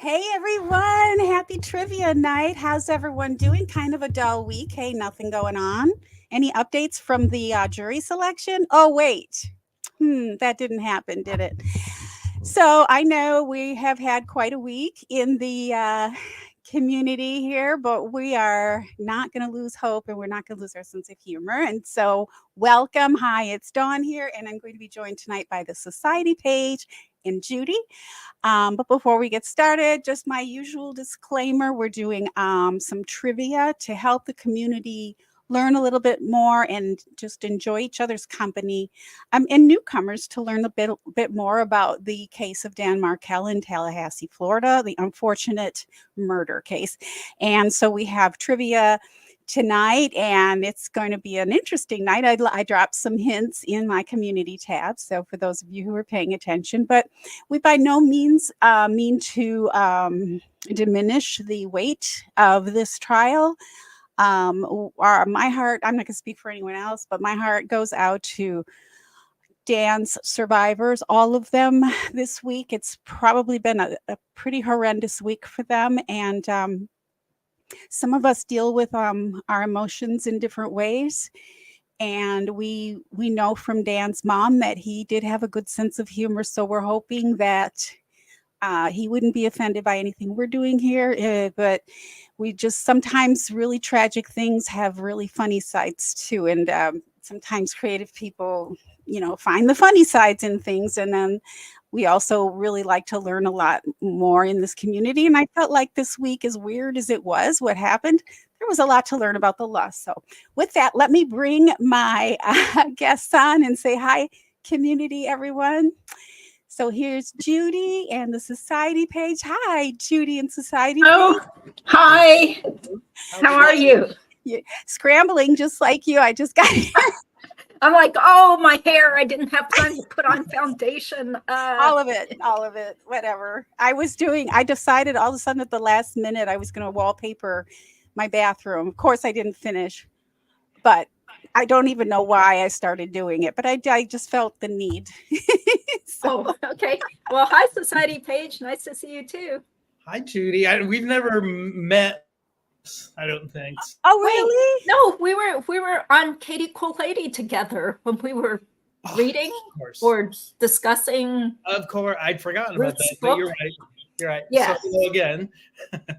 Hey everyone, happy trivia night. How's everyone doing? Kind of a dull week. Hey, nothing going on. Any updates from the jury selection? Oh, wait. That didn't happen, did it? So I know we have had quite a week in the community here, but we are not going to lose hope and we're not going to lose our sense of humor. And so, welcome. Hi, it's Dawn here, and I'm going to be joined tonight by the Society page and Judy. But before we get started, just my usual disclaimer, we're doing some trivia to help the community learn a little bit more and just enjoy each other's company, and newcomers to learn a bit more about the case of Dan Markel in Tallahassee, Florida, the unfortunate murder case. And so we have trivia tonight, and it's going to be an interesting night. I dropped some hints in my community tab, so for those of you who are paying attention, but we by no means mean to diminish the weight of this trial. My heart, I'm not going to speak for anyone else, but my heart goes out to Dan's survivors, all of them this week. It's probably been a pretty horrendous week for them. And some of us deal with our emotions in different ways. And we know from Dan's mom that he did have a good sense of humor. So we're hoping that he wouldn't be offended by anything we're doing here, but we just sometimes really tragic things have really funny sides too. And sometimes creative people, find the funny sides in things. And then we also really like to learn a lot more in this community. And I felt like this week, as weird as it was, what happened, there was a lot to learn about the law. So with that, let me bring my guests on and say hi, community, everyone. So here's Judy and the Society page. Hi, Judy and Society page. Oh, hi. How are you? Scrambling just like you. I just got here. I'm like, oh, my hair. I didn't have time to put on foundation. All of it, whatever. I decided all of a sudden at the last minute I was going to wallpaper my bathroom. Of course, I didn't finish, but I don't even know why I started doing it, but I just felt the need. Oh, okay. Well, hi, Society page. Nice to see you too. Hi, Judy. We've never met, I don't think. Oh, really? No, we were on Katie Cool Lady together when we were reading or discussing. Of course, I'd forgotten about that. Book. But you're right. You're right. Yeah. So hello again.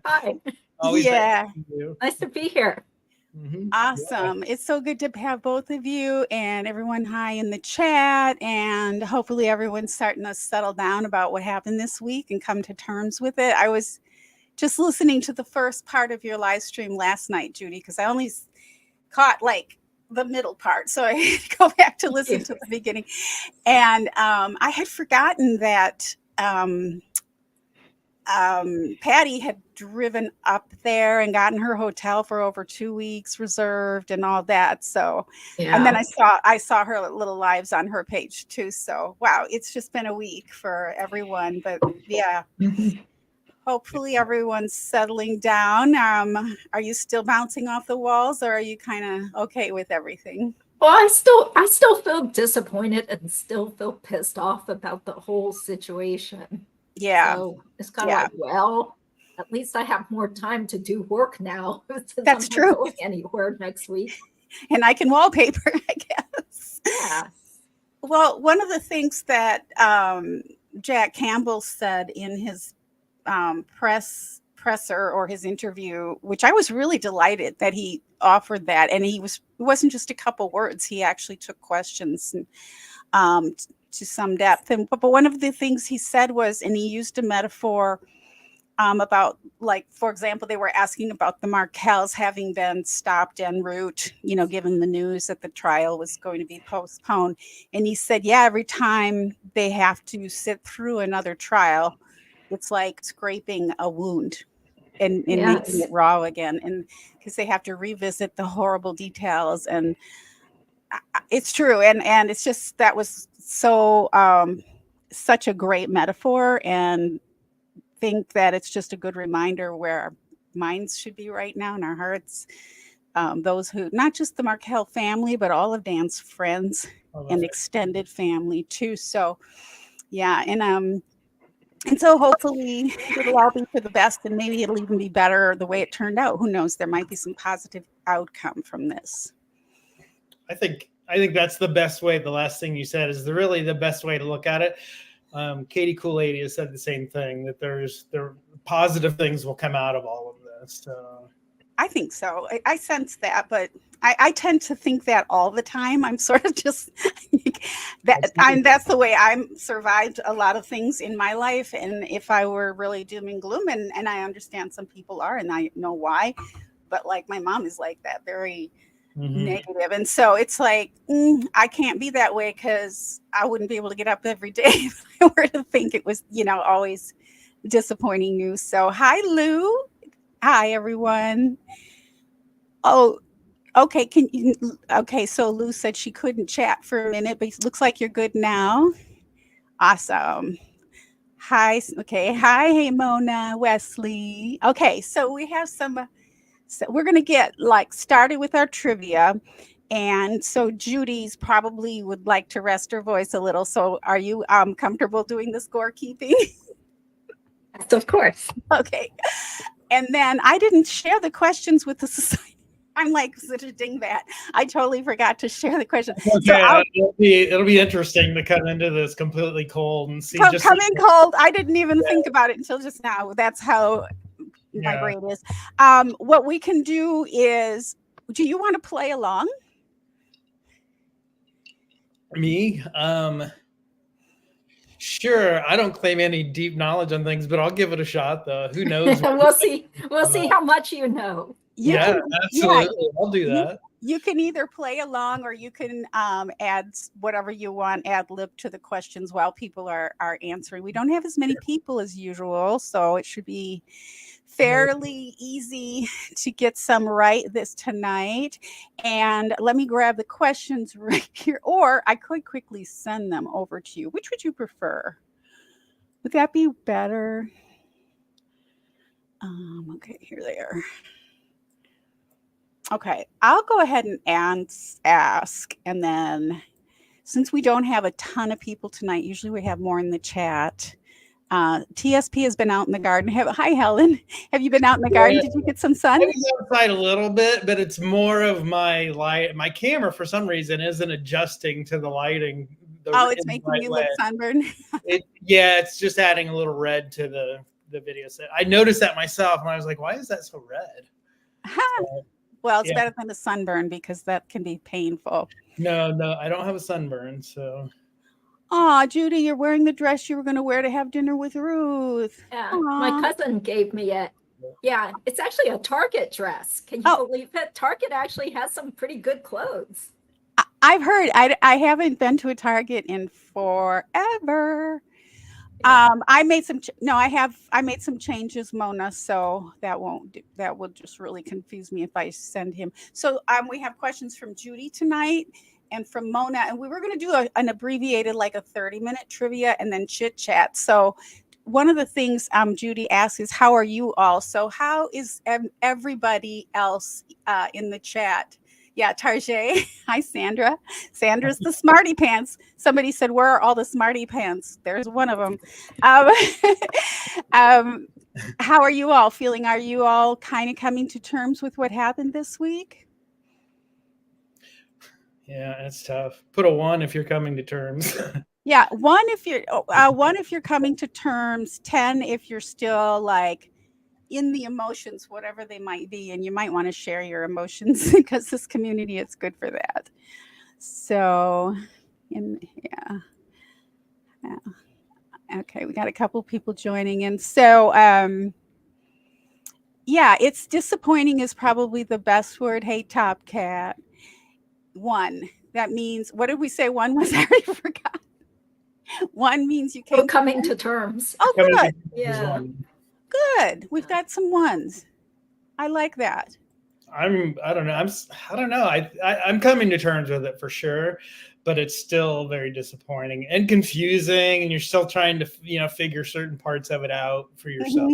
Hi. Always Nice to be here. Mm-hmm. Awesome. Yeah. It's so good to have both of you and everyone hi in the chat, and hopefully everyone's starting to settle down about what happened this week and come to terms with it. I was just listening to the first part of your live stream last night, Judy, because I only caught like the middle part, so I had to go back to listen to the beginning. And I had forgotten that Patty had driven up there and gotten her hotel for over 2 weeks reserved and all that. So, and then I saw her little lives on her page too. So, wow, it's just been a week for everyone. But yeah, hopefully everyone's settling down. Are you still bouncing off the walls, or are you kind of okay with everything? Well, I still feel disappointed and still feel pissed off about the whole situation. Yeah. So it's kind of like, well, at least I have more time to do work now. That's I'm true. not going anywhere next week. And I can wallpaper, I guess. Yeah. Well, one of the things that Jack Campbell said in his presser or his interview, which I was really delighted that he offered that, and it wasn't just a couple words. He actually took questions and to some depth. But one of the things he said was, and he used a metaphor about, like, for example, they were asking about the Markels having been stopped en route, given the news that the trial was going to be postponed. And he said, yeah, every time they have to sit through another trial, it's like scraping a wound and making it raw again. And because they have to revisit the horrible details. And it's true. And it's just, that was so such a great metaphor, and think that it's just a good reminder where our minds should be right now and our hearts. Those who, not just the Markel family, but all of Dan's friends and extended family too. So yeah. And And so hopefully it'll all be for the best, and maybe it'll even be better the way it turned out. Who knows? There might be some positive outcome from this. I think that's the best way. The last thing you said is really the best way to look at it. Katie Kool-Lady has said the same thing, that there positive things will come out of all of this. I think so. I sense that, but I tend to think that all the time. I'm sort of just that's the way I'm survived a lot of things in my life. And if I were really doom and gloom, and I understand some people are, and I know why, but like my mom is like that, very negative. And so it's like, I can't be that way, because I wouldn't be able to get up every day if I were to think it was, always disappointing news. So hi, Lou. Hi, everyone. Oh, okay. Okay. So Lou said she couldn't chat for a minute, but it looks like you're good now. Awesome. Hi. Okay. Hi. Hey, Mona, Wesley. Okay. So we have so we're going to get started with our trivia. And so Judy's probably would like to rest her voice a little. So are you comfortable doing the scorekeeping? Yes, of course. Okay. And then I didn't share the questions with the society. I'm like such a dingbat. I totally forgot to share the questions. Okay, so it'll be interesting to come into this completely cold and see. Come in cold. I didn't even think about it until just now. That's how my brain is. What we can do is, do you want to play along? Me? Sure. I don't claim any deep knowledge on things, but I'll give it a shot, though. Who knows? We'll see. We'll see how much you know. Absolutely. I'll do that. You can either play along, or you can add whatever you want, add lib to the questions while people are answering. We don't have as many people as usual, so it should be fairly easy to get some right this tonight. And let me grab the questions right here, or I could quickly send them over to you. Which would you prefer? Would that be better? Okay, here they are. Okay, I'll go ahead and ask, and then since we don't have a ton of people tonight, usually we have more in the chat. TSP has been out in the garden. Hi, Helen. Have you been out in the garden? Did you get some sun? I was outside a little bit, but it's more of my light. My camera, for some reason, isn't adjusting to the lighting. It's making you look sunburned. It's just adding a little red to the video set. I noticed that myself, and I was like, "Why is that so red?" Well, it's better than a sunburn, because that can be painful. No, I don't have a sunburn, so. Aw, Judy, you're wearing the dress you were going to wear to have dinner with Ruth. Yeah, my cousin gave me it. Yeah, it's actually a Target dress. Can you believe it? Target actually has some pretty good clothes. I've heard. I haven't been to a Target in forever. I made some. I made some changes, Mona. So that will just really confuse me if I send him. So we have questions from Judy tonight and from Mona, and we were going to do an abbreviated, like a 30-minute trivia and then chit chat. So one of the things Judy asks is, how are you all? So how is everybody else in the chat? Yeah, Tarjay. Hi, Sandra. Sandra's the smarty pants. Somebody said, where are all the smarty pants? There's one of them. How are you all feeling? Are you all kind of coming to terms with what happened this week? Yeah, it's tough. Put a 1 if you're coming to terms. Yeah, 1 if you're coming to terms, 10 if you're still like in the emotions, whatever they might be, and you might want to share your emotions, because this community is good for that. So, okay, we got a couple people joining in. So, it's disappointing is probably the best word. Hey, Top Cat. 1. That means, what did we say 1 was? I already forgot. 1 means you came coming to terms. Oh, good. Yeah. Good. We've got some 1s. I like that. I don't know. I'm coming to terms with it for sure, but it's still very disappointing and confusing, and you're still trying to figure certain parts of it out for yourself.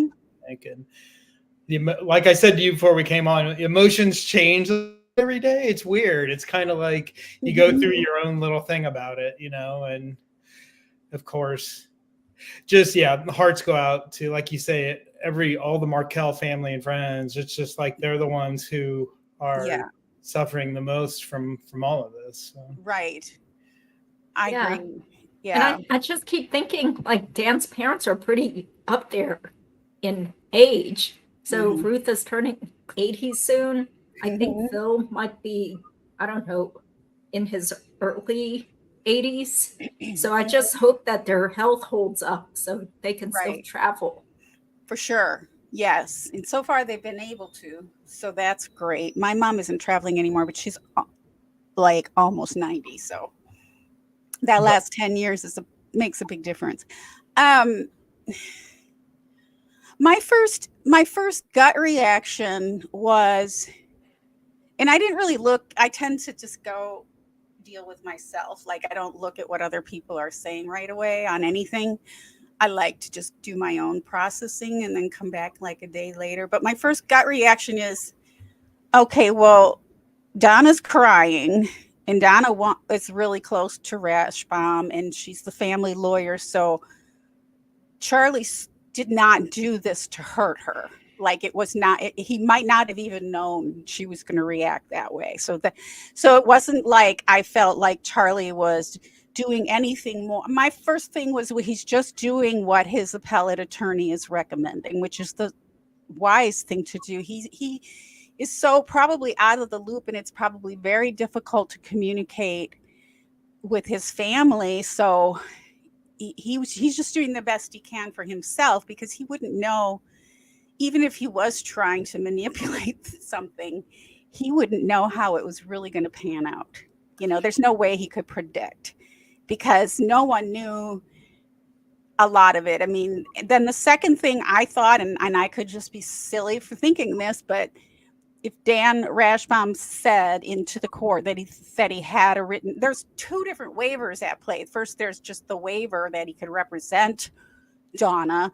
And like I said to you before we came on, emotions change every day. It's weird. It's kind of like you go through your own little thing about it, and of course just, yeah, the hearts go out to, like you say, all the Markel family and friends. It's just like they're the ones who are suffering the most from all of this. So. Right. I agree. Yeah. And I just keep thinking, like, Dan's parents are pretty up there in age. So Ruth is turning 80 soon. I think Phil might be, I don't know, in his early 80s. So I just hope that their health holds up so they can still travel. For sure. Yes. And so far they've been able to. So that's great. My mom isn't traveling anymore, but she's like almost 90. So that last 10 years makes a big difference. My first gut reaction was, and I didn't really look, I tend to just go deal with myself. Like, I don't look at what other people are saying right away on anything. I like to just do my own processing and then come back like a day later. But my first gut reaction is, okay, well, Donna's crying, and Donna is really close to Rashbaum, and she's the family lawyer. So Charlie did not do this to hurt her. Like, it was not, he might not have even known she was going to react that way. So it wasn't like I felt like Charlie was doing anything more. My first thing was, well, he's just doing what his appellate attorney is recommending, which is the wise thing to do. He is so probably out of the loop, and it's probably very difficult to communicate with his family. So he's just doing the best he can for himself, because he wouldn't know, even if he was trying to manipulate something, he wouldn't know how it was really going to pan out. You know, there's no way he could predict, because no one knew a lot of it. I mean, then the second thing I thought, and I could just be silly for thinking this, but if Dan Rashbaum said into the court that he had there's two different waivers at play. First, there's just the waiver that he could represent Donna,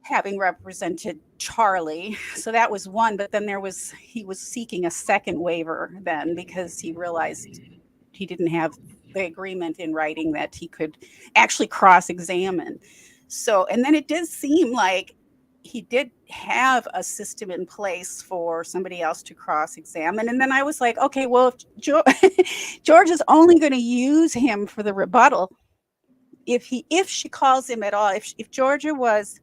having represented Charlie. So that was one, but then he was seeking a second waiver then, because he realized he didn't have the agreement in writing that he could actually cross-examine. So, and then it did seem like he did have a system in place for somebody else to cross-examine. And then I was like, okay, well, if George is only going to use him for the rebuttal, if she calls him at all, if Georgia was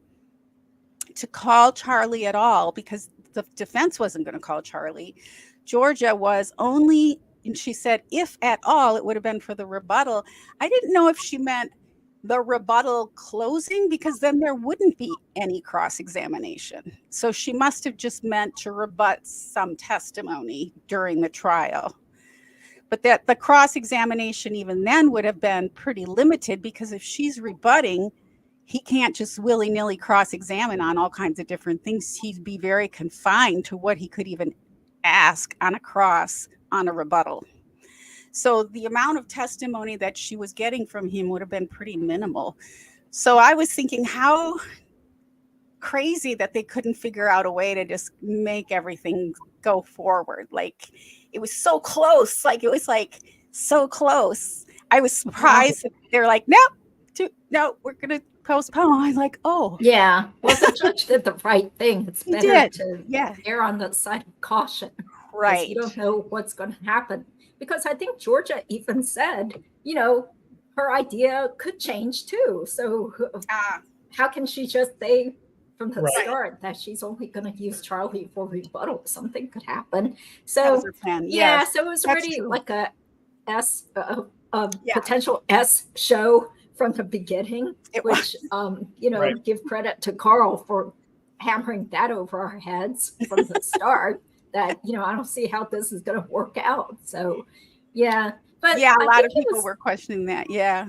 to call Charlie at all, because the defense wasn't going to call Charlie, Georgia was only, and she said, if at all, it would have been for the rebuttal. I didn't know if she meant the rebuttal closing, because then there wouldn't be any cross-examination. So she must have just meant to rebut some testimony during the trial. But that the cross-examination even then would have been pretty limited, because if she's rebutting, he can't just willy-nilly cross-examine on all kinds of different things. He'd be very confined to what he could even ask on a cross on a rebuttal. So the amount of testimony that she was getting from him would have been pretty minimal. So I was thinking, how crazy that they couldn't figure out a way to just make everything go forward. Like, it was so close. Like, it was like so close. I was surprised that they're like, no, we're going to postpone. I was like, oh. Yeah. Well, the judge did the right thing. It's better to err on the side of caution. Right. You don't know what's going to happen. Because I think Georgia even said, you know, her idea could change too. So how can she just say from the start that she's only going to use Charlie for rebuttal? Something could happen. So that was her plan. Yes, so it was already like a potential S show from the beginning, which give credit to Carl for hammering that over our heads from the start. That, I don't see how this is going to work out. So, but a lot of people were questioning that. Yeah,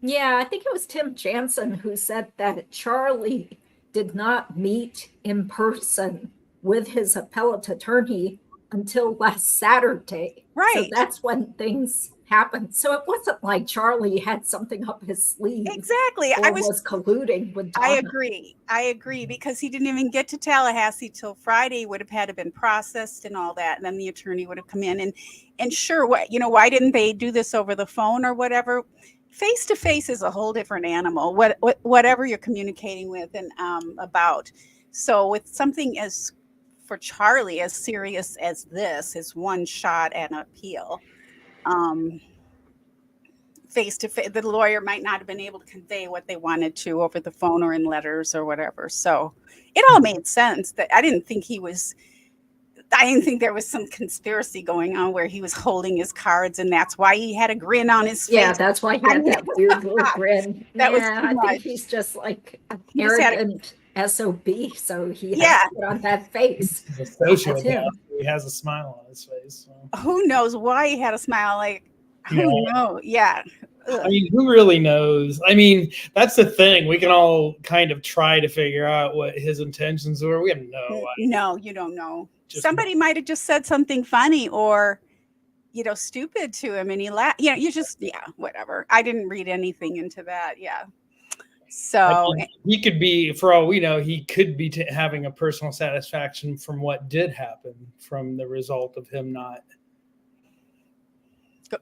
I think it was Tim Jansen who said that Charlie did not meet in person with his appellate attorney until last Saturday. Right. So that's when things happened. So it wasn't like Charlie had something up his sleeve. Exactly. I was colluding with Donna. I agree, because he didn't even get to Tallahassee till Friday. Would have had to been processed and all that, and then the attorney would have come in and sure, why didn't they do this over the phone or whatever? face to face is a whole different animal. Whatever you're communicating with and about. So with something as for Charlie as serious as this, his one shot at an appeal, face to face, the lawyer might not have been able to convey what they wanted to over the phone or in letters or whatever. So it all made sense. That I didn't think there was some conspiracy going on where he was holding his cards and that's why he had a grin on his face. Yeah, that's why he had that weird little grin. That was I think he's just like an arrogant SOB, so he has to put on that face. He's a sociopath. He has a smile on his face. So. Who knows why he had a smile? Like, who knows? Yeah. Ugh. I mean, who really knows? I mean, that's the thing. We can all kind of try to figure out what his intentions were. We have no idea. No, you don't know. Somebody might have just said something funny or, stupid to him and he laughed. Whatever. I didn't read anything into that. Yeah. So he could be, for all we know, he could be having a personal satisfaction from what did happen, from the result of him not.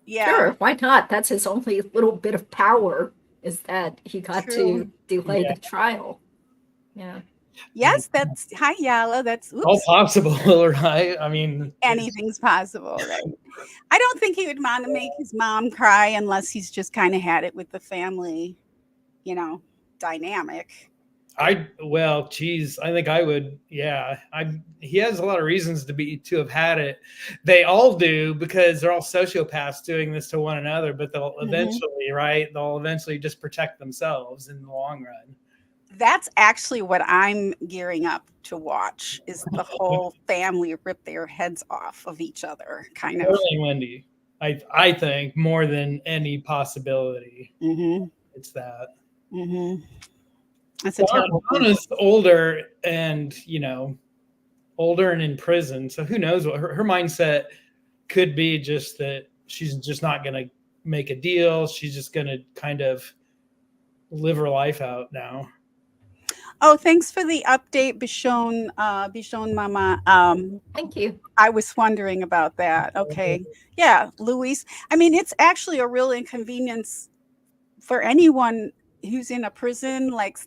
Yeah. Sure, why not? That's his only little bit of power, is that he got to delay the trial. Yeah. Yes, that's hi Yala. That's all possible, right? I mean, anything's possible, right? I don't think he would want to make his mom cry unless he's just kind of had it with the family, dynamic. I think I would. Yeah, he has a lot of reasons to have had it. They all do, because they're all sociopaths doing this to one another. But they'll eventually, right? They'll eventually just protect themselves in the long run. That's actually what I'm gearing up to watch. Is the whole family rip their heads off of each other, kind of. Really, Wendy. I think more than any possibility, it's that. That's a terrible. Donna's older and in prison, so who knows what her mindset could be. Just that she's just not going to make a deal. She's just going to kind of live her life out now. Oh, thanks for the update, Bishon Mama. Thank you. I was wondering about that. Okay. Yeah, Luis. I mean, it's actually a real inconvenience for anyone who's in a prison. Like,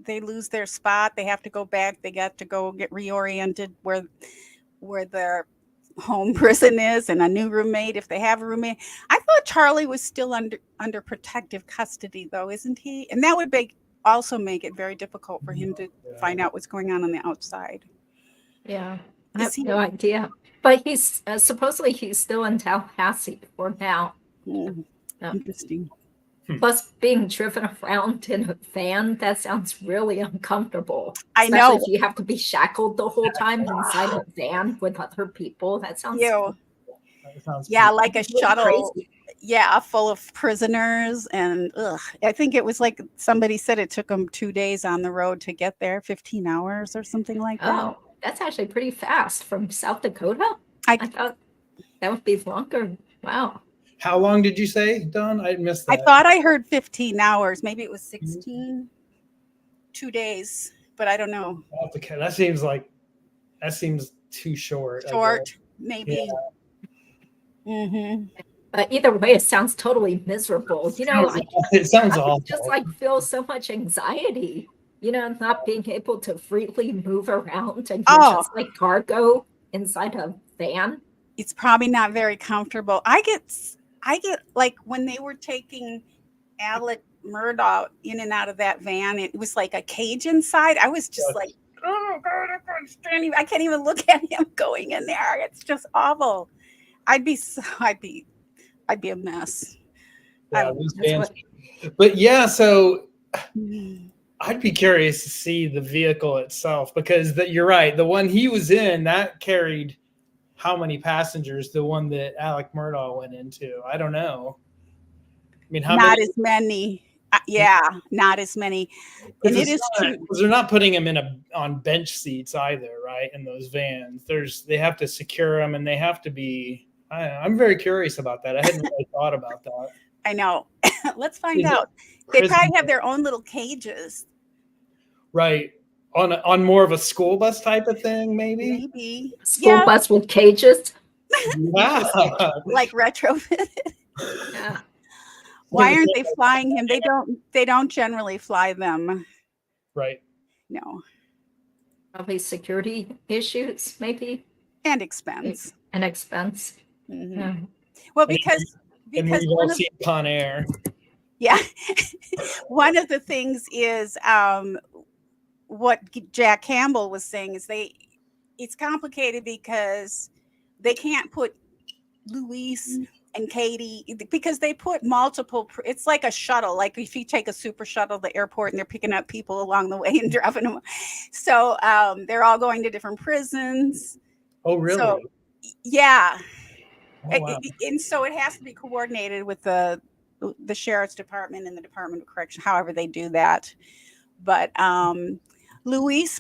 they lose their spot. They have to go back. They got to go get reoriented where their home prison is, and a new roommate if they have a roommate. I thought Charlie was still under protective custody, though, isn't he? And that would also make it very difficult for him to find out what's going on the outside. Yeah, I have no idea. But he's supposedly he's still in Tallahassee for now. Interesting. Plus, being driven around in a van, that sounds really uncomfortable. I know. Especially if you have to be shackled the whole time inside a van with other people. That sounds like a shuttle. Crazy. Yeah, full of prisoners. And I think it was like somebody said it took them 2 days on the road to get there, 15 hours or something like that. Oh, that's actually pretty fast from South Dakota. I thought that would be longer. Wow. How long did you say, Dawn? I missed that. I thought I heard 15 hours. Maybe it was 16. 2 days, but I don't know. Okay, that seems too short. Short, maybe. Yeah. Either way, it sounds totally miserable. It sounds awful. Just feel so much anxiety. Not being able to freely move around and you're just like cargo inside a van. It's probably not very comfortable. I get like when they were taking Alec Murdaugh in and out of that van, it was like a cage inside. I was just like, oh God, I can't even look at him going in there. It's just awful. I'd be a mess. Yeah, but yeah, so I'd be curious to see the vehicle itself, because you're right. The one he was in, that carried how many passengers? The one that Alec Murdaugh went into, I don't know. I mean, not as many. Not as many. And it is true. Because they're not putting him on bench seats either, right? In those vans, they have to secure them, and they have to be. I'm very curious about that. I hadn't really thought about that. I know. Let's find out. They probably have their own little cages. Right. On more of a school bus type of thing, maybe? Maybe. School bus with cages? Wow. Like retrofitted. Yeah. Why aren't they flying him? They don't generally fly them. Right. No. Probably security issues, maybe. And expense. And expense. Mm-hmm. Yeah. Well, because we've all seen Con Air. Yeah. One of the things is what Jack Campbell was saying is it's complicated because they can't put Luis and Katie because they put multiple. It's like a shuttle. Like if you take a super shuttle to the airport and they're picking up people along the way and driving them. So they're all going to different prisons. Oh, really? So, yeah. Oh, wow. And so it has to be coordinated with the sheriff's department and the Department of Correction, however they do that. But Luis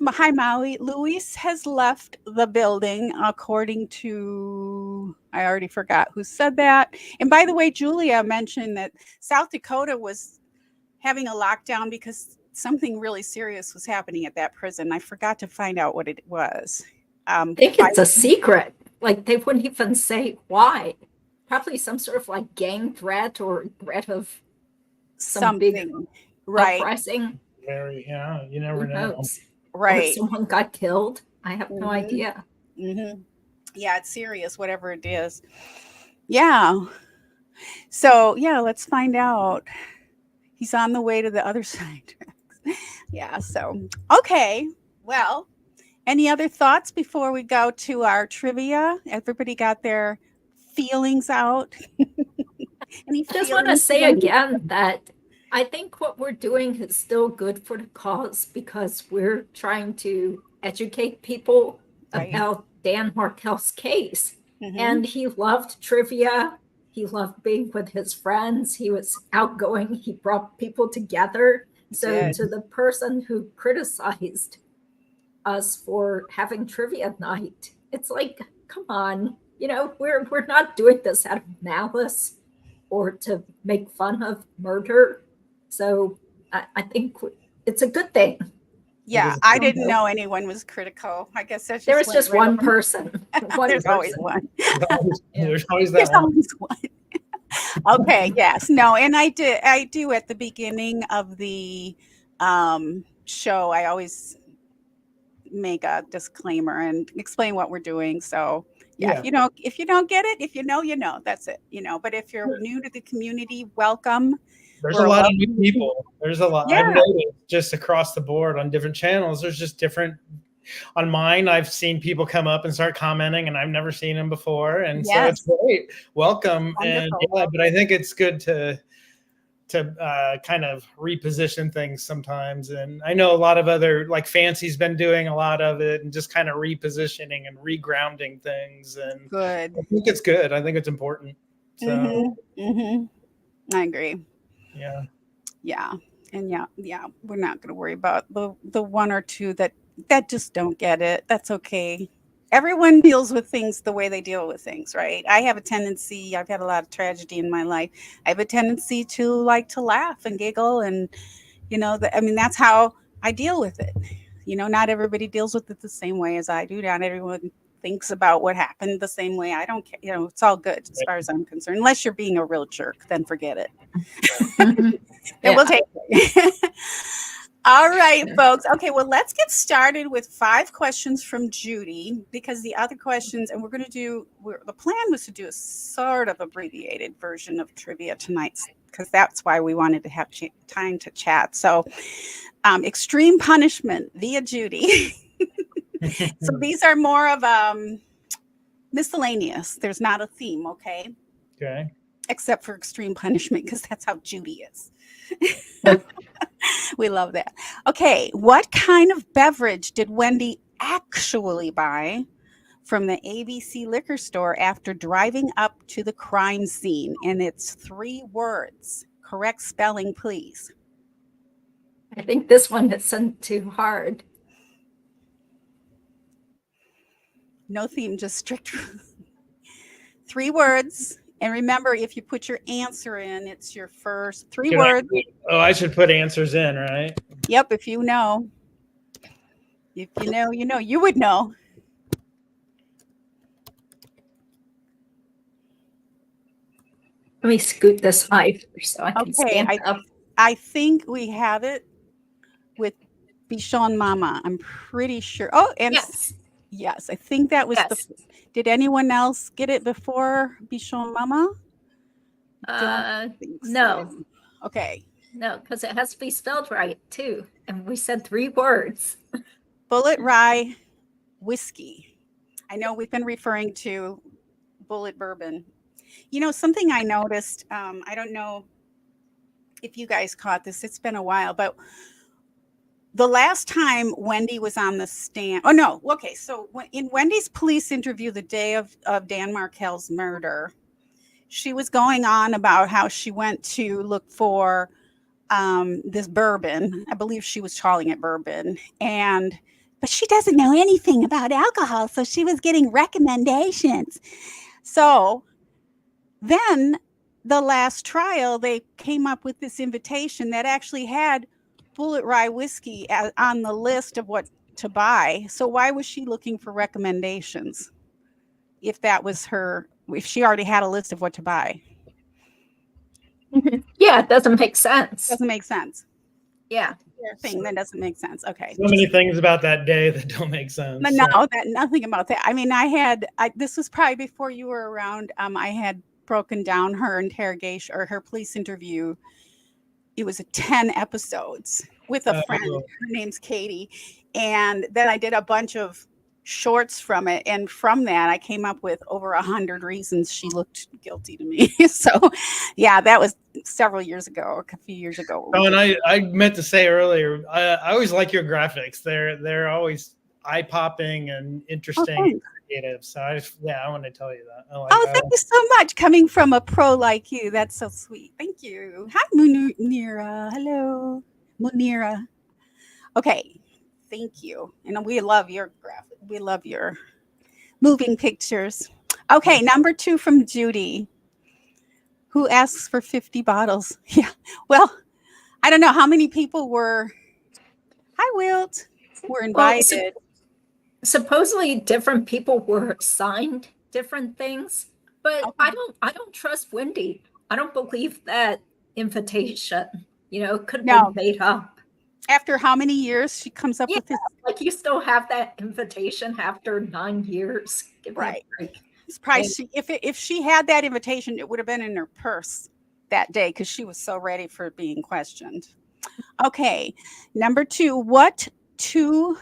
has left the building, according to, I already forgot who said that. And by the way, Julia mentioned that South Dakota was having a lockdown because something really serious was happening at that prison. I forgot to find out what it was. I think it's a secret. Like they wouldn't even say why. Probably some sort of like gang threat or threat of something big right uprising. Yeah, you never know. Right. Or someone got killed. I have no idea. Mm-hmm. Yeah, it's serious, whatever it is. Yeah. So yeah, let's find out. He's on the way to the other side. Yeah. So okay. Well, any other thoughts before we go to our trivia? Everybody got their feelings out? I just want to say again that I think what we're doing is still good for the cause because we're trying to educate people about Dan Markel's case. Mm-hmm. And he loved trivia. He loved being with his friends. He was outgoing. He brought people together. So to the person who criticized us for having trivia night, it's like, come on, we're not doing this out of malice or to make fun of murder. So I think it's a good thing. Yeah, I didn't know anyone was critical. I guess that's just there was just one person. There's always one. There's always one. Okay, yes. No, and I do at the beginning of the show, I always make a disclaimer and explain what we're doing. So yeah, if you don't get it, if you know, that's it. But if you're new to the community, welcome. There's a lot of new people. There's a lot. Yeah. I've noticed just across the board on different channels. There's just different. On mine, I've seen people come up and start commenting, and I've never seen them before, and so it's great. Welcome, and but I think it's good to kind of reposition things sometimes. And I know a lot of other, like Fancy's been doing a lot of it and just kind of repositioning and regrounding things. And good. I think it's good. I think it's important. So I agree. Yeah. Yeah. And yeah, we're not going to worry about the one or two that just don't get it. That's okay. Everyone deals with things the way they deal with things, right? I have a tendency, I've had a lot of tragedy in my life. I have a tendency to like to laugh and giggle and, that's how I deal with it. Not everybody deals with it the same way as I do. Not everyone thinks about what happened the same way. I don't care. It's all good as far as I'm concerned. Unless you're being a real jerk, then forget it. Then we'll take it. All right, folks. Okay, well, let's get started with 5 questions from Judy, because the other questions, and the plan was to do a sort of abbreviated version of trivia tonight, because that's why we wanted to have time to chat. So, extreme punishment via Judy. So these are more of miscellaneous. There's not a theme, okay? Okay. Except for extreme punishment, because that's how Judy is. We love that. Okay, what kind of beverage did Wendy actually buy from the ABC liquor store after driving up to the crime scene? And it's 3 words. Correct spelling, please. I think this one isn't too hard. No theme, just strict 3 words. And remember, if you put your answer in, it's your first 3 words. I should put answers in, right? Yep, if you know. If you know, you know. You would know. Let me scoot this higher so I can Okay, stand up. I think we have it with Bichon Mama. I'm pretty sure. Oh, and Yes. yes, I think that was Yes. Did anyone else get it before Bichon Mama? Think No. so. Okay. No, because it has to be spelled right too. And we said 3 words. Bullet Rye Whiskey. I know we've been referring to Bullet Bourbon. You know, something I noticed, I don't know if you guys caught this, it's been a while, but the last time Wendy was on the stand, oh no, okay, so in Wendy's police interview the day of Dan Markel's murder, she was going on about how she went to look for this bourbon. I believe she was calling it bourbon, but she doesn't know anything about alcohol, so she was getting recommendations. So then the last trial, they came up with this invitation that actually had Bullet Rye whiskey on the list of what to buy. So why was she looking for recommendations if that was if she already had a list of what to buy? Yeah, it doesn't make sense. Doesn't make sense. Yeah. Thing that doesn't make sense. Okay. So many things about that day that don't make sense. No, nothing about that. I mean, this was probably before you were around. I had broken down her interrogation or her police interview. It was 10 episodes with a friend. Cool. Her name's Katie. And then I did a bunch of shorts from it. And from that, I came up with over 100 reasons she looked guilty to me. So, yeah, that was several years ago, a few years ago. Oh, and I meant to say earlier, I always like your graphics. They're always eye-popping and interesting. Okay. Creative. So I want to tell you that. Thank you so much. Coming from a pro like you, that's so sweet. Thank you. Hi, Munira. Hello, Munira. Okay, thank you. And we love your graphic. We love your moving pictures. Okay, number 2 from Judy, who asks for 50 bottles. Yeah. Well, I don't know how many people were. Hi, Wilt. Were invited. Supposedly different people were assigned different things, but okay. I don't trust Wendy. I don't believe that invitation, could be made up. After how many years she comes up with this? Like you still have that invitation after 9 years. Right. It's probably if she had that invitation, it would have been in her purse that day because she was so ready for being questioned. Okay. Number 2, what 2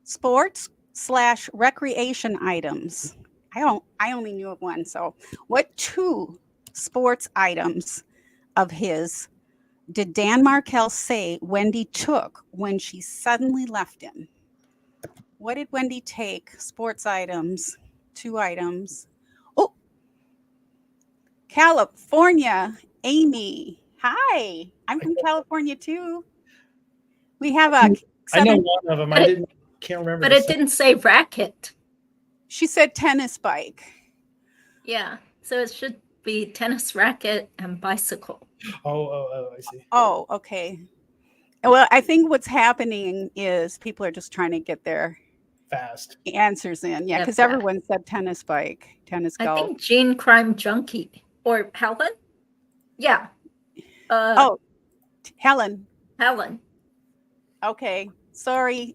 sports/recreation items? I only knew of one. So what 2 sports items of his did Dan Markel say Wendy took when she suddenly left him? What did Wendy take? Sports items, 2 items. Oh, California, Amy. Hi, I'm from California too. We have a. I know one of them. Can't remember. But it didn't say racket. She said tennis bike. Yeah, so it should be tennis racket and bicycle. Oh, I see. Oh, okay. Well, I think what's happening is people are just trying to get their fast answers in. Yeah, because everyone said tennis bike, tennis golf. I think Gene Crime Junkie or Helen. Yeah. Helen. Okay. Sorry,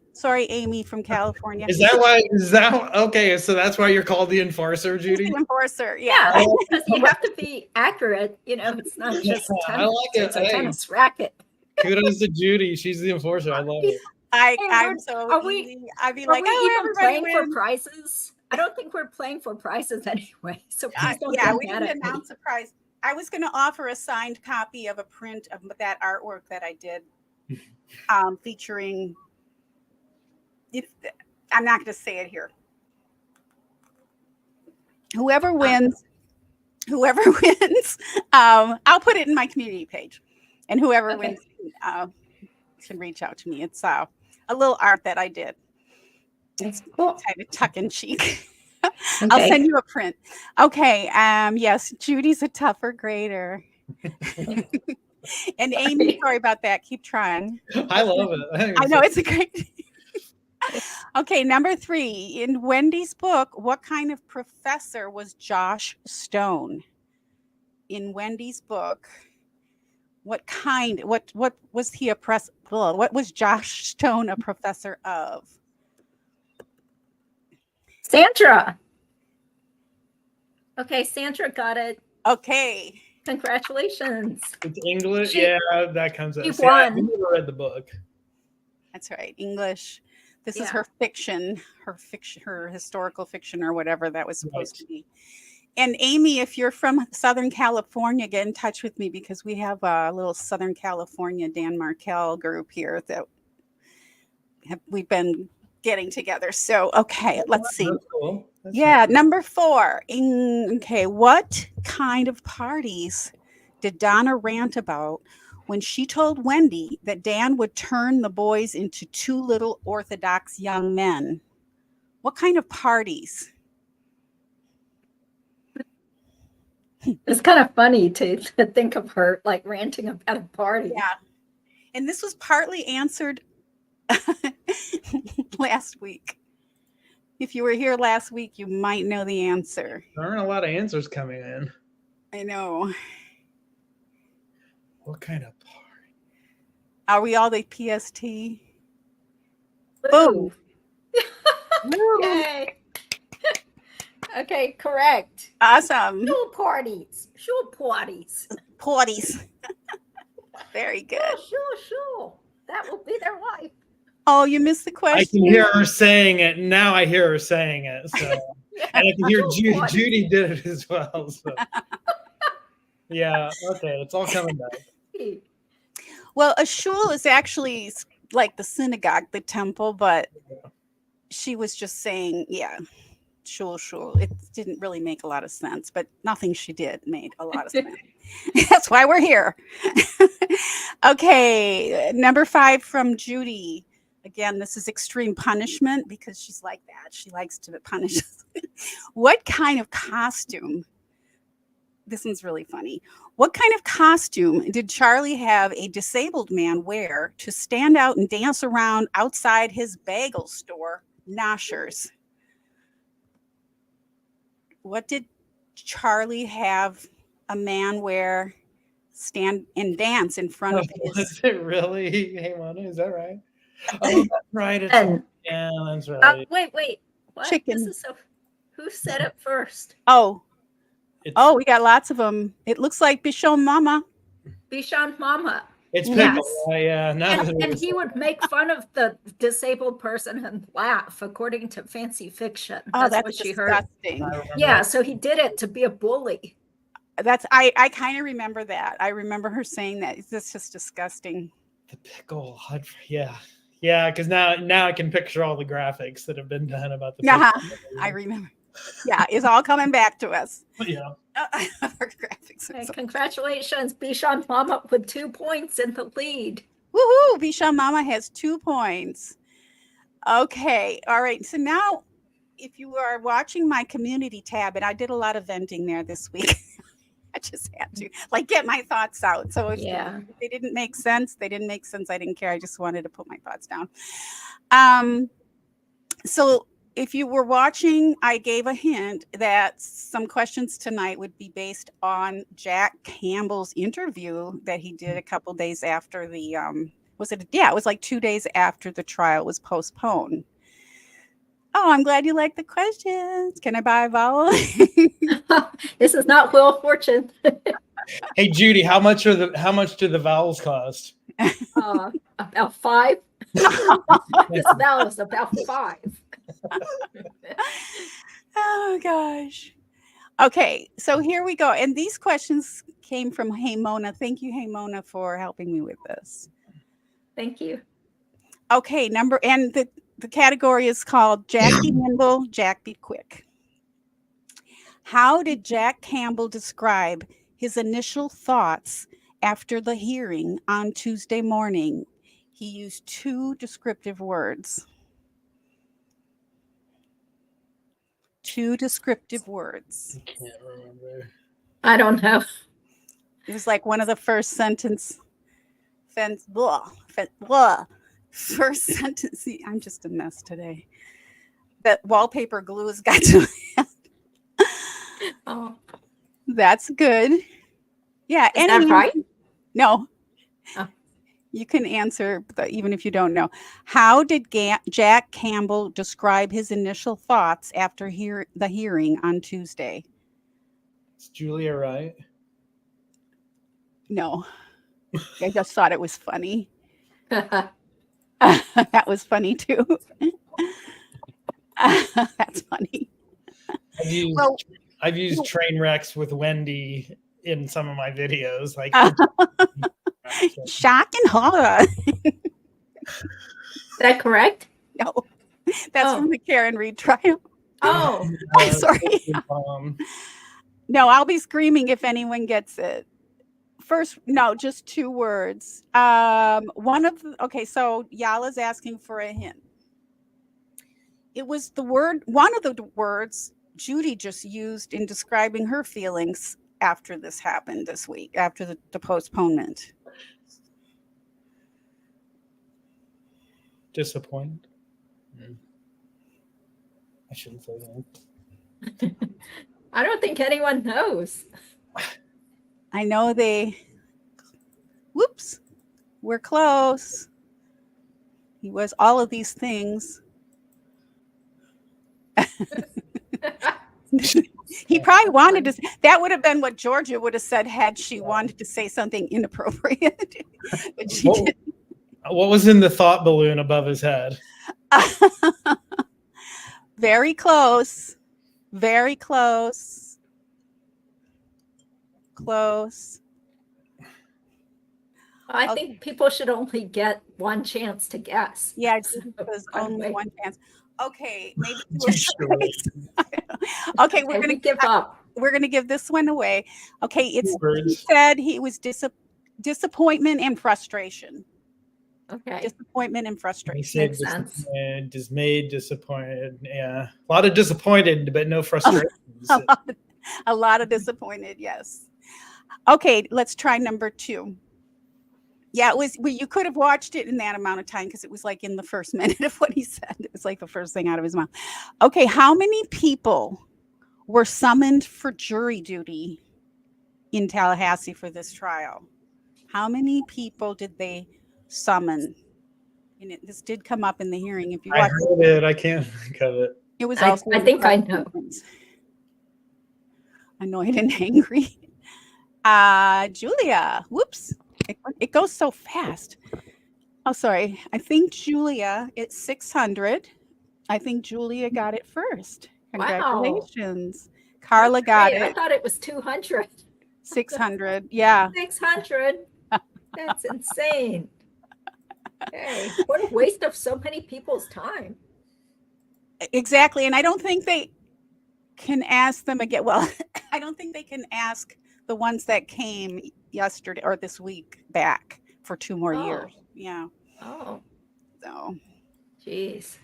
Amy from California. Is that okay? So that's why you're called the enforcer, Judy? The enforcer, yeah. Because you have to be accurate. It's not just tennis. I like it. It's a tennis racket. Kudos to Judy. She's the enforcer. I love it. I'm so easy. I'd be like, even playing for prizes? I don't think we're playing for prizes anyway. So please don't we didn't announce a prize. I was going to offer a signed copy of a print of that artwork that I did, featuring. I'm not going to say it here. Whoever wins, I'll put it in my community page, and whoever wins can reach out to me. It's a little art that I did. It's cool. Kind of tongue in cheek. Okay. I'll send you a print. Okay. Yes, Judy's a tougher grader. And Amy, sorry about that. Keep trying. I love it. I know it's a great. Okay, number 3. In Wendy's book, what kind of professor was Josh Stone? in Wendy's book, what was he what was Josh Stone a professor of? Sandra. Okay, Sandra got it. Okay. Congratulations. It's English. She- Yeah, that comes up. she See, I won. never read the book. That's right. English. This is Yeah. her fiction, her historical fiction or whatever that was supposed Right. to be. And Amy, if you're from Southern California, get in touch with me because we have a little Southern California Dan Markel group here that we've been getting together. So, okay, let's see. That's cool. That's Yeah, number 4. Okay, what kind of parties did Donna rant about when she told Wendy that Dan would turn the boys into 2 little Orthodox young men? What kind of parties? It's kind of funny to think of her like ranting about a party. Yeah. And this was partly answered last week. If you were here last week, you might know the answer. There aren't a lot of answers coming in. I know. What kind of party? Are we all the PST? Boom. Woo. Yay. Okay, correct. Awesome. Shul parties. Shul parties. Parties. Very good. Shul. That will be their life. Oh, you missed the question. I can hear her saying it. Now I hear her saying it. So. Yeah. And I can hear Shul Judy did it as well. So. Yeah, okay. It's all coming back. parties. Well, a shul is actually like the synagogue, the temple, but she was just saying, yeah, shul. It didn't really make a lot of sense, but nothing she did made a lot of sense. That's why we're here. Okay, number 5 from Judy. Again, this is extreme punishment because she's like that. She likes to punish us. What kind of costume? This one's really funny. What kind of costume did Charlie have a disabled man wear to stand out and dance around outside his bagel store, Noshers? What did Charlie have a man wear, stand and dance in front of his? Was it really? Hey, Mona, is that right? Oh, that's right. It's, And yeah, that's right. wait. What? Chicken. This is so. Who said it first? Oh, It's, we got lots of them. It looks like Bichon Mama. Bichon Mama. it's Yes. pickle. Yeah, now that And it's- he would make fun of the disabled person and laugh, according to fancy fiction. Oh, That's what that's she heard. disgusting. I remember Yeah, that. so he did it to be a bully. I kind of remember that. I remember her saying that. It's just disgusting. The pickle. Yeah, because now I can picture all the graphics that have been done about the Yeah, pickle. I remember. Yeah, it's all coming back to us. Yeah. Our graphics. are Okay, so- congratulations, Bichon Mama with 2 points in the lead. Woohoo! Bichon Mama has 2 points. Okay, all right. So now, if you are watching my community tab, and I did a lot of venting there this week, I just had to get my thoughts out. So if they didn't make sense, they didn't make sense. I didn't care. I just wanted to put my thoughts down. So if you were watching, I gave a hint that some questions tonight would be based on Jack Campbell's interview that he did a couple days after the it was like 2 days after the trial was postponed. Oh, I'm glad you like the questions. Can I buy a vowel? This is not Wheel of Fortune. Hey Judy, how much do the vowels cost? About 5. This vowel is about 5. Oh gosh. Okay, so here we go. And these questions came from Hey Mona. Thank you, Hey Mona, for helping me with this. Thank you. Okay, the category is called Jack Be Nimble, Jack Be Quick. How did Jack Campbell describe his initial thoughts after the hearing on Tuesday morning? He used 2 descriptive words. 2 descriptive words. I can't remember. I don't know. It was like one of the first sentence. First sentence. See, I'm just a mess today. That wallpaper glue has got to. Oh, That's good. Yeah. Is that right? No. Oh. You can answer even if you don't know. How did Jack Campbell describe his initial thoughts after the hearing on Tuesday? Is Julia right? No. I just thought it was funny. Oh, That was funny too. That's funny. Well, I've used train wrecks with Wendy in some of my videos. Like shock and horror. is that correct? No, that's Oh. from the Karen Reed trial. Oh, Sorry. No, I'll be screaming if anyone gets it. First, no, just 2 words. Okay, so Yala's asking for a hint. It was one of the words Judy just used in describing her feelings after this happened this week, after the postponement. Disappointed. I shouldn't say that. I don't think anyone knows. I know whoops, we're close. He was all of these things. He probably wanted to. That would have been what Georgia would have said had she wanted to say something inappropriate. But she didn't. What was in the thought balloon above his head? Very close. Very close. Close. I think people should only get one chance to guess. Yeah, there's only one chance. Okay, maybe okay, we're gonna give up. We're gonna give this one away. Okay, he said he was disappointment and frustration. Okay. Disappointment and frustration. Makes sense. Dismayed, disappointed. Yeah, a lot of disappointed, but no frustration. A lot of disappointed. Yes. Okay, let's try number 2. Yeah, it was. You could have watched it in that amount of time because it was like in the first minute of what he said. It was like the first thing out of his mouth. Okay, how many people were summoned for jury duty in Tallahassee for this trial? How many people did they summon? And this did come up in the hearing. If you I heard it, I can't think of it. It was also. I think I know. Annoyed and angry. Julia. Whoops. It goes so fast. Oh, sorry. I think Julia, it's 600. I think Julia got it first. Congratulations. Wow. Carla got it. I thought it was 200. 600. Yeah. 600. That's insane. Hey, what a waste of so many people's time. Exactly. And I don't think they can ask them again. Well, I don't think they can ask the ones that came yesterday or this week back for 2 more years. Yeah. Oh. So. Jeez.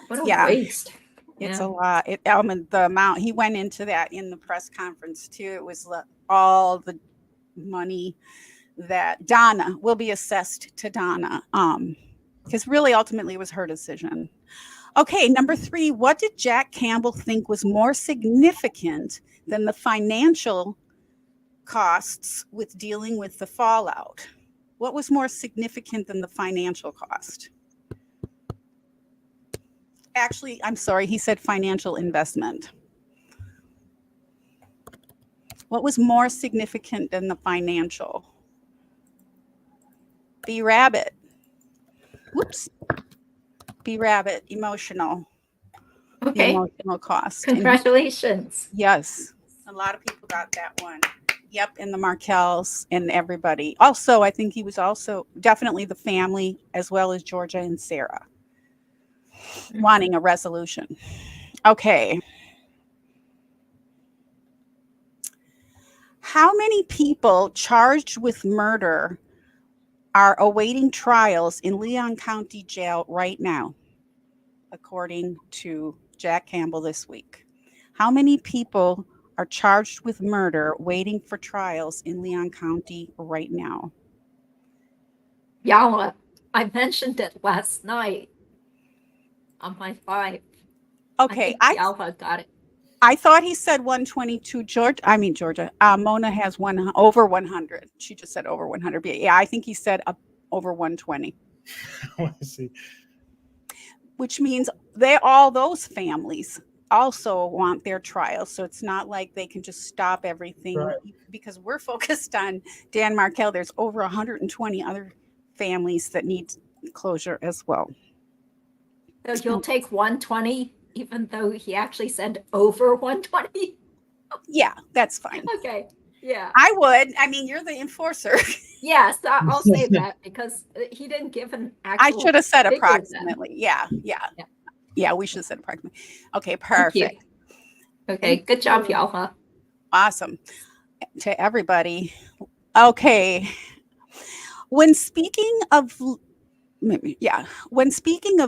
What a waste. It's a lot. The amount he went into that in the press conference too. It was all the money that Donna will be assessed to Donna. Because really ultimately it was her decision. Okay, number 3. What did Jack Campbell think was more significant than the financial costs with dealing with the fallout? What was more significant than the financial cost? Actually, I'm sorry, he said financial investment. What was more significant than the financial? B Rabbit. Whoops. B Rabbit, emotional. Okay. The emotional cost. Congratulations. Yes. A lot of people got that one. Yep, and the Markels and everybody. Also, I think he was also definitely the family as well as Georgia and Sarah wanting a resolution. Okay. How many people charged with murder are awaiting trials in Leon County Jail right now, according to Jack Campbell this week? How many people are charged with murder waiting for trials in Leon County right now? Yala, I mentioned it last night on my 5. Okay. Yala got it. I thought he said 122. Georgia. Mona has over 100. She just said over 100. But yeah, I think he said over 120. Let's see. Which means those families also want their trial. So it's not like they can just stop everything, Right. because we're focused on Dan Markel. There's over 120 other families that need closure as well. So you'll take 120, even though he actually said over 120? Yeah, that's fine. Okay. Yeah. I would. I mean, you're the enforcer. Yes, I'll say that because he didn't give an actual. I should have said figure then. approximately. Yeah. Yeah, we should have said approximately. Okay, Thank you. perfect. Okay, good job, y'all. Huh? Awesome. To everybody. Okay. When speaking of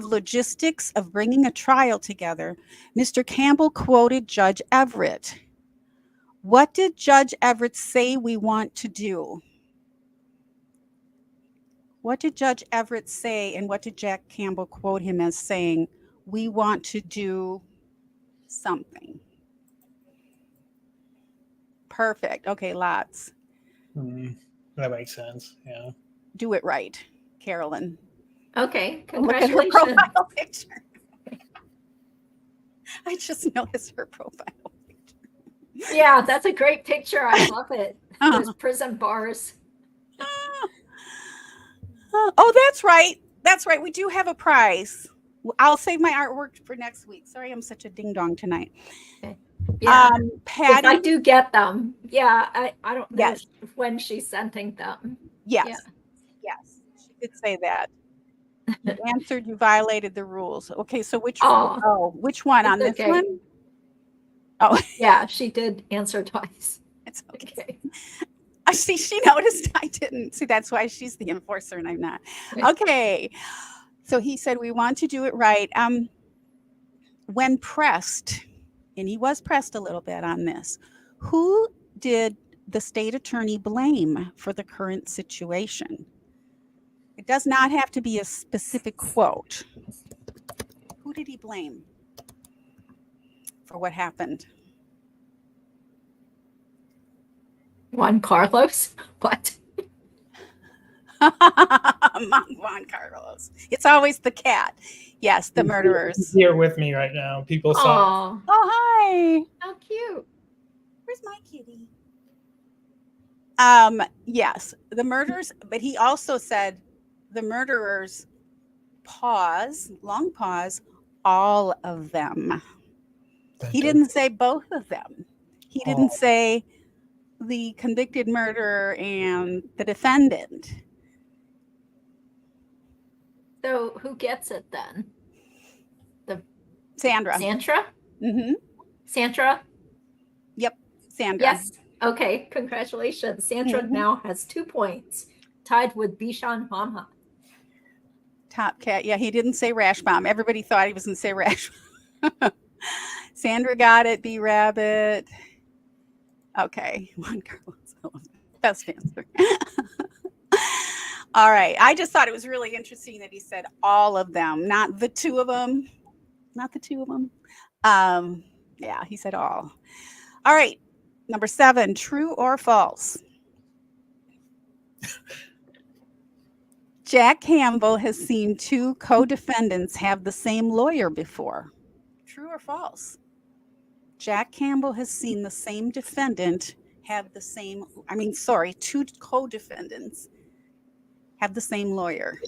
logistics of bringing a trial together, Mr. Campbell quoted Judge Everett. What did Judge Everett say we want to do? What did Judge Everett say, and what did Jack Campbell quote him as saying? We want to do something. Perfect. Okay, lots. That makes sense. Yeah. Do it right, Carolyn. Okay, Look at her congratulations. profile picture. I just noticed her profile picture. Yeah, that's a great picture. I love it. Those prison bars. Oh, that's right. That's right. We do have a prize. I'll save my artwork for next week. Sorry, I'm such a ding dong tonight. Okay. Yeah. Patty, If I do get them, yeah, I don't know Yes. when she's sending them. yes, Yeah. yes, she did say that. You answered. You violated the rules. Okay, so which one on It's this okay. one? Oh, Yeah, she did answer twice. it's okay. Okay. I see. She noticed I didn't. See, that's why she's the enforcer and I'm not. Okay. So he said we want to do it right. When pressed, and he was pressed a little bit on this, who did the state attorney blame for the current situation? It does not have to be a specific quote. Who did he blame for what happened? Juan Carlos? What? Juan Carlos. It's always the cat. Yes, the murderers. He's here with me right now. People saw. Oh, Oh, hi. how cute. Where's my kitty? Yes, the murders, but he also said the murderers, long pause, all of them. He didn't say both of them. He didn't say the convicted murderer and the defendant. So who gets it then? Sandra. Sandra? Mm-hmm. Sandra? Yep, Sandra. Yes. Okay, congratulations. Sandra now has 2 points, tied with Bishan Mama. Top cat. Yeah, he didn't say rash bomb. Everybody thought he was going to say rash bomb. Sandra got it. B Rabbit. Okay. Juan Carlos. Best answer. All right. I just thought it was really interesting that he said all of them, not the two of them. Not the two of them. Yeah, he said all. All right. Number 7, true or false? Jack Campbell has seen 2 co-defendants have the same lawyer before. True or false? Jack Campbell has seen the same defendant have the same, 2 co-defendants have the same lawyer.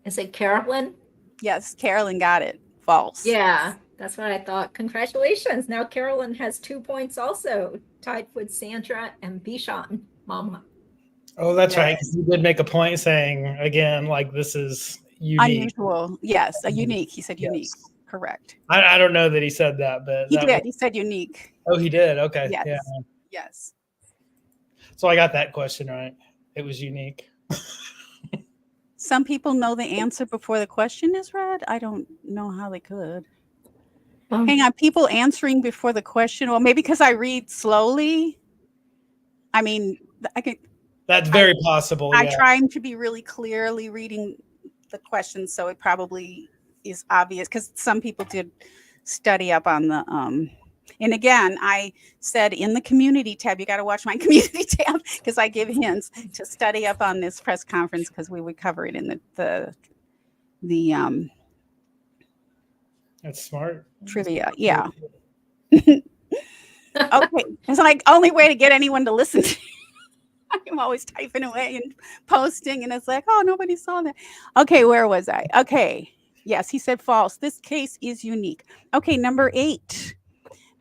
Is it Carolyn? Yes, Carolyn got it. False. Yeah, that's what I thought. Congratulations. Now Carolyn has 2 points also, tied with Sandra and Bishan Mama. Oh, that's right. You did make a point saying, again, like this is unique. Unusual. Yes, a unique. He said unique. Yes. Correct. I don't know that he said that, but He did. He said unique. Oh, he did. Okay. Yes. Yeah. Yes. So I got that question right. It was unique. Some people know the answer before the question is read. I don't know how they could. Hang on, people answering before the question. Well, maybe because I read slowly. I mean, I can. That's very possible. I'm trying to be really clearly reading the question, so it probably is obvious because some people did study up on the and again, I said in the community tab, you got to watch my community tab because I give hints to study up on this press conference because we would cover it in the That's smart. trivia. Yeah. Okay. It's like only way to get anyone to listen to. I'm always typing away and posting, and it's like, oh, nobody saw that. Okay, where was I? Okay. Yes, he said false. This case is unique. Okay, number 8.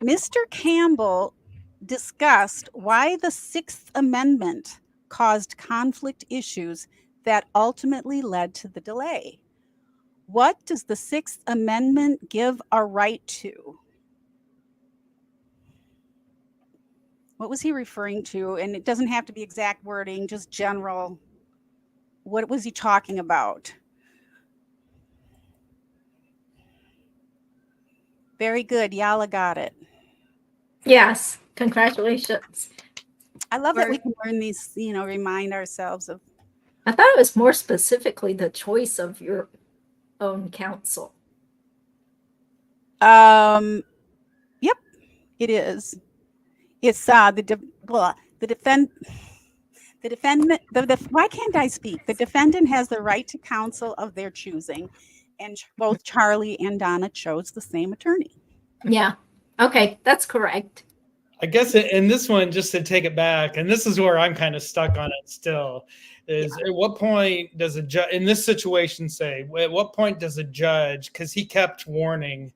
Mr. Campbell discussed why the Sixth Amendment caused conflict issues that ultimately led to the delay. What does the Sixth Amendment give a right to? What was he referring to? And it doesn't have to be exact wording, just general. What was he talking about? Very good. Yala got it. Yes, congratulations. I love that we can learn these, remind ourselves of. I thought it was more specifically the choice of your own counsel. Yep, it is. It's why can't I speak? The defendant has the right to counsel of their choosing, and both Charlie and Donna chose the same attorney. Yeah. Okay, that's correct. I guess in this one, just to take it back, and this is where I'm kind of stuck on it still, is at what point does a judge in this situation say, at what point does a judge, because he kept warning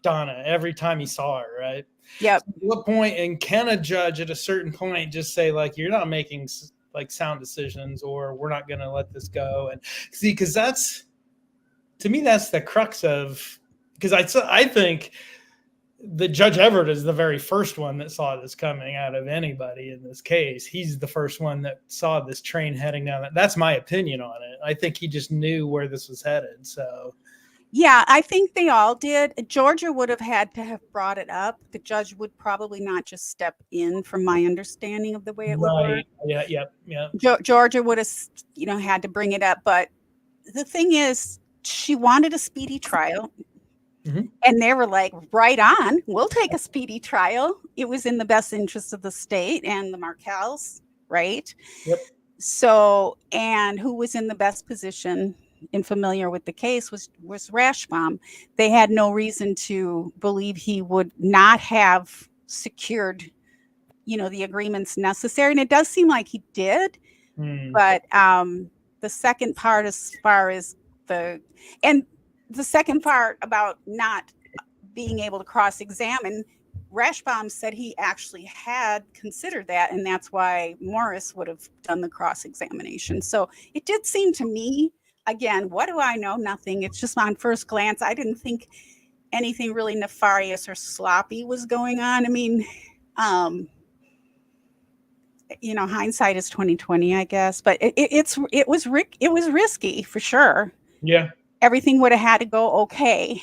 Donna every time he saw her, right? Yep. So at what point, and can a judge at a certain point just say, like, you're not making like sound decisions, or we're not going to let this go? And see, because that's, to me, that's the crux of, because I think the Judge Everett is the very first one that saw this coming out of anybody in this case. He's the first one that saw this train heading down. That's my opinion on it. I think he just knew where this was headed. So, yeah, I think they all did. Georgia would have had to have brought it up. The judge would probably not just step in, from my understanding of the way it would work. Yeah. Georgia would have, had to bring it up. But the thing is, she wanted a speedy trial. Mm-hmm. And they were like, right on, we'll take a speedy trial. It was in the best interest of the state and the Markels, right? Yep. So, and who was in the best position and familiar with the case was Rashbaum. They had no reason to believe he would not have secured, the agreements necessary. And it does seem like he did. But the second part, as far as the second part about not being able to cross-examine, Rashbaum said he actually had considered that, and that's why Morris would have done the cross-examination. So it did seem to me, again, what do I know? Nothing. It's just on first glance, I didn't think anything really nefarious or sloppy was going on. I mean, hindsight is 20/20, I guess, but it was risky for sure. Yeah. Everything would have had to go okay.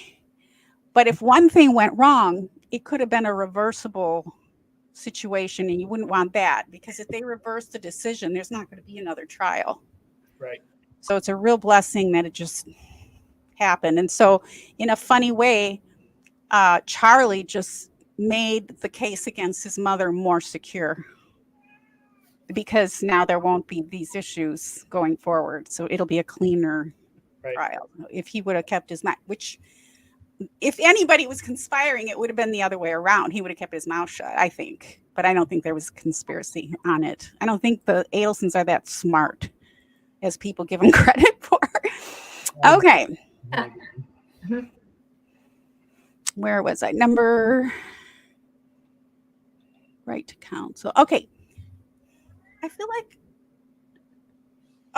But if one thing went wrong, it could have been a reversible situation, and you wouldn't want that, because if they reverse the decision, there's not going to be another trial. Right. So it's a real blessing that it just happened. And so in a funny way, Charlie just made the case against his mother more secure, because now there won't be these issues going forward. So it'll be a cleaner trial. If he would have kept his mouth, which if anybody was conspiring, it would have been the other way around. He would have kept his mouth shut, I think. But I don't think there was conspiracy on it. I don't think the Adelsons are that smart as people give them credit for. Okay. Where was I? Right to counsel. Okay. I feel like,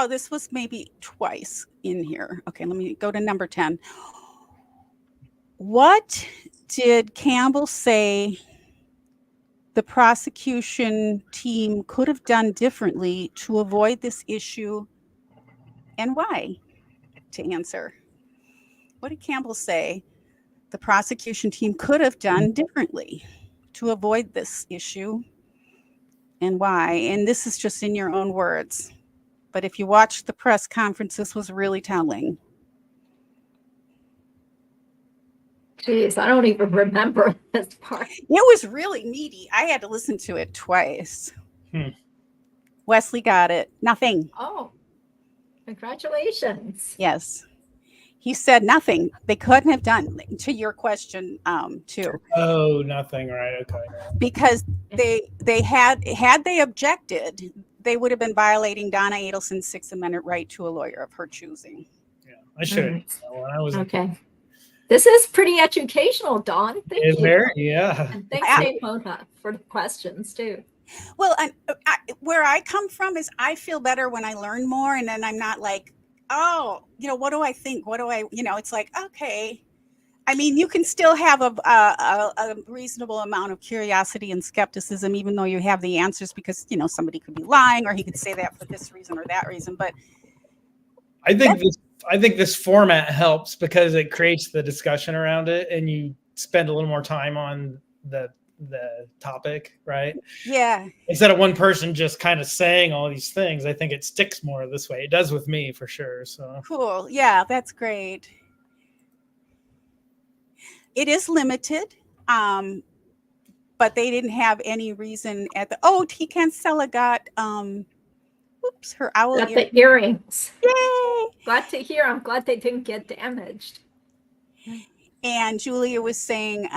this was maybe twice in here. Okay, let me go to number 10. What did Campbell say the prosecution team could have done differently to avoid this issue, and why? To answer, what did Campbell say the prosecution team could have done differently to avoid this issue, and why? And this is just in your own words. But if you watch the press conference, this was really telling. Jeez, I don't even remember this part. It was really meaty. I had to listen to it twice. Wesley got it. Nothing. Oh, congratulations. Yes. He said nothing. They couldn't have done, to your question, too. Oh, nothing. Right. Okay. Because they had they objected, they would have been violating Donna Adelson's Sixth Amendment right to a lawyer of her choosing. Yeah, I should have. When I was okay. This is pretty educational, Dawn. Thank you. Very, yeah. And thanks, Dave Mona, for the questions too. Well, where I come from is I feel better when I learn more, and then I'm not like, oh, what do I think? What do I, it's like, okay. I mean, you can still have a reasonable amount of curiosity and skepticism, even though you have the answers, because, somebody could be lying, or he could say that for this reason or that reason. But I think this format helps because it creates the discussion around it, and you spend a little more time on the topic, right? Yeah. Instead of one person just kind of saying all these things, I think it sticks more this way. It does with me for sure. So cool. Yeah, that's great. It is limited, but they didn't have any reason at the. Oh, T. Cancella got her owl got the earrings. Yay! Glad to hear. I'm glad they didn't get damaged. And Julia was saying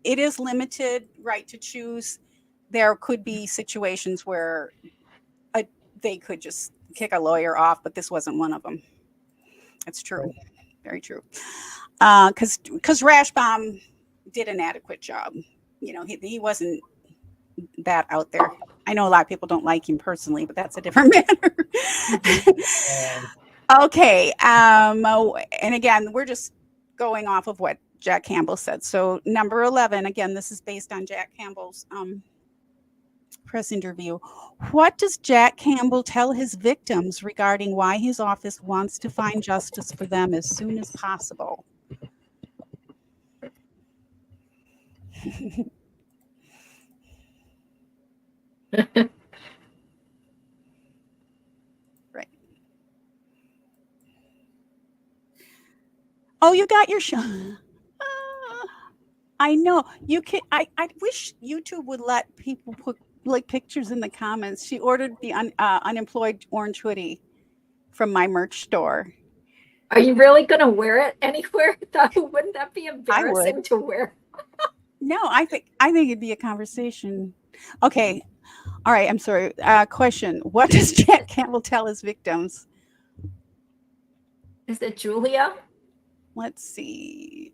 it is limited right to choose. There could be situations where they could just kick a lawyer off, but this wasn't one of them. That's true. Very true. Because Rashbaum did an adequate job. He wasn't that out there. I know a lot of people don't like him personally, but that's a different matter. Okay. And again, we're just going off of what Jack Campbell said. So number 11, again, this is based on Jack Campbell's press interview. What does Jack Campbell tell his victims regarding why his office wants to find justice for them as soon as possible? Right. Oh, you got your shot. I know you can. I wish YouTube would let people put pictures in the comments. She ordered the unemployed orange hoodie from my merch store. Are you really going to wear it anywhere? Wouldn't that be embarrassing to wear? No, I think it'd be a conversation. Okay. All right. I'm sorry. Question. What does Jack Campbell tell his victims? Is it Julia? Let's see.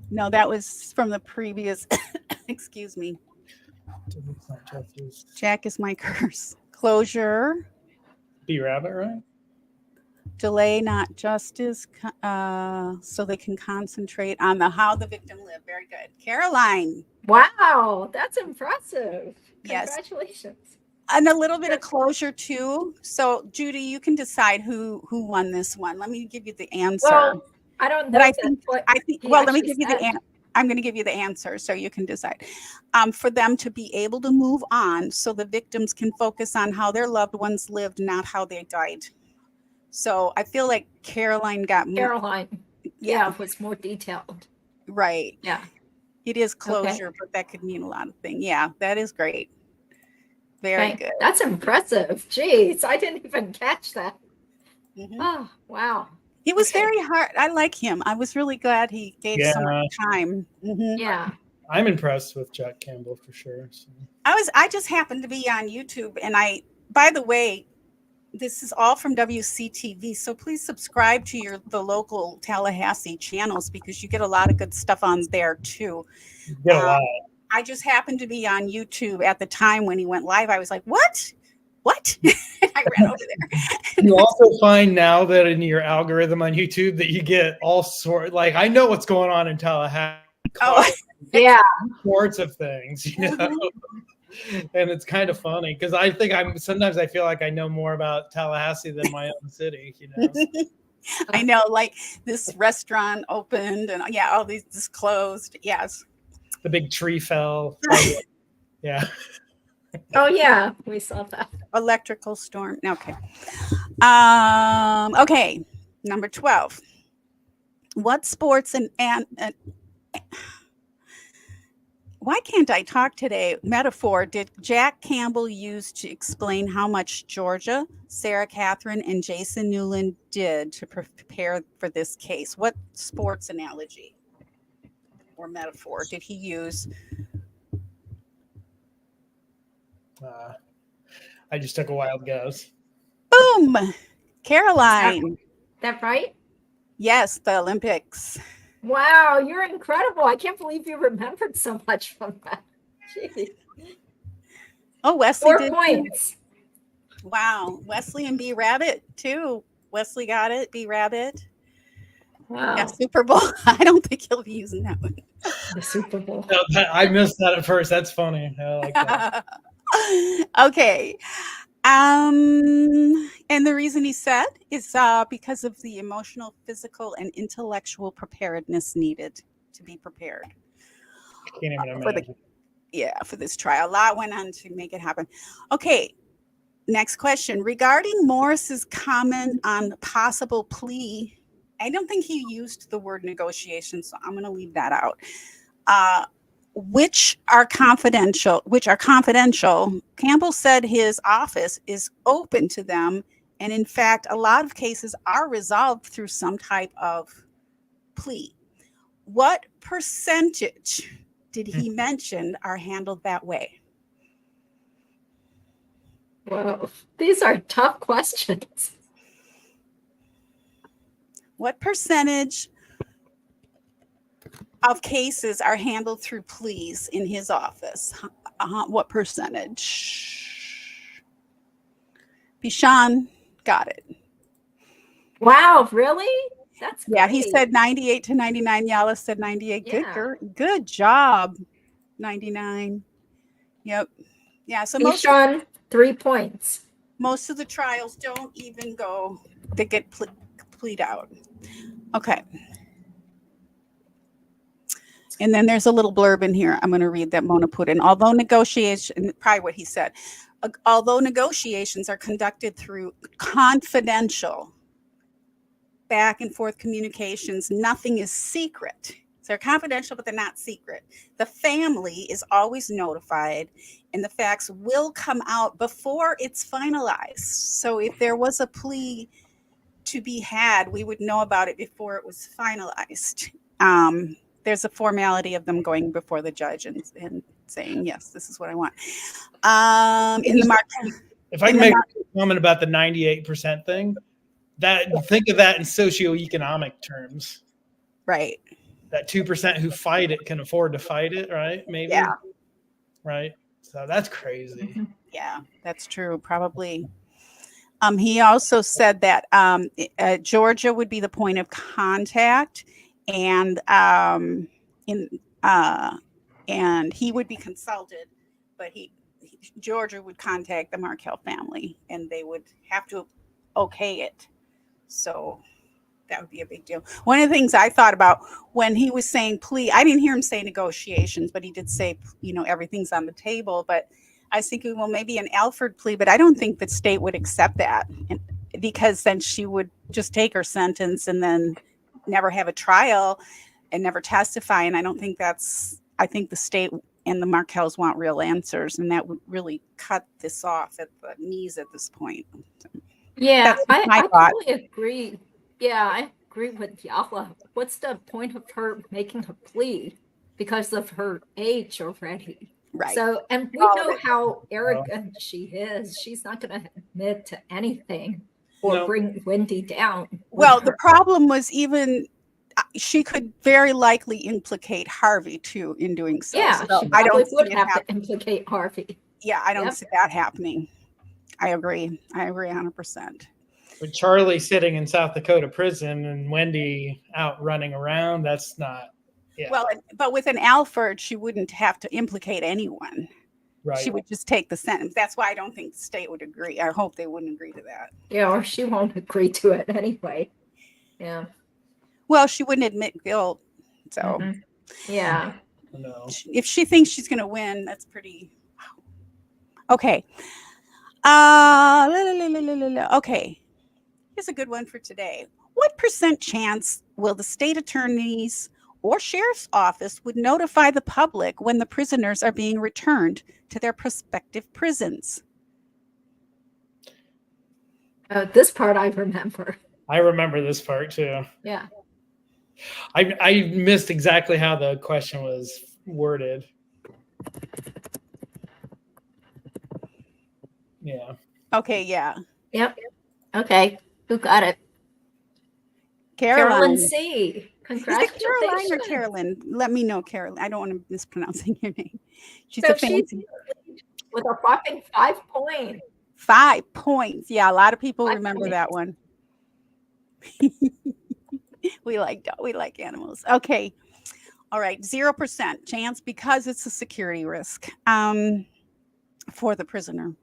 No, that was from the previous. Excuse me. Jack is my curse. Closure. B rabbit, right? Delay, not justice, so they can concentrate on how the victim lived. Very good. Caroline. Wow, that's impressive. Yes. Congratulations. And a little bit of closure too. So Judy, you can decide who won this one. Let me give you the answer. Well, I don't know. But I think well, let me give you said. I'm going to give you the answer so you can decide. For them to be able to move on so the victims can focus on how their loved ones lived, not how they died. So I feel like Caroline got more. Caroline, yeah, was more detailed. Right. Yeah. It is closure, but that could mean a lot of things. Yeah, that is great. Very good. That's impressive. Jeez, I didn't even catch that. Mm-hmm. Oh, wow. It was very hard. I like him. I was really glad he gave so much time. Mm-hmm. Yeah. I'm impressed with Jack Campbell for sure. So. I just happened to be on YouTube, and by the way, this is all from WCTV. So please subscribe to the local Tallahassee channels because you get a lot of good stuff on there too. You get a lot. I just happened to be on YouTube at the time when he went live. I was like, what? I ran over there. You also find now that in your algorithm on YouTube that you get all sorts, I know what's going on in Tallahassee. Oh, yeah. Sorts of things, And it's kind of funny because I think sometimes I feel like I know more about Tallahassee than my own city, I know, like this restaurant opened and all these just closed. Yes. The big tree fell. Yeah. Oh yeah, we saw that. Electrical storm. Okay. Okay. Number 12. What sports and why can't I talk today? Metaphor did Jack Campbell use to explain how much Georgia, Sarah Catherine, and Jason Newland did to prepare for this case? What sports analogy or metaphor did he use? I just took a wild guess. Boom! Caroline. That right? Yes, the Olympics. Wow, you're incredible. I can't believe you remembered so much from that. Jeez. Oh, Wesley 4 did. points. Wow. Wesley and B Rabbit, too. Wesley got it. B Rabbit. Wow. Yeah, Super Bowl. I don't think he'll be using that one. The Super Bowl. No, I missed that at first. That's funny. I like that. Okay. And the reason he said is because of the emotional, physical, and intellectual preparedness needed to be prepared. Can't even imagine. For this trial. A lot went on to make it happen. Okay. Next question. Regarding Morris's comment on possible plea, I don't think he used the word negotiation, so I'm going to leave that out. Which are confidential. Campbell said his office is open to them. And in fact, a lot of cases are resolved through some type of plea. What percentage did he mention are handled that way? Well, these are tough questions. What percentage of cases are handled through pleas in his office? What percentage? Bishan got it. Wow, really? That's great. Yeah, he said 98 to 99. Yala said 98. Yeah. Good job. 99. Yep. Yeah, so Bishan, 3 points. most of the trials don't even go, they get plead out. Okay. And then there's a little blurb in here I'm going to read that Mona put in. Although negotiations are conducted through confidential back and forth communications, nothing is secret. So they're confidential, but they're not secret. The family is always notified, and the facts will come out before it's finalized. So if there was a plea to be had, we would know about it before it was finalized. There's a formality of them going before the judge and saying, yes, this is what I want. In the Markel, If I can make a comment about the 98% thing, think of that in socioeconomic terms. right. That 2% who fight it can afford to fight it, right? Maybe. Yeah. Right. So that's crazy. Yeah, that's true. Probably. He also said that Georgia would be the point of contact, and he would be consulted, but Georgia would contact the Markel family, and they would have to okay it. So that would be a big deal. One of the things I thought about when he was saying plea, I didn't hear him say negotiations, but he did say, everything's on the table. But I was thinking, well, maybe an Alford plea, but I don't think the state would accept that, because then she would just take her sentence and then never have a trial and never testify. And I don't think I think the state and the Markels want real answers, and that would really cut this off at the knees at this point. Yeah, I thought. totally agree. Yeah, I agree with Yala. What's the point of her making a plea? Because of her age already. Right. So, and we know how arrogant she is. She's not going to admit to anything or bring Wendy down. Well, the problem was she could very likely implicate Harvey too in doing so. Yeah, so she probably would have to implicate Harvey. Yeah, I don't see that happening. I agree 100%. With Charlie sitting in South Dakota prison and Wendy out running around, that's not. Yeah. Well, but with an Alford, she wouldn't have to implicate anyone. Right. She would just take the sentence. That's why I don't think the state would agree. I hope they wouldn't agree to that. Yeah, or she won't agree to it anyway. Yeah. Well, she wouldn't admit guilt. So, yeah. No. If she thinks she's going to win, that's pretty. Okay. Okay. Here's a good one for today. What percent chance will the state attorney's or sheriff's office would notify the public when the prisoners are being returned to their prospective prisons? This part I remember. I remember this part too. Yeah. I missed exactly how the question was worded. Yeah. Okay, yeah. Yep. Okay. Who got it? Caroline. C. Is it Congratulations. Caroline or Carolyn? Let me know, Caroline. I don't want to mispronouncing your name. She's So a fancy. with a whopping 5 points. 5 points. Yeah, a lot of people 5 remember points. that one. we like animals. Okay. All right. 0% chance because it's a security risk for the prisoner.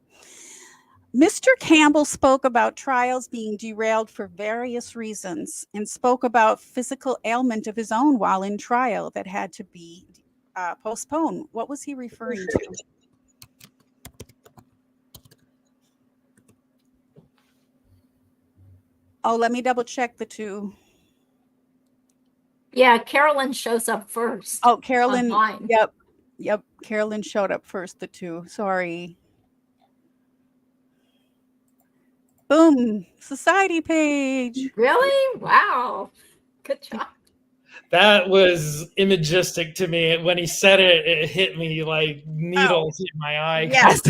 Mr. Campbell spoke about trials being derailed for various reasons and spoke about physical ailment of his own while in trial that had to be postponed. What was he referring to? Oh, let me double check the two. Yeah, Carolyn shows up first. Oh, Carolyn. Online. Yep. Carolyn showed up first, the two. Sorry. Boom. Society page. Really? Wow. Good job. That was imagistic to me. When he said it, it hit me like needles in my eye. Yes.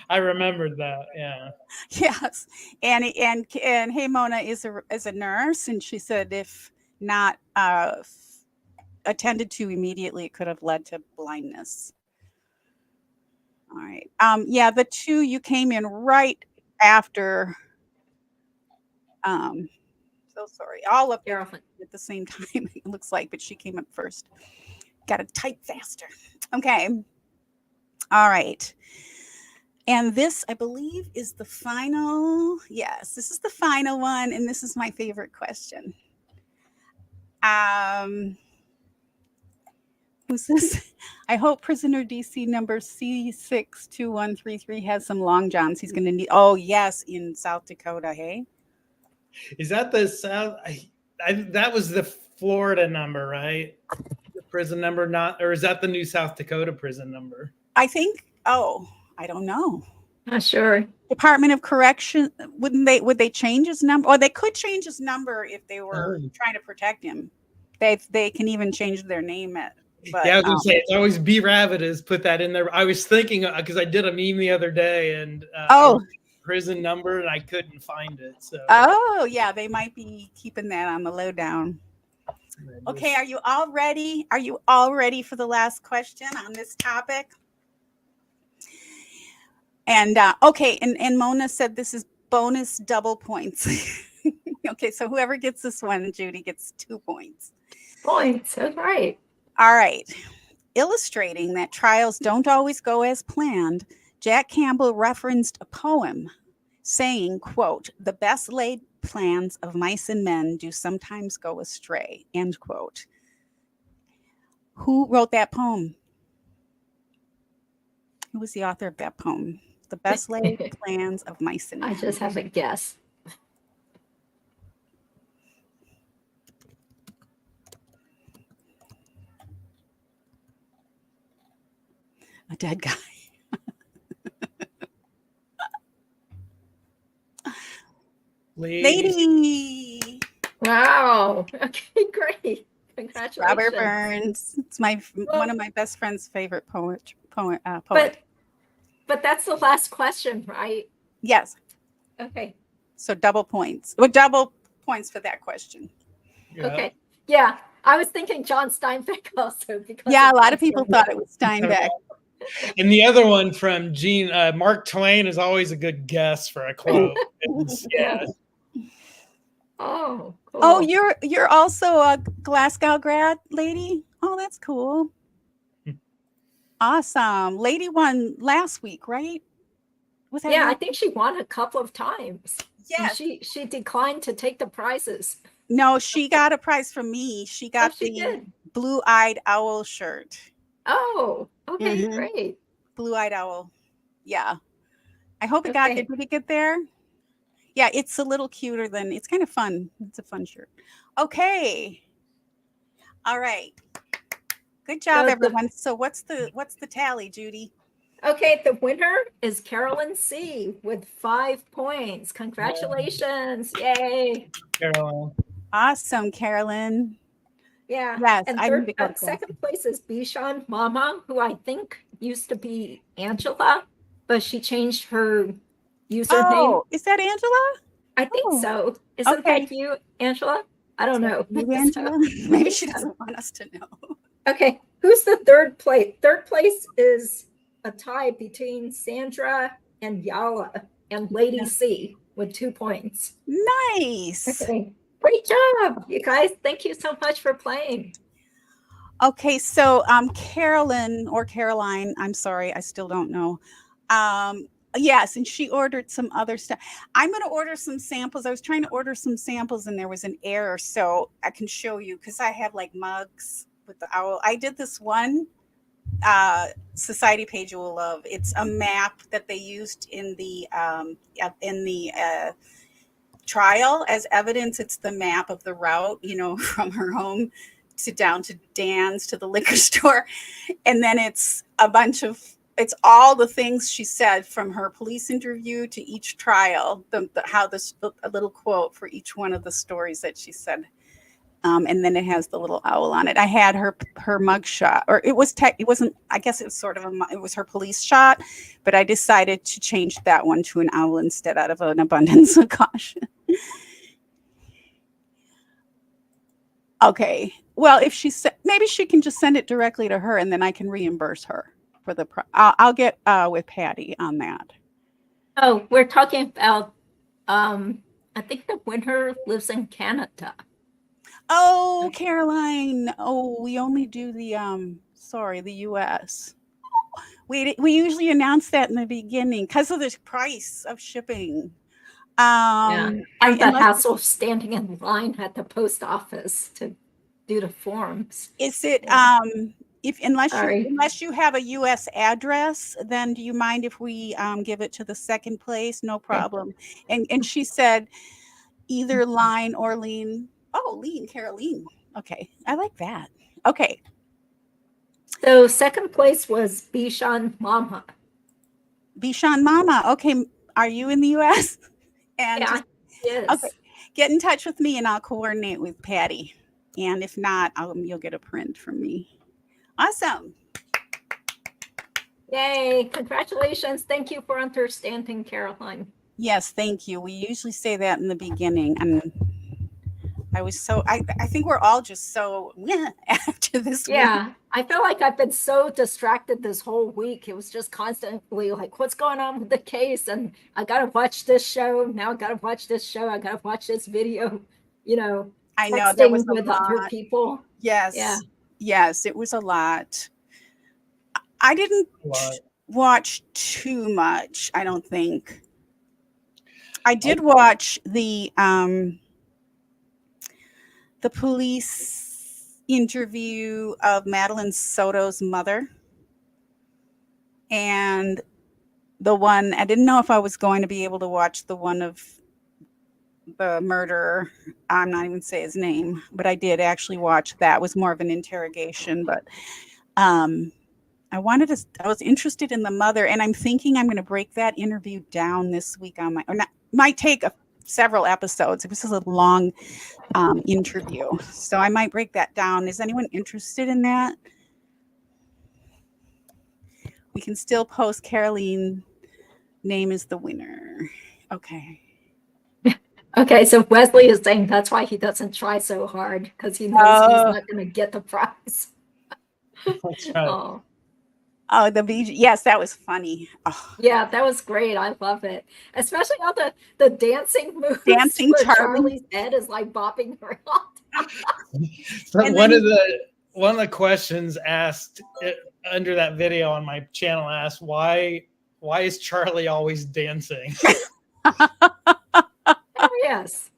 I remembered that. Yeah. Yes. And Hey Mona is a nurse, and she said if not attended to immediately, it could have led to blindness. All right. Yeah, the two you came in right after. So sorry. All of you at the same time, it looks like, but she came up first. Got to type faster. Okay. All right. And this, I believe, is the final. Yes, this is the final one, and this is my favorite question. Who's this? I hope prisoner DC number C62133 has some long johns. He's going to need. Oh, yes, in South Dakota. Hey, is that the South? That was the Florida number, right? The prison number, not, or is that the new South Dakota prison number? I think. Oh, I don't know. Not sure. Department of Correction, would they change his number? Or they could change his number if they were trying to protect him. They can even change their name. But, yeah, I was going to say, it's always B Rabbit has put that in there. I was thinking, because I did a meme the other day, and prison number, and I couldn't find it. So. Oh, yeah, they might be keeping that on the lowdown. Okay, are you all ready? Are you all ready for the last question on this topic? And okay, and Mona said this is bonus double points. Okay, so whoever gets this one, Judy, gets 2 points. Points, that's right. All right. Illustrating that trials don't always go as planned, Jack Campbell referenced a poem saying, quote, "The best laid plans of mice and men do sometimes go astray," end quote. Who wrote that poem? Who was the author of that poem? The best laid plans of mice and men. I just have a guess. A dead guy. Lady. Wow. Okay, great. Congratulations. Robert Burns. It's one of my best friend's favorite poet. But that's the last question, right? Yes. Okay. So double points. Well, double points for that question. Yeah. Okay. Yeah. I was thinking John Steinbeck also. Because yeah, a lot of people thought it was Steinbeck. And the other one from Gene, Mark Twain is always a good guess for a quote. Yeah. Oh, cool. Oh, you're also a Glasgow grad, lady? Oh, that's cool. Awesome. Lady won last week, right? Was that I think she won a couple of times. Yeah. She declined to take the prizes. No, she got a prize from me. She got the blue-eyed owl shirt. Oh, okay, great. Blue-eyed owl. Yeah. I hope it got there. Did it get there? Yeah, it's a little cuter than it's kind of fun. It's a fun shirt. Okay. All right. Good job, So everyone. So what's the tally, Judy? Okay, the winner is Carolyn C. with 5 points. Congratulations. Yay. Caroline. Awesome, Carolyn. Yeah. Yes, And I need to go to class. second place is Bishan Mama, who I think used to be Angela, but she changed her username. Oh, is that Angela? I think Oh, so. Isn't okay. that you, Angela? I don't know. Maybe So- Angela. Maybe she doesn't want us to know. Okay, who's the third place? Third place is a tie between Sandra and Yala and Lady C with 2 points. Nice. Okay, great job, you guys. Thank you so much for playing. Okay, so Carolyn or Caroline, I'm sorry, I still don't know. Yes, and she ordered some other stuff. I'm going to order some samples. I was trying to order some samples and there was an error, so I can show you because I have like mugs with the owl. I did this one society page you will love. It's a map that they used in the trial as evidence. It's the map of the route, from her home to down to Dan's to the liquor store, and then it's all the things she said from her police interview to each trial. A little quote for each one of the stories that she said. And then it has the little owl on it. I had her mug shot, or it wasn't. I guess it was sort of it was her police shot, but I decided to change that one to an owl instead, out of an abundance of caution. Okay. Well, if maybe she can just send it directly to her, and then I can reimburse her for the. I'll get with Patty on that. Oh, we're talking about. I think the winner lives in Canada. Oh, Caroline. Oh, we only do the the US. We usually announce that in the beginning because of the price of shipping. And the hassle of standing in line at the post office to do the forms. Is it unless you have a US address, then do you mind if we give it to the second place? No problem. And she said either line or lean. Oh, Caroline. Okay. I like that. Okay. So second place was Bishan Mama. Bishan Mama. Okay. Are you in the US? And yes. Okay. Get in touch with me and I'll coordinate with Patty. And if not, you'll get a print from me. Awesome. Yay. Congratulations. Thank you for understanding, Caroline. Yes, thank you. We usually say that in the beginning. And I think we're all just so after this week. I feel like I've been so distracted this whole week. It was just constantly like, what's going on with the case? And I got to watch this show. Now I got to watch this show. I got to watch this video, I know that was with other people. Yes. Yeah. Yes, it was a lot. I didn't watch too much, I don't think. I did watch the police interview of Madeline Soto's mother. And the one, I didn't know if I was going to be able to watch the one of the murderer. I'm not even say his name, but I did actually watch that. It was more of an interrogation, but I was interested in the mother, and I'm thinking I'm going to break that interview down this week on might take several episodes. This is a long interview, so I might break that down. Is anyone interested in that? We can still post Caroline name is the winner. Okay. Okay, so Wesley is saying that's why he doesn't try so hard, because he knows he's not going to get the prize. That's right. Oh, the VG. Yes, that was funny. Oh. Yeah, that was great. I love it. Especially all the dancing moves. Dancing Charlie's head is like bopping around. So one of the questions asked under that video on my channel asked, why is Charlie always dancing? Oh, yes.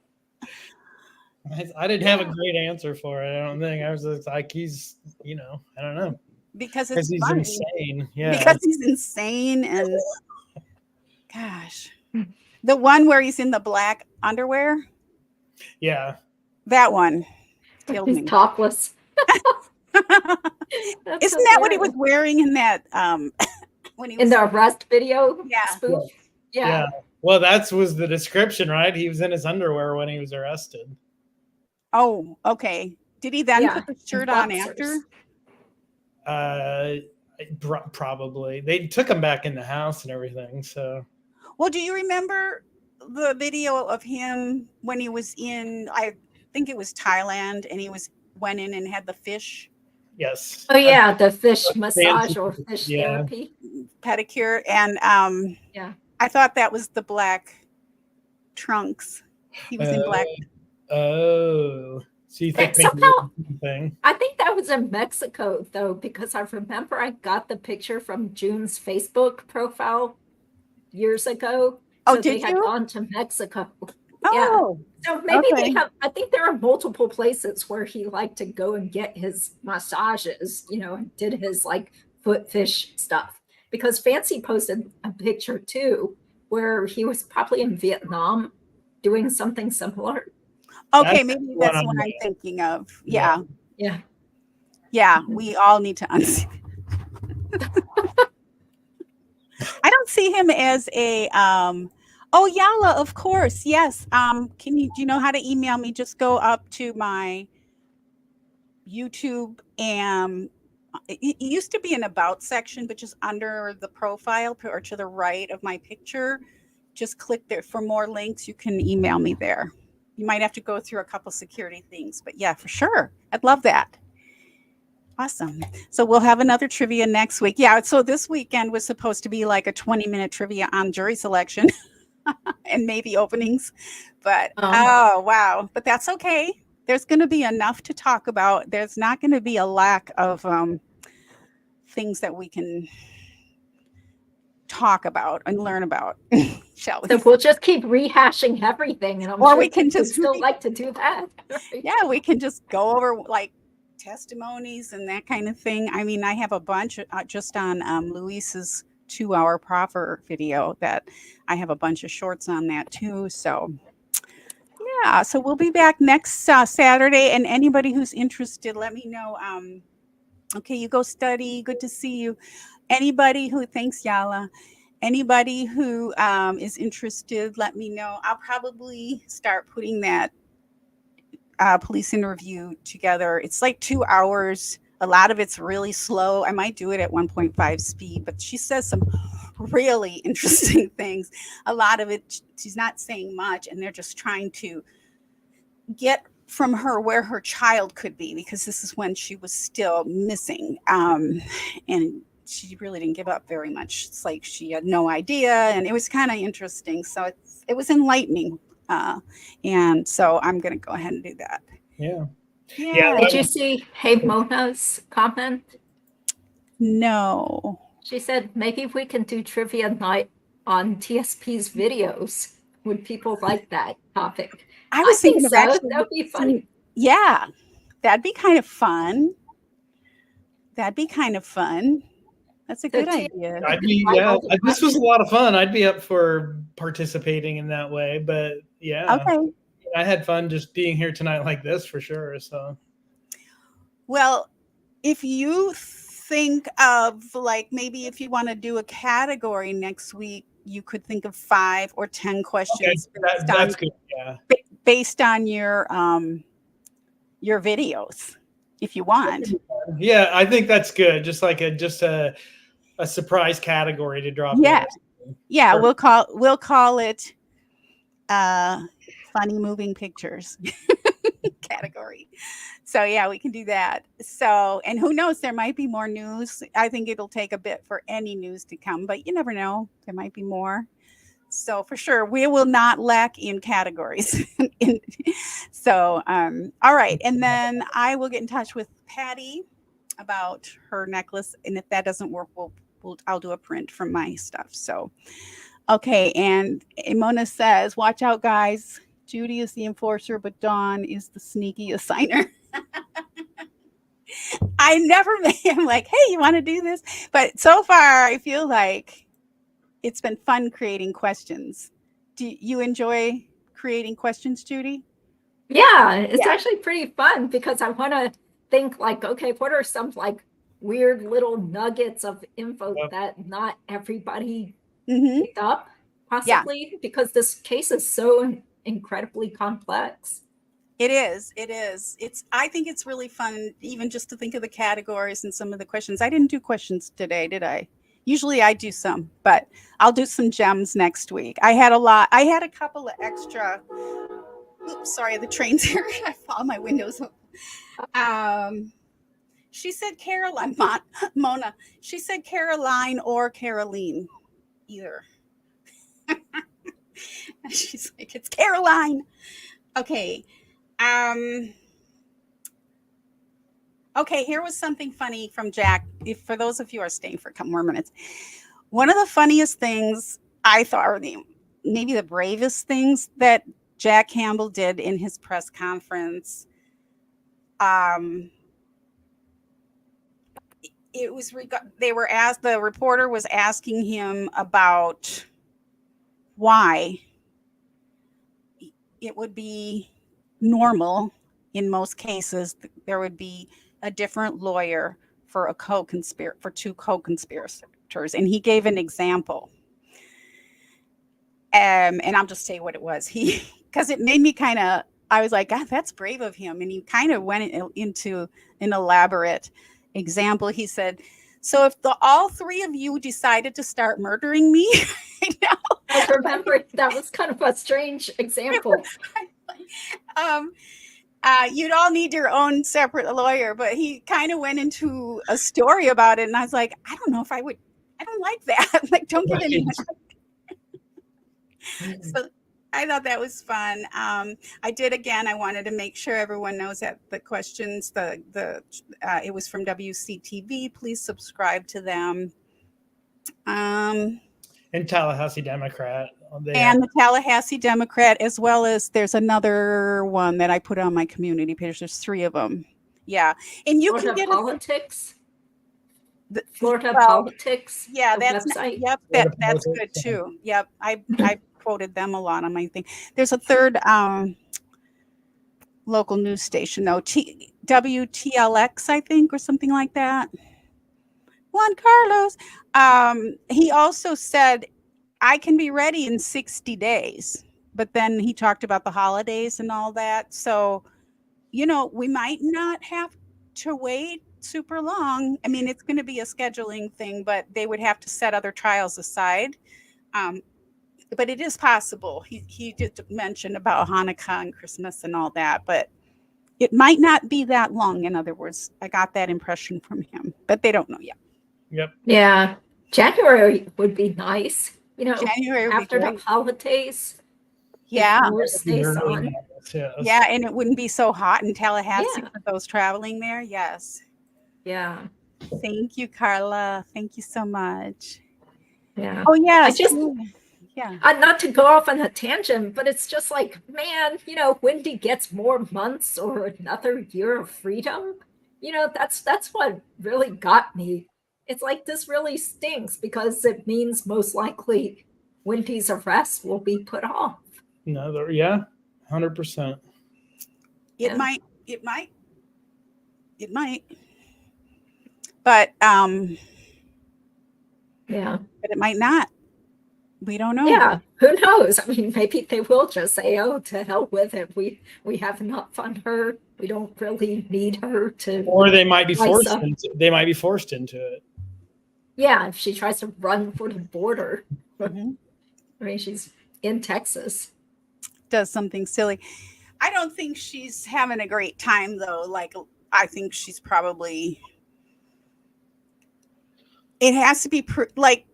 I didn't have a great answer for it. I don't think. I was just like, he's, I don't know. Because he's funny. Insane. Yeah. Because he's insane and gosh. The one where he's in the black underwear? Yeah. That one killed He's me. topless. Isn't That's that what he was hilarious. wearing in that when he In was the arrest video Yeah. spoof? Yeah. Yeah. Well, that was the description, right? He was in his underwear when he was arrested. Oh, okay. Did he then Yeah, put the and shirt on boxers. after? Probably. They took him back in the house and everything. So Well, do you remember the video of him when he was in, I think it was Thailand, and went in and had the fish yes. Oh yeah, the fish Fancy. massage or fish Yeah. therapy. pedicure, and Yeah. I thought that was the black trunks. He was in black. Oh. So you think maybe Somehow, thing? I think that was in Mexico though, because I remember I got the picture from June's Facebook profile years ago. Oh, So did they had you? gone to Mexico. Yeah. Oh, So maybe they okay. have, I think there are multiple places where he liked to go and get his massages, and did his like foot fish stuff. Because Fancy posted a picture too, where he was probably in Vietnam doing something similar. Okay, That's maybe the that's one the one I'm I'm thinking of. Yeah. Yeah. Yeah. We all need to unsee. I don't see him as a oh, Yala, of course. Yes. Do you know how to email me? Just go up to my YouTube, and it used to be an about section, but just under the profile or to the right of my picture, just click there for more links. You can email me there. You might have to go through a couple security things, but yeah, for sure. I'd love that. Awesome. So we'll have another trivia next week. Yeah. So this weekend was supposed to be like a 20-minute trivia on jury selection and maybe openings, but oh, wow. But that's okay. There's going to be enough to talk about. There's not going to be a lack of things that we can talk about and learn about, shall we? So we'll just keep rehashing everything, and I'm Or sure we can people just still like to do that. Yeah, we can just go over like testimonies and that kind of thing. I mean, I have a bunch just on Luis's 2-hour proffer video that I have a bunch of shorts on that too. So yeah, so we'll be back next Saturday, and anybody who's interested, let me know. Okay, you go study. Good to see you. Anybody who thanks Yala. Anybody who is interested, let me know. I'll probably start putting that police interview together. It's like 2 hours. A lot of it's really slow. I might do it at 1.5 speed, but she says some really interesting things. A lot of it, she's not saying much, and they're just trying to get from her where her child could be, because this is when she was still missing. And she really didn't give up very much. It's like she had no idea, and it was kind of interesting. So it was enlightening. And so I'm going to go ahead and do that. Yeah. Did you see Hey Mona's comment? No. She said, maybe we can do trivia night on TSP's videos. Would people like that topic? I was thinking of actually, that would be funny. Yeah, that'd be kind of fun. That's a good idea. This was a lot of fun. I'd be up for participating in that way, but yeah. Okay. I had fun just being here tonight like this for sure. So, well, if you think of like maybe if you want to do a category next week, you could think of 5 or 10 questions. Okay, that's good. Yeah. Based on your videos, if you want. Yeah, I think that's good. Just like a surprise category to drop. Yeah. In. Yeah, we'll call it funny moving pictures category. So yeah, we can do that. So, and who knows, there might be more news. I think it'll take a bit for any news to come, but you never know, there might be more. So for sure, we will not lack in categories. So all right, and then I will get in touch with Patty about her necklace, and if that doesn't work, I'll do a print from my stuff. So okay, and Mona says, watch out, guys. Judy is the enforcer, but Dawn is the sneaky assigner. I never am like, hey, you want to do this? But so far, I feel like it's been fun creating questions Do you enjoy creating questions, Judy? Yeah, it's Yeah. actually pretty fun because I want to think like, okay, what are some like weird little nuggets of info Yep. that not everybody Mm-hmm. picked up, Yeah. possibly, because this case is so incredibly complex. It is. It is. I think it's really fun, even just to think of the categories and some of the questions. I didn't do questions today, did I? Usually I do some, but I'll do some gems next week. I had a couple of extra. Oops, sorry, the train's here. All my windows open. She said Caroline, Mona. She said Caroline or Caroline, either. She's like, it's Caroline. Okay. Okay, here was something funny from Jack. If for those of you who are staying for a couple more minutes, one of the funniest things I thought, or maybe the bravest things that Jack Campbell did in his press conference, it was the reporter was asking him about why it would be normal in most cases there would be a different lawyer for two co-conspirators, and he gave an example. And I'll just say what it was. Because it made me I was like, God, that's brave of him. And he kind of went into an elaborate example. He said, so if all three of you decided to start murdering me, I remember that was kind of a strange example. You'd all need your own separate lawyer, but he kind of went into a story about it. And I was like, I don't know if I would, I don't like that. Like, don't give any much. So I thought that was fun. I did, again, I wanted to make sure everyone knows that the questions, it was from WCTV. Please subscribe to them. And Tallahassee Democrat. And the Tallahassee Democrat, as well as there's another one that I put on my community page. There's 3 of them. Yeah. And you Florida can get politics. Florida politics. Yeah, that's website. Yep, that's good too. Yep. I quoted them a lot on my thing. There's a third local news station though, WTLX, I think, or something like that. Juan Carlos. He also said I can be ready in 60 days. But then he talked about the holidays and all that. So, we might not have to wait super long. I mean, it's going to be a scheduling thing, but they would have to set other trials aside. But it is possible. He did mention about Hanukkah and Christmas and all that, but it might not be that long. In other words, I got that impression from him, but they don't know yet. Yep. Yeah. January would be nice. January after the holidays. Yeah. Stays on. Yeah, and it wouldn't be so hot in Tallahassee for those traveling there. Yes. Yeah. Thank you, Carla. Thank you so much. Yeah. Oh, yeah. Not to go off on a tangent, but it's just like, man, Wendy gets more months or another year of freedom. That's what really got me. It's like, this really stinks because it means most likely Wendy's arrest will be put off. 100%. It might. But but it might not. We don't know. Yeah, who knows? I mean, maybe they will just say, "Oh, to hell with it. We have enough on her. We don't really need her to." Or they might be forced into it. Yeah, if she tries to run for the border. Mm-hmm. I mean, she's in Texas. Does something silly. I don't think she's having a great time though. Like, I think she's probably. It has to be like.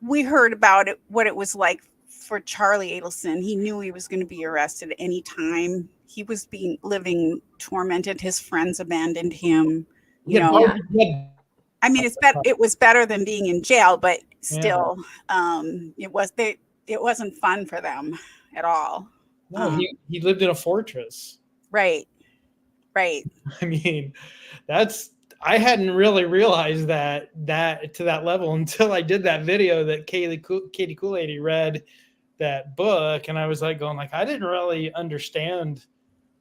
We heard about it, what it was like for Charlie Adelson. He knew he was going to be arrested any time. He was living tormented. His friends abandoned him. I mean, it was better than being in jail, but still, it wasn't fun for them at all. No, he lived in a fortress. Right. I mean, I hadn't really realized that to that level until I did that video that Katie Kool-Lady read that book, and I was like going like, I didn't really understand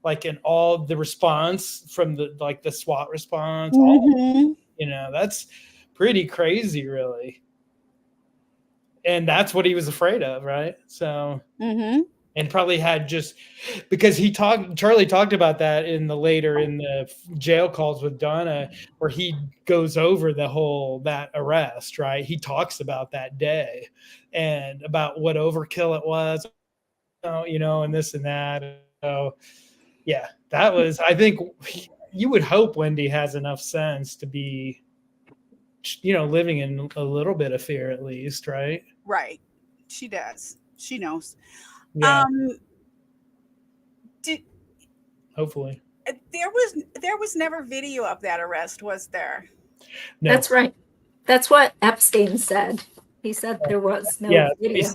like in all the response from the SWAT response, all, that's pretty crazy, really. And that's what he was afraid of, right? So, and probably had just because Charlie talked about that in the jail calls with Donna, where he goes over that arrest, right? He talks about that day and about what overkill it was, and this and that. So, yeah, that was, I think you would hope Wendy has enough sense to be, living in a little bit of fear at least, right? Right. She does. She knows. Yeah. Hopefully. There was never video of that arrest, was there? No. That's right. That's what Epstein said. He said there was no video.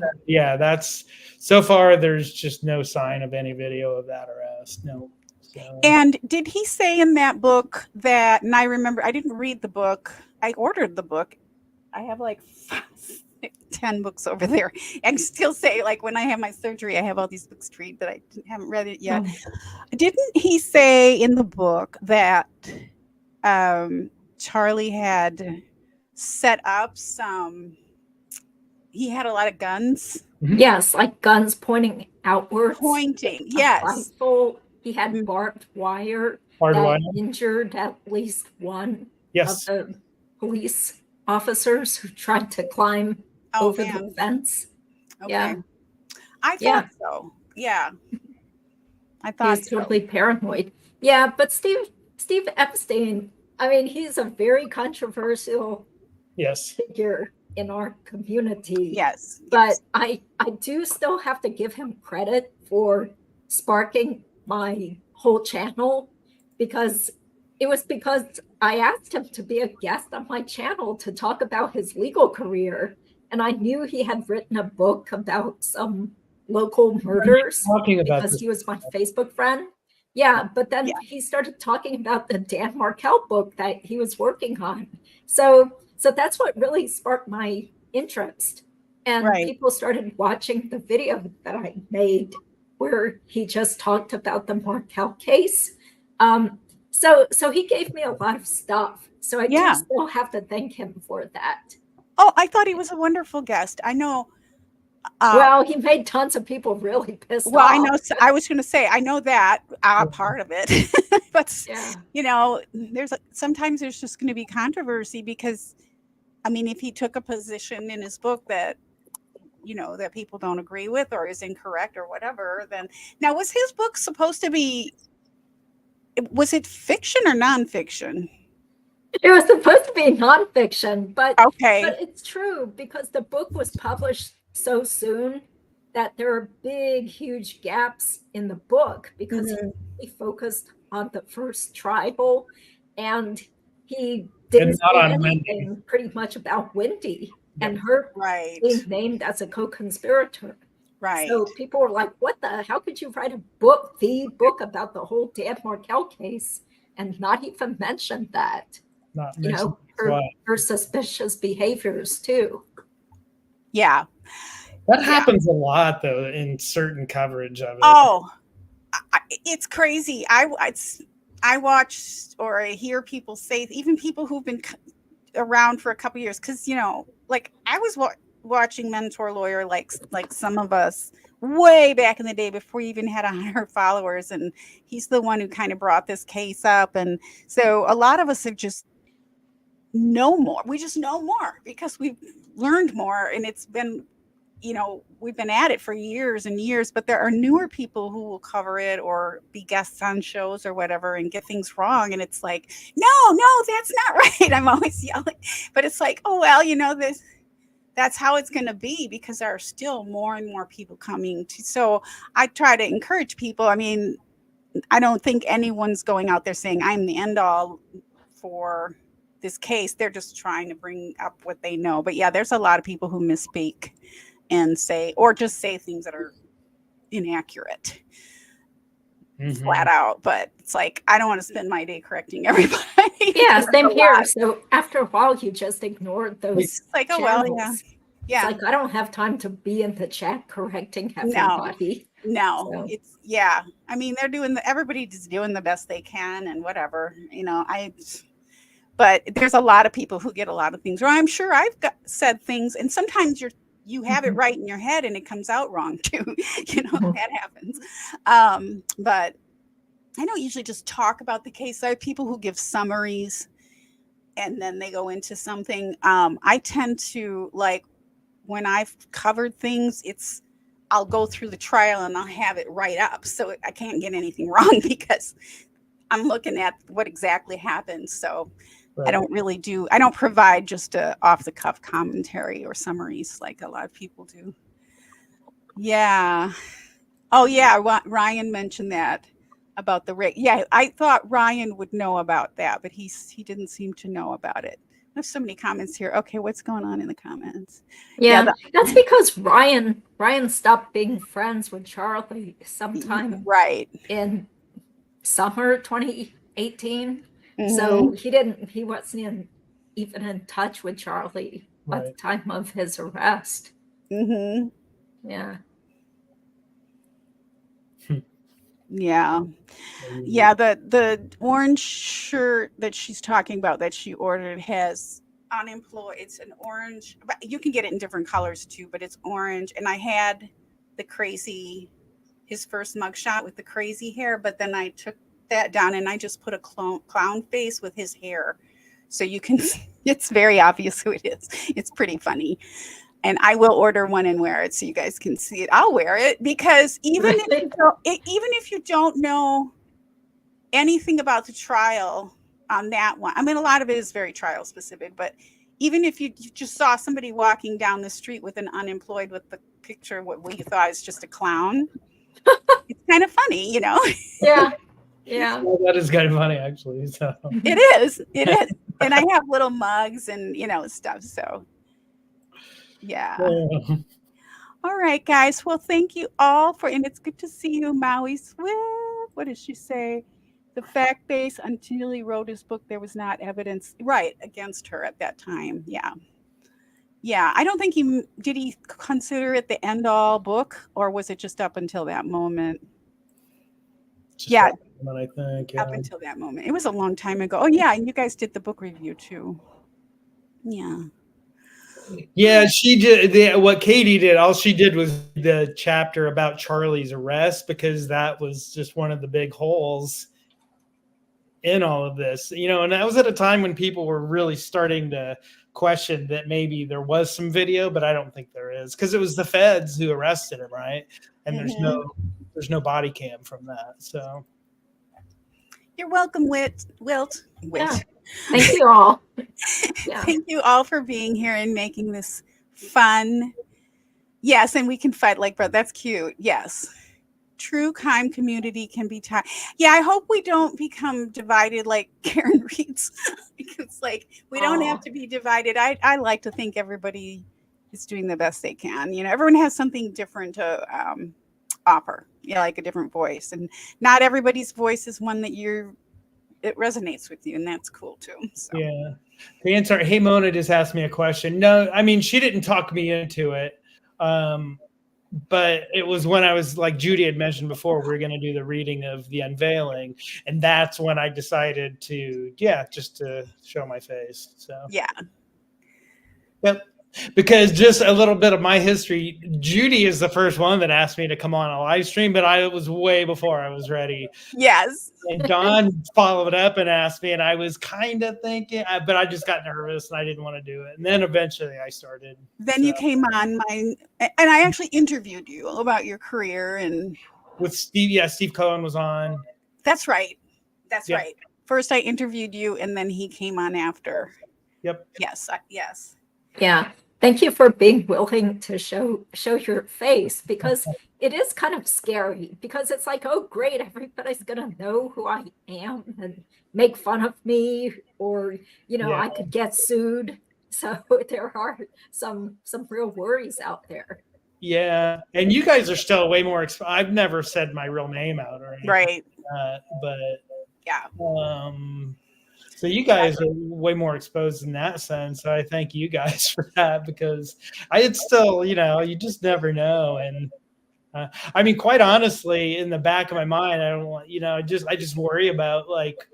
That's so far. There's just no sign of any video of that arrest. No. So. And did he say in that book that? And I remember I didn't read the book. I ordered the book. I have like 10 books over there. I still say, like, when I have my surgery, I have all these books to read, but I haven't read it yet. Didn't he say in the book that Charlie had set up he had a lot of guns? Yes, like guns pointing outwards. Yes. Rifle. He had barbed wire that injured at least one of the police officers who tried to climb over the fence. Okay. Yeah. I thought so. Yeah. I thought he's totally paranoid. Yeah, but Steve Epstein, I mean, he's a very controversial figure in our community. Yes. But I do still have to give him credit for sparking my whole channel, because I asked him to be a guest on my channel to talk about his legal career. And I knew he had written a book about some local murders because he was my Facebook friend. Yeah, but then he started talking about the Dan Markel book that he was working on. So that's what really sparked my interest. And people started watching the video that I made where he just talked about the Markel case. So he gave me a lot of stuff. So I do still have to thank him for that. Oh, I thought he was a wonderful guest. I know. Well, he made tons of people really pissed off. Well, I know. I was going to say, I know that part of it, but sometimes there's just going to be controversy because, I mean, if he took a position in his book that, that people don't agree with or is incorrect or whatever, then now was his book supposed to be? Was it fiction or nonfiction? It was supposed to be nonfiction, but but it's true because the book was published so soon that there are big, huge gaps in the book because he focused on the first trial and he didn't say anything pretty much about Wendy and her being named as a co-conspirator. Right. So people were like, how could you write the book about the whole Dan Markel case and not even mention that? Her suspicious behaviors too. Yeah. That happens a lot though in certain coverage of it. Oh, it's crazy. I watch or I hear people say, even people who've been around for a couple years, because like I was watching Mentor Lawyer, like some of us way back in the day before we even had 100 followers, and he's the one who kind of brought this case up, and so a lot of us have just know more. We just know more because we've learned more, and it's been, we've been at it for years and years, but there are newer people who will cover it or be guests on shows or whatever and get things wrong. And it's like, no, that's not right. I'm always yelling, but it's like, oh, well, that's how it's going to be because there are still more and more people coming to. So I try to encourage people. I mean, I don't think anyone's going out there saying I'm the end all for this case. They're just trying to bring up what they know. But yeah, there's a lot of people who misspeak and say things that are inaccurate flat out. But it's like, I don't want to spend my day correcting everybody. Yeah, same here. So after a while, you just ignored those. It's like, oh, well, Yeah. It's like, I don't have time to be in the chat correcting No. everybody. No, So. it's I mean, everybody's doing the best they can and whatever, but there's a lot of people who get a lot of things wrong. I'm sure said things, and sometimes you have it right in your head and it comes out wrong too. That happens. But I don't usually just talk about the case. I have people who give summaries and then they go into something. I tend to, like, when I've covered things, I'll go through the trial and I'll have it right up. So I can't get anything wrong because I'm looking at what exactly happened. So right. I don't provide just a off the cuff commentary or summaries like a lot of people do. Yeah. Oh yeah. Ryan mentioned that about the rate. Yeah. I thought Ryan would know about that, but he didn't seem to know about it. There's so many comments here. Okay, what's going on in the comments? Yeah, that's because Ryan stopped being friends with Charlie sometime in summer 2018. So he wasn't even in touch with Charlie at the time of his arrest. Yeah. Yeah, the orange shirt that she's talking about that she ordered has unemployed. It's an orange, but you can get it in different colors too, but it's orange. And I had his first mugshot with the crazy hair, but then I took that down and I just put a clown face with his hair. So you can, it's very obvious who it is. It's pretty funny. And I will order one and wear it so you guys can see it. I'll wear it because even if you don't know anything about the trial on that one, I mean, a lot of it is very trial specific, but even if you just saw somebody walking down the street with an unemployed with the picture, what you thought is just a clown, it's kind of funny, Yeah. Yeah. Well, that is kind of funny, actually. So It is. And I have little mugs and, stuff. So. Yeah. All right, guys. Well, thank you all and it's good to see you, Maui Swift. What did she say? The fact base, until he wrote his book, there was not evidence against her at that time. Yeah. Yeah. I don't think did he consider it the end all book, or was it just up until that moment? I think. Up until that moment. It was a long time ago. Oh yeah. And you guys did the book review too. Yeah. Yeah, she did what Katie did. All she did was the chapter about Charlie's arrest, because that was just one of the big holes in all of this, and that was at a time when people were really starting to question that maybe there was some video, but I don't think there is, because it was the feds who arrested him, right? And there's no body cam from that. So you're welcome, Wilt. Yeah. Thank you all. Yeah. Thank you all for being here and making this fun. Yes, and we can fight like brothers. That's cute. Yes. True crime community can be tied. Yeah, I hope we don't become divided like Karen reads. Because we don't have to be divided. I like to think everybody is doing the best they can. Everyone has something different to offer. Like a different voice. And not everybody's voice is one that it resonates with you, and that's cool too. So. Yeah. The answer, hey, Mona just asked me a question. No, I mean, she didn't talk me into it. But it was when I was, like Judy had mentioned before, we were going to do the reading of the unveiling. And that's when I decided to, just to show my face. So, yeah. Yep. Because just a little bit of my history, Judy is the first one that asked me to come on a live stream, but I was way before I was ready. Yes. And Dawn followed up and asked me, and I was kind of thinking, but I just got nervous and I didn't want to do it. And then eventually I started. Then you came on and I actually interviewed you about your career and with Steve. Yeah, Steve Cohen was on. That's right. That's right. First I interviewed you, and then he came on after. Yep. Yes. Yes. Yeah. Thank you for being willing to show your face, because it is kind of scary, because it's like, oh, great, everybody's going to know who I am and make fun of me, or, I could get sued. So there are some real worries out there. Yeah. And you guys are still way more, I've never said my real name out or anything. Right. But yeah. So you guys are way more exposed in that sense. So I thank you guys for that, because it's still, you just never know. And I mean, quite honestly, in the back of my mind, I don't want, I just worry about like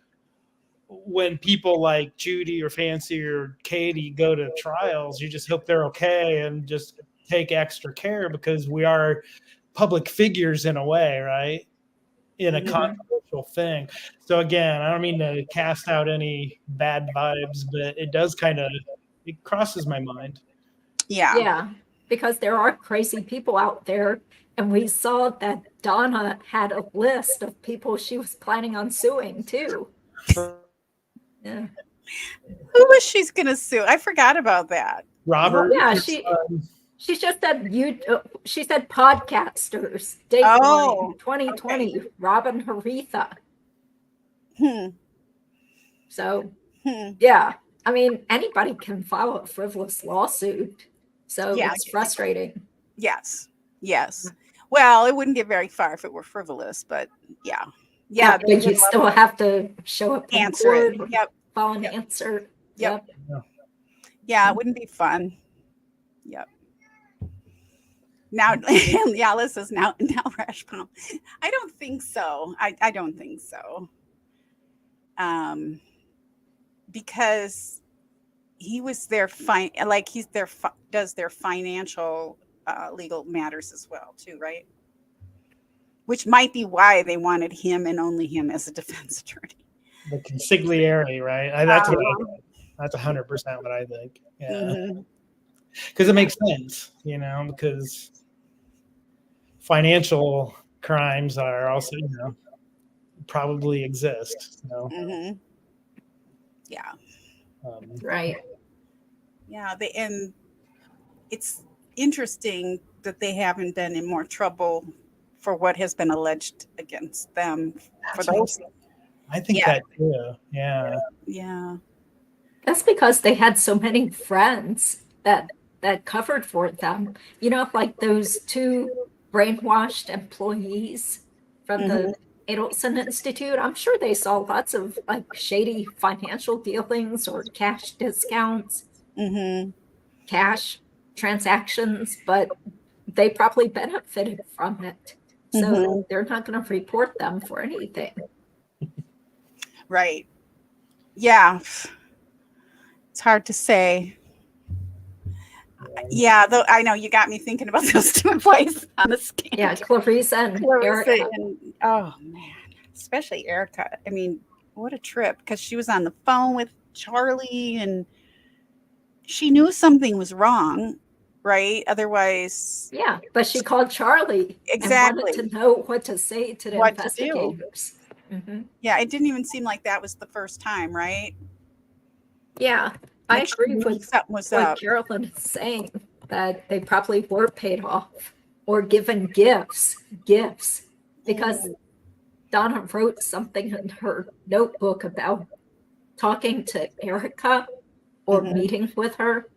when people like Judy or Fancy or Katie go to trials, you just hope they're okay and just take extra care, because we are public figures in a way, right? In a controversial thing. So again, I don't mean to cast out any bad vibes, but it crosses my mind. Yeah, because there are crazy people out there. And we saw that Donna had a list of people she was planning on suing too. Yeah. Who was she's going to sue? I forgot about that. Robert? Yeah, she just said she said podcasters. Dateline 2020, okay. Robin Haritha. So yeah, I mean, anybody can file a frivolous lawsuit. So it's frustrating. Yes. Well, it wouldn't get very far if it were frivolous, but yeah. But you still have to show up, answer it. File an answer. Yeah, it wouldn't be fun. Yep. Now, Alice says now Rash Palm. I don't think so. I don't think so. Because he was their does their financial legal matters as well too, right? Which might be why they wanted him and only him as a defense attorney. The consigliere, right? That's 100% what I think. Yeah, because it makes sense, because financial crimes are also, probably exist. So. Yeah. Right. Yeah, and it's interesting that they haven't been in more trouble for what has been alleged against them. I think that too. Yeah. Yeah. That's because they had so many friends that covered for them. Like those two brainwashed employees from the Adelson Institute. I'm sure they saw lots of like shady financial dealings or cash discounts, cash transactions, but they probably benefited from it. So they're not going to report them for anything. Right. Yeah. It's hard to say. Yeah, though I know you got me thinking about those two employees on the scandal. Yeah, Clarissa and Erica. Oh man, especially Erica. I mean, what a trip, because she was on the phone with Charlie and she knew something was wrong, right? Otherwise, yeah, but she called Charlie exactly and wanted to know what to say to the investigators. Yeah, it didn't even seem like that was the first time, right? Yeah, I agree with what Carolyn is saying, that they probably were paid off or given gifts, because Donna wrote something in her notebook about talking to Erica or meeting with her.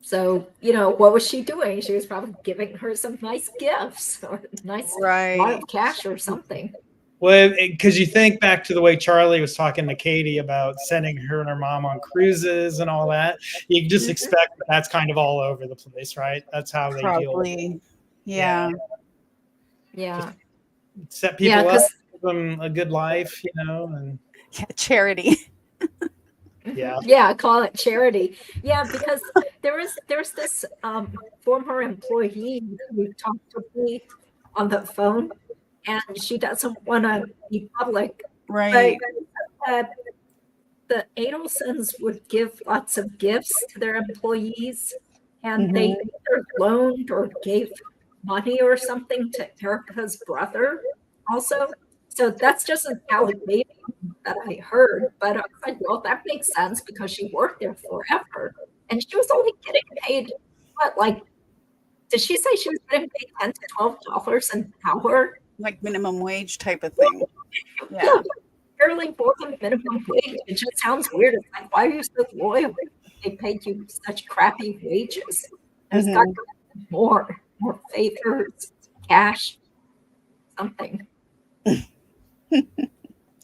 So, what was she doing? She was probably giving her some nice gifts or nice lot of cash or something. Well, because you think back to the way Charlie was talking to Katie about sending her and her mom on cruises and all that, you just expect that's kind of all over the place, right? That's how they deal with it. Yeah. Just set people up, give them a good life, and charity. Yeah, call it charity. Yeah, because there's this former employee who talked to me on the phone, and she doesn't want to be public. Right. But the Adelsons would give lots of gifts to their employees, and they either loaned or gave money or something to Erica's brother also. So that's just an allegation that I heard. But I was like, well, that makes sense because she worked there forever. And she was only getting paid, did she say she was getting paid $10 to $12 an hour? Like minimum wage type of thing. Yeah, barely more than minimum wage. It just sounds weird. It's like, why are you so loyal if they paid you such crappy wages? There's got to be more favors, cash, something.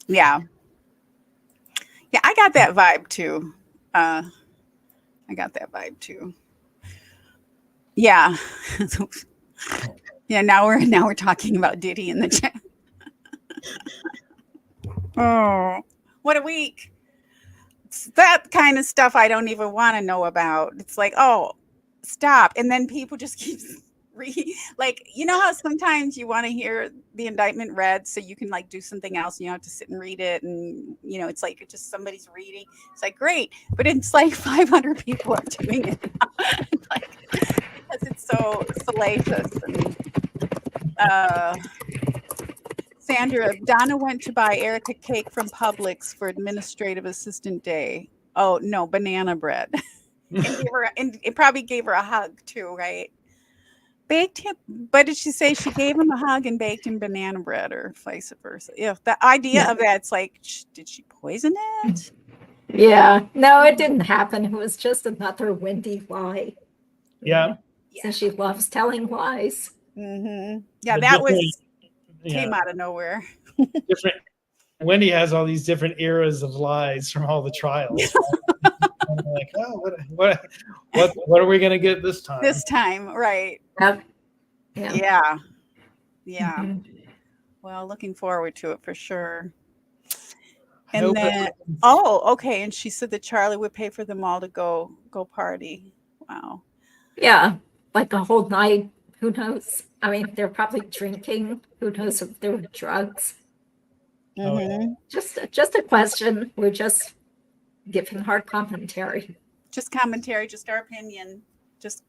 Yeah. Yeah, I got that vibe too. I got that vibe too. Yeah. Yeah, now we're talking about Diddy in the chat. Oh, what a week. It's that kind of stuff I don't even want to know about. It's like, oh, stop. And then people just keep like, you know how sometimes you want to hear the indictment read so you can like do something else and you have to sit and read it, and it's like just somebody's reading. It's like great, but it's like 500 people are doing it now. Like, because it's so salacious. And Sandra, Donna went to buy Erica cake from Publix for administrative assistant day. Oh no, banana bread. And it probably gave her a hug too, right? Baked him, but did she say she gave him a hug and baked him banana bread, or vice versa? Yeah, the idea of that's like, did she poison it? Yeah, no, it didn't happen. It was just another Wendy lie. Yeah. So she loves telling lies. Mm-hmm. Yeah, But that different- was came out of nowhere. different. Wendy has all these different eras of lies from all the trials. I'm like, oh, what are we gonna get this time? This time, right? Yep. Yeah. Yeah. Mhm. Well, looking forward to it for sure. I And hope then, okay. And she said that Charlie would pay for them all to go party. Wow. Yeah, like a whole night. Who knows? I mean, they're probably drinking. Who knows if there were drugs? Mm-hmm. Just a question. We're just giving hard commentary. Just commentary, just our opinion, just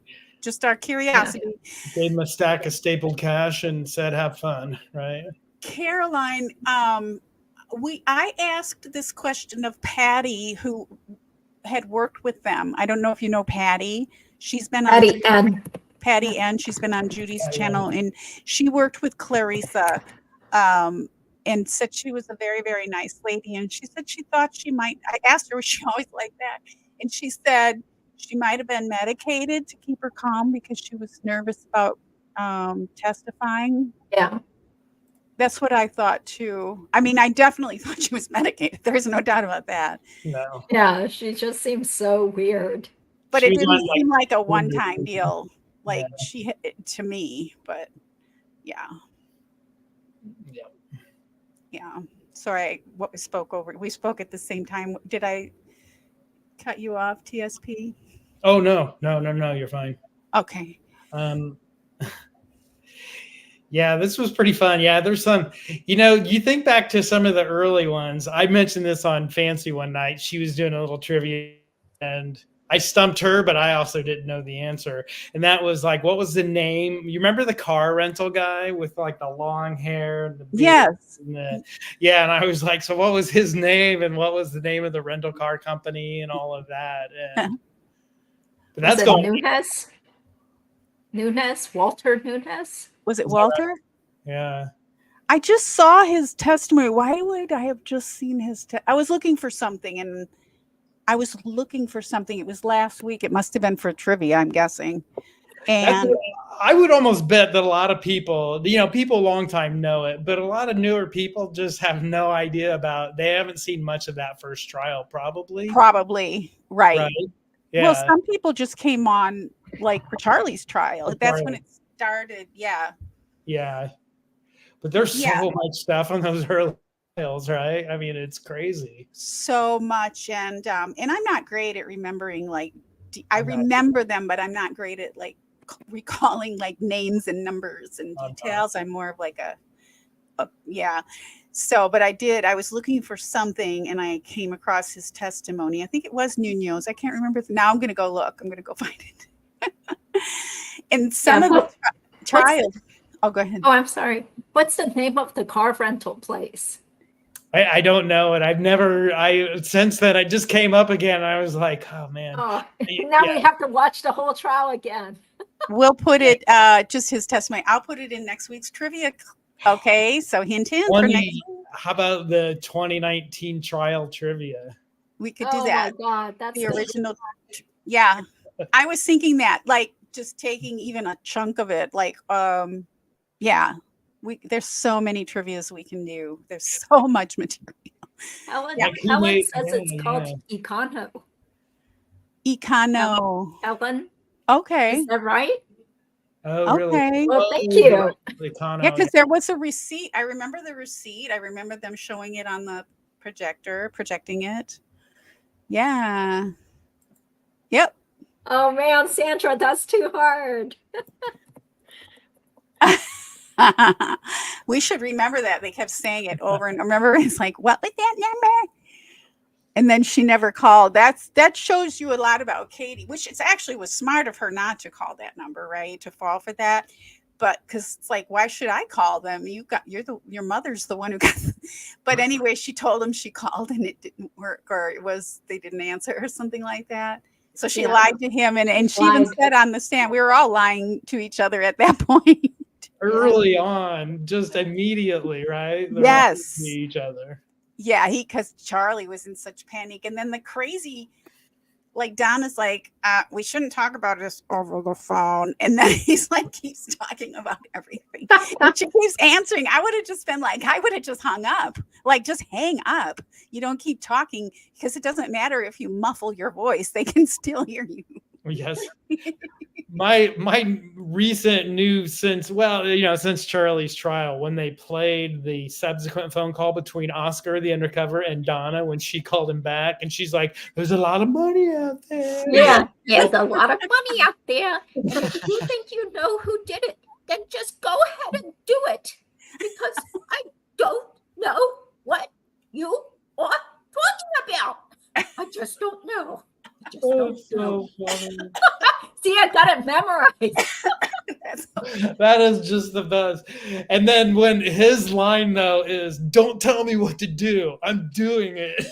our curiosity. gave him a stack of stapled cash and said, "Have fun," right? Caroline, I asked this question of Patty, who had worked with them. I don't know if you know Patty. She's been on Patty N. She's been on Judy's channel, and she worked with Clarissa, and said she was a very, very nice lady. And she said she thought she might. I asked her, was she always like that? And she said she might have been medicated to keep her calm because she was nervous about testifying. Yeah. That's what I thought too. I mean, I definitely thought she was medicated. There's no doubt about that. No. Yeah, she just seems so weird. But She it was didn't on, seem like a one-time deal, like Yeah. to me. But yeah, Yeah. yeah. Sorry, what we spoke over. We spoke at the same time. Did I cut you off, TSP? Oh no, you're fine. Okay. Yeah, this was pretty fun. Yeah, there's some, you think back to some of the early ones. I mentioned this on Fancy one night. She was doing a little trivia and I stumped her, but I also didn't know the answer. And that was like, what was the name? You remember the car rental guy with like the long hair? And the yes. And and I was like, so what was his name? And what was the name of the rental car company and all of that? And, but that's going. Nunes, Walter Nunes. Was it Walter? Yeah. I just saw his testimony. Why would I have just seen his? I was looking for something, and it was last week. It must have been for trivia, I'm guessing. And I would almost bet that a lot of people, people a long time know it, but a lot of newer people just have no idea they haven't seen much of that first trial, probably. Right. Yeah. Well, some people just came on like for Charlie's trial. That's when it started. Yeah. Yeah. But there's so much stuff on those early trials, right? I mean, it's crazy. So much. And I'm not great at remembering, like, I remember them, but I'm not great at like recalling like names and numbers and details. I'm more of like So, but I was looking for something and I came across his testimony. I think it was Nunez. I can't remember. Now I'm going to go look. I'm going to go find it. And some of the trials. Oh, go ahead. Oh, I'm sorry. What's the name of the car rental place? I don't know. And since then, I just came up again. I was like, oh man. Oh, now we have to watch the whole trial again. We'll put it, just his testimony. I'll put it in next week's trivia. Okay. So hint for next week. How about the 2019 trial trivia? We could do that. Oh my God. That's the original. Yeah. I was thinking that, like, just taking even a chunk of it, like, There's so many trivias we can do. There's so much material. Helen, Like, who Helen made- says yeah, it's called yeah. econo. Econo. Helen, Okay. is that right? Oh, really? Okay. Well, thank you. Yeah, because there was a receipt. I remember the receipt. I remember them showing it on the projector, projecting it. Yeah. Yep. Oh man, Sandra, that's too hard. We should remember that. They kept saying it over and remember it's like, what was that number? And then she never called. That shows you a lot about Katie, which it's actually was smart of her not to call that number, right? To fall for that. But because it's like, why should I call them? Your mother's the one who got. But anyway, she told him she called and it didn't work, or they didn't answer or something like that. So she lied to him, and she even said on the stand, we were all lying to each other at that point. Early on, just immediately, right? They're Yes. lying to each other. Yeah, because Charlie was in such panic. And then the crazy, like Donna's like, we shouldn't talk about this over the phone. And then he's like, keeps talking about everything. And she keeps answering. I would have just been like, I would have just hung up. Like, just hang up. You don't keep talking because it doesn't matter if you muffle your voice. They can still hear you. Yes. My recent news since Charlie's trial, when they played the subsequent phone call between Oscar, the undercover, and Donna when she called him back, and she's like, "There's a lot of money out there." Yeah, there's a lot of money out there. And if you think you know who did it, then just go ahead and do it. Because I don't know what you are talking about. I just don't know. So funny. See, I got it memorized. That is just the best. And then when his line though is, "Don't tell me what to do. I'm doing it."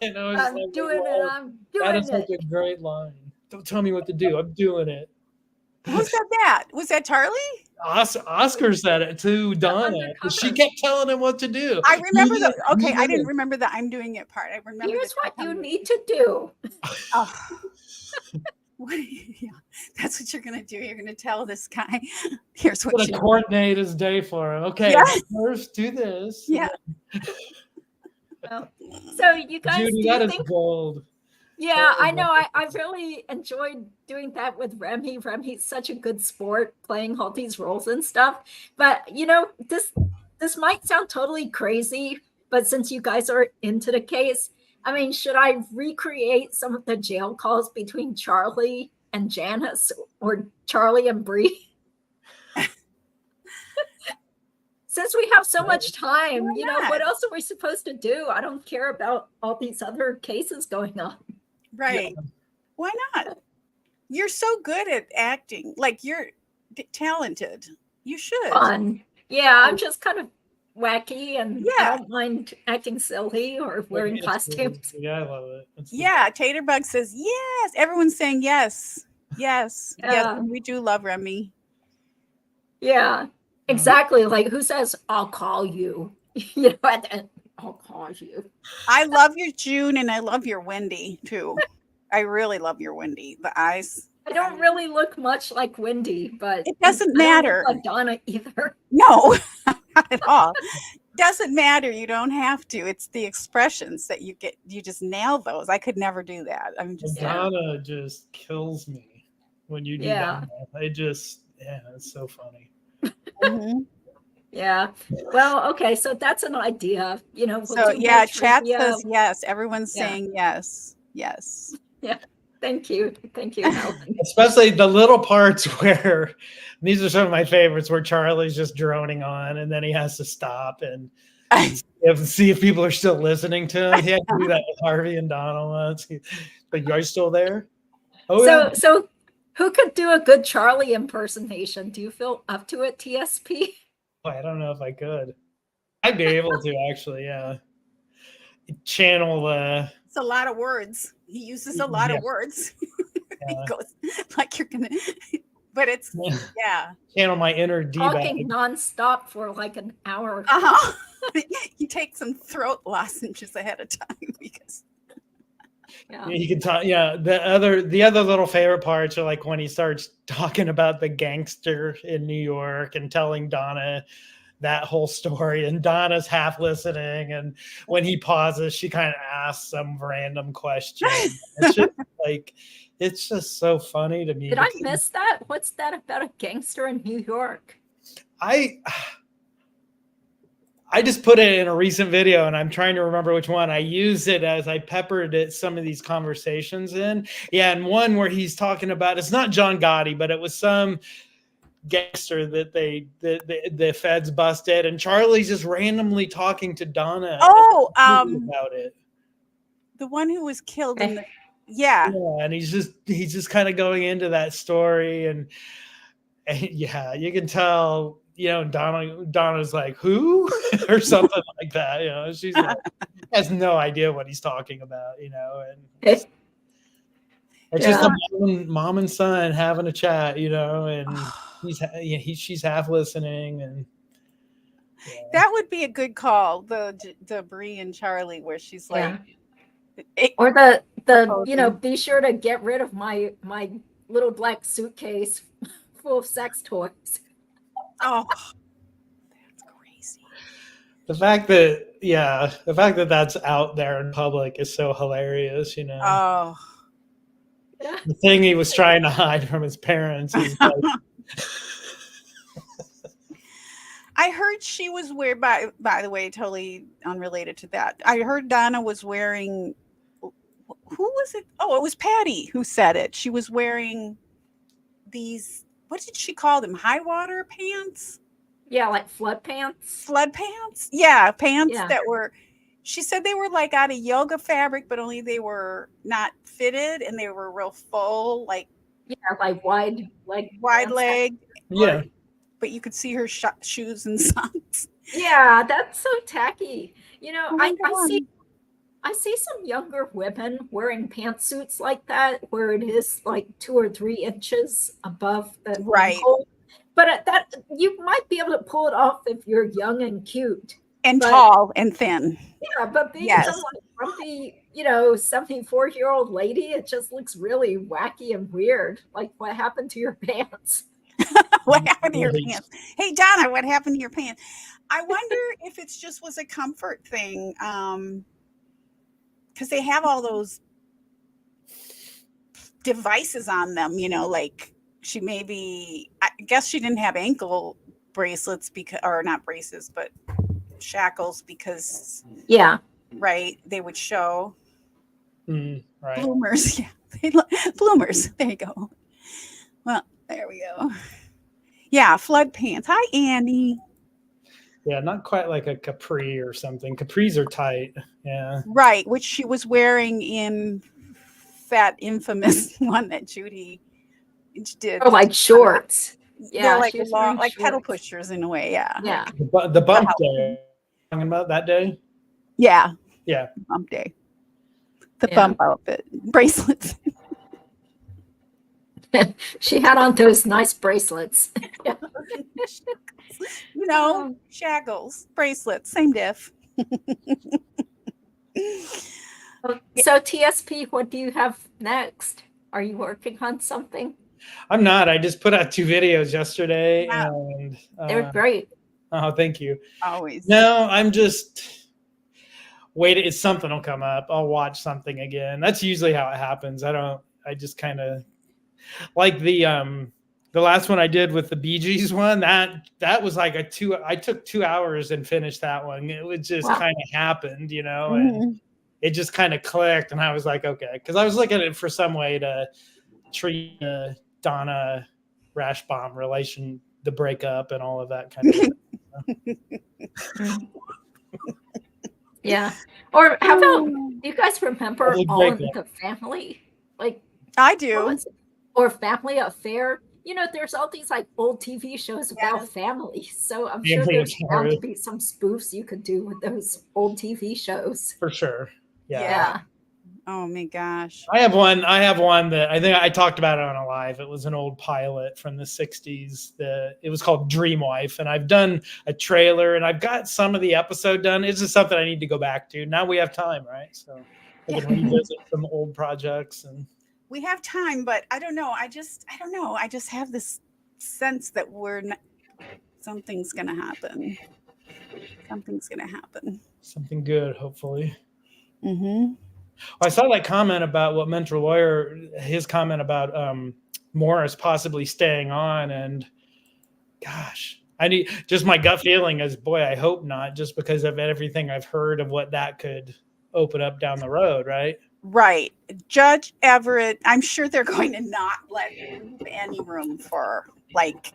And I was I'm like, doing it. I'm doing that is it. such a great line. Don't tell me what to do. I'm doing it. Who said that? Was that Charlie? Oscar said it to Donna. She kept telling him what to do. I remember Okay, I didn't remember the I'm doing it part. I remember. Here's what you need to do. Oh. Yeah, that's what you're gonna do. You're gonna tell this guy, here's what you coordinate his day for him. Okay, first do this. Yeah. So you guys, Judy, that is gold. Yeah, I know. I really enjoyed doing that with Remy. Remy's such a good sport, playing all these roles and stuff. But this might sound totally crazy, but since you guys are into the case, I mean, should I recreate some of the jail calls between Charlie and Janice or Charlie and Bree? Since we have so much time, what else are we supposed to do? I don't care about all these other cases going on. Right. Yeah. Why not? You're so good at acting. Like, you're talented. You should. Fun. Yeah, I'm just kind of wacky and I don't mind acting silly or wearing costumes. Yeah, I love it. Taterbug says yes. Everyone's saying yes. Yes. Yes. We do love Remy. Yeah, exactly. Like, who says, "I'll call you"? I'll call you. I love your June and I love your Wendy too. I really love your Wendy. The eyes. I don't really look much like Wendy, but it doesn't matter. I don't look like Donna either. No, not at all. Doesn't matter. You don't have to. It's the expressions that you get. You just nail those. I could never do that. I'm just. Donna just kills me when you do that. It's so funny. Mm-hmm. Yeah. Well, okay. So that's an idea. We'll chat says yes. Everyone's saying yes. Yes. Yeah. Thank you. Thank you, Helen. Especially the little parts where these are some of my favorites, where Charlie's just droning on and then he has to stop and see if people are still listening to him. He had to do that with Harvey and Donna once. But you guys still there? Oh, so who could do a good Charlie impersonation? Do you feel up to it, TSP? I don't know if I could. I'd be able to, actually, yeah. Channel it's a lot of words. He uses a lot of words. He goes like you're gonna, but it's channel my inner D-bag. Talking nonstop for like an hour. You take some throat lozenges ahead of time because you can talk. Yeah, the other little favorite parts are like when he starts talking about the gangster in New York and telling Donna that whole story, and Donna's half listening, and when he pauses, she kind of asks some random question. It's just like, it's just so funny to me. Did I miss that? What's that about a gangster in New York? I just put it in a recent video, and I'm trying to remember which one. I used it as I peppered it, some of these conversations in. Yeah, and one where he's talking about, it's not John Gotti, but it was some gangster that the feds busted, and Charlie's just randomly talking to Donna about it. The one who was killed in the yeah, and he's just kind of going into that story, and yeah, you can tell, you know, Donna's like, who? Or something like that, you know. She's like, has no idea what he's talking about, you know. And it's just a mom and son having a chat, you know, and she's half listening, and that would be a good call, the Bree and Charlie, where she's like, or the you know, be sure to get rid of my little black suitcase full of sex toys. Oh, that's crazy. The fact that that's out there in public is so hilarious, you know. Oh, the thing he was trying to hide from his parents is like, I heard she was wearing, by the way, totally unrelated to that, I heard Donna was wearing, who was it? Oh, it was Patty who said it. She was wearing these, what did she call them? High water pants? Yeah, like flood pants. Flood pants? Yeah, pants that were, she said they were like out of yoga fabric, but only they were not fitted, and they were real full, like like wide leg. Yeah. But you could see her shoes and socks. Yeah, that's so tacky. You know, I see some younger women wearing pantsuits like that, where it is like 2 or 3 inches above the ankle. But that, you might be able to pull it off if you're young and cute and tall and thin. Yeah, but being some like grumpy, you know, 74-year-old lady, it just looks really wacky and weird. Like, what happened to your pants? What happened to your pants? Hey, Donna, what happened to your pants? I wonder if it just was a comfort thing. Because they have all those devices on them, you know, like she I guess she didn't have ankle bracelets or not braces, but shackles, because right, they would show right. bloomers. Yeah, bloomers. There you go. Well, there we go. Yeah, flood pants. Hi, Annie. Yeah, not quite like a capri or something. Capris are tight. Yeah. Right, which she was wearing in that infamous one that Judy did. Oh, like shorts. Yeah, like long, like pedal pushers in a way. Yeah. Yeah. The bump day. Talking about that day? Yeah. Yeah. Bump day. The bump outfit. Bracelets. She had on those nice bracelets. You know, shackles, bracelets, same diff. So TSP, what do you have next? Are you working on something? I'm not. I just put out 2 videos yesterday. Wow. And they're great. Oh, thank you. Always. No, I'm just waiting. It's something will come up. I'll watch something again. That's usually how it happens. I just kind of like the last one I did with the Bee Gees one, that was like I took 2 hours and finished that one. It was just kind of happened, you know, and it just kind of clicked, and I was like, okay, because I was looking at it for some way to treat Donna Rashbaum relation, the breakup and all of that kind of stuff. Yeah. Or how about, do you guys remember All in the Family? Like, I do. Or Family Affair. You know, there's all these like old TV shows about family. So I'm sure there's bound to be some spoofs you could do with those old TV shows. For sure. Yeah. Oh my gosh. I have one that I think I talked about it on a live. It was an old pilot from the 60s. It was called Dream Wife, and I've done a trailer, and I've got some of the episode done. It's just something I need to go back to. Now we have time, right? So I can revisit some old projects. And we have time, but I don't know. I just have this sense that Something's going to happen. Something's going to happen. Something good, hopefully. Mm-hmm. I saw that comment about what mentor lawyer, his comment about Morris possibly staying on, and gosh, I need just my gut feeling is, boy, I hope not, just because of everything I've heard of what that could open up down the road, right? Right. Judge Everett, I'm sure they're going to not let any room for like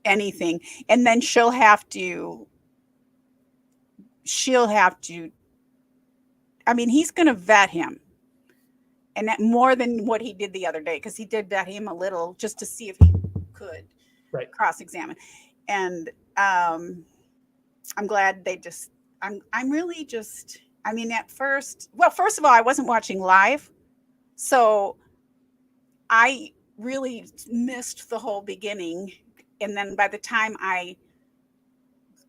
anything. And then she'll have to, I mean, he's going to vet him. And that more than what he did the other day, because he did vet him a little just to see if he could cross-examine. And I'm glad they just, I'm really just, I mean, at first, well, first of all, I wasn't watching live. So I really missed the whole beginning. And then by the time I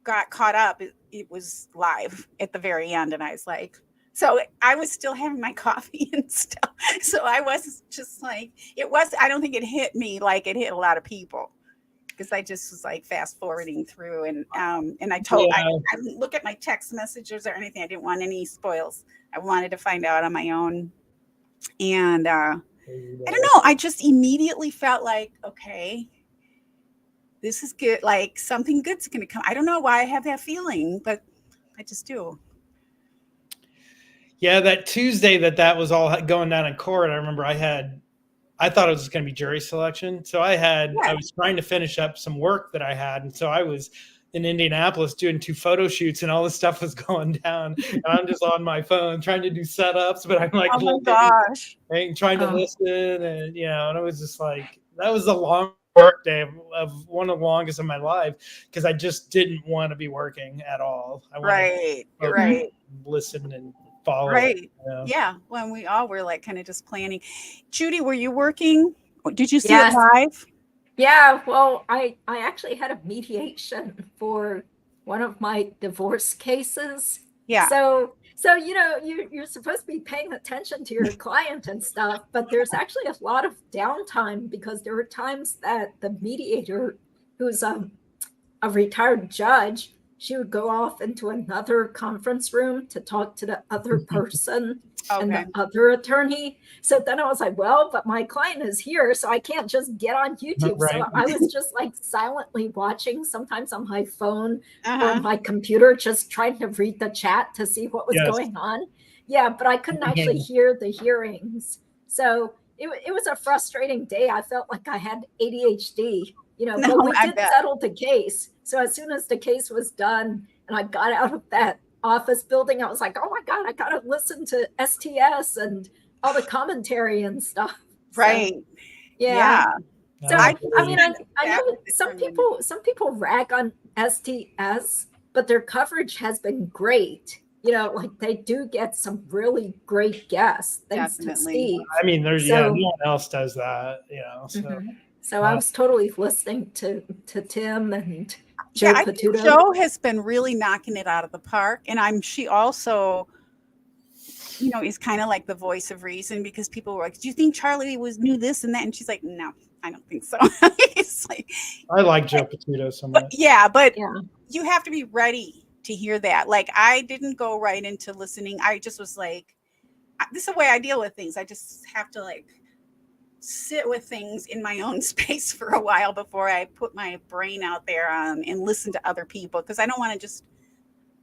got caught up, it was live at the very end. And I was like, so I was still having my coffee and stuff. So I was just like, I don't think it hit me like it hit a lot of people. Because I just was like fast forwarding through, and I didn't look at my text messages or anything. I didn't want any spoils. I wanted to find out on my own, and I don't know. I just immediately felt like, okay, this is good. Like something good's going to come. I don't know why I have that feeling, but I just do. Yeah, that Tuesday that was all going down in court, I remember I thought it was going to be jury selection. So I was trying to finish up some work that I had. And so I was in Indianapolis doing 2 photo shoots and all this stuff was going down. And I'm just on my phone trying to do setups, but I'm like, oh my gosh, trying to listen. And, and I was just like, that was the long work day of one of the longest of my life, because I just didn't want to be working at all. I wanted to listen and follow. Right. Yeah. When we all were like kind of just planning. Judy, were you working? Did you see it live? Yeah. Well, I actually had a mediation for one of my divorce cases. Yeah. So you're supposed to be paying attention to your client and stuff, but there's actually a lot of downtime, because there were times that the mediator, who's a retired judge, she would go off into another conference room to talk to the other person and the other attorney. So then I was like, well, but my client is here, so I can't just get on YouTube. Right. So I was just like silently watching, sometimes on my phone or my computer, just trying to read the chat to see what was going on. Yeah, but I couldn't actually hear the hearings. So it was a frustrating day. I felt like I had ADHD. But we did settle the case. So as soon as the case was done and I got out of that office building, I was like, oh my God, I got to listen to STS and all the commentary and stuff. Right. So, yeah. So I know some people rag on STS, but their coverage has been great. Like they do get some really great guests. Thanks to Steve. I mean, no one else does that, so. Mm-hmm. So I was totally listening to Tim and Joe I think Patuto. Joe has been really knocking it out of the park. And she also, is kind of like the voice of reason, because people were like, do you think Charlie knew this and that? And she's like, no, I don't think so. It's like, I like Joe Patuto so much. But you have to be ready to hear that. Like, I didn't go right into listening. I just was like, this is the way I deal with things. I just have to sit with things in my own space for a while before I put my brain out there and listen to other people, because I don't want to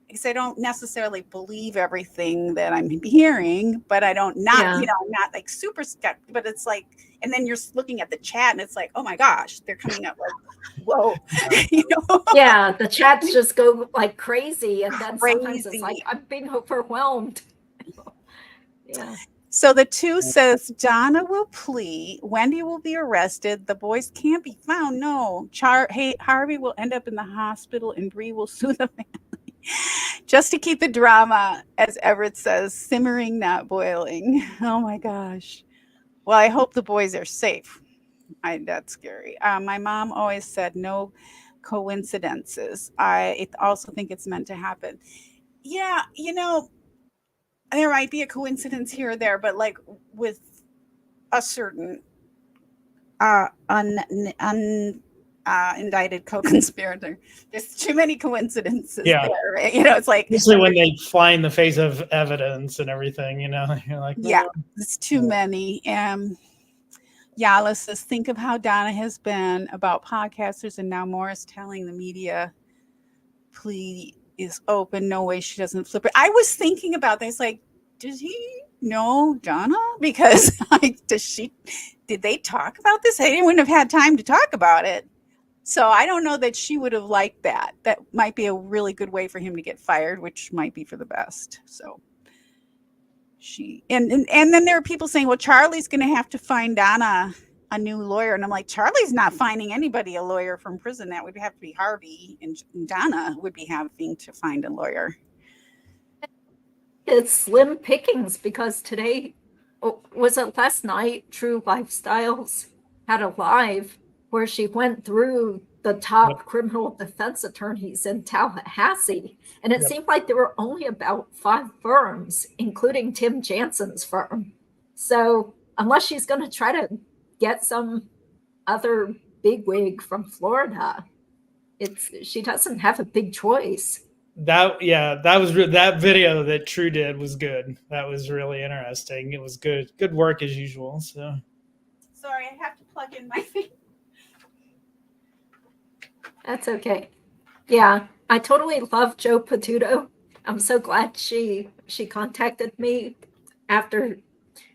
because I don't necessarily believe everything that I'm hearing, but I don't I'm not like super skeptical, but it's like, and then you're looking at the chat and it's like, oh my gosh, they're coming up like, whoa, Yeah, the chats just go like crazy, and then sometimes it's like I'm being overwhelmed. Yeah. So the 2 says Donna will plea, Wendy will be arrested, the boys can't be found. No, Harvey will end up in the hospital, and Bree will sue the family. Just to keep the drama, as Everett says, simmering, not boiling. Oh my gosh. Well, I hope the boys are safe. That's scary. My mom always said no coincidences. I also think it's meant to happen. Yeah, there might be a coincidence here or there, but like with a certain indicted co-conspirator. There's too many coincidences Yeah. there, right? You know, it's like Especially when they fly in the face of evidence and everything, you know, you're like, yeah, "No." it's too many. Yala says, think of how Donna has been about podcasters, and now Morris telling the media plea is open. No way she doesn't flip it. I was thinking about this, like, did he know Donna? Because like, did they talk about this? They wouldn't have had time to talk about it. So I don't know that she would have liked that. That might be a really good way for him to get fired, which might be for the best. So and then there are people saying, well, Charlie's going to have to find Donna a new lawyer. And I'm like, Charlie's not finding anybody a lawyer from prison. That would have to be Harvey, and Donna would be having to find a lawyer. It's slim pickings because today, was it last night, True Lifestyles had a live where she went through the top criminal defense attorneys in Tallahassee. And it seemed like there were only about 5 firms, including Tim Jansen's firm. So unless she's going to try to get some other bigwig from Florida, she doesn't have a big choice. That video that True did was good. That was really interesting. It was good work as usual. So sorry, I have to plug in my thing. That's okay. Yeah, I totally love Joe Patuto. I'm so glad she contacted me after,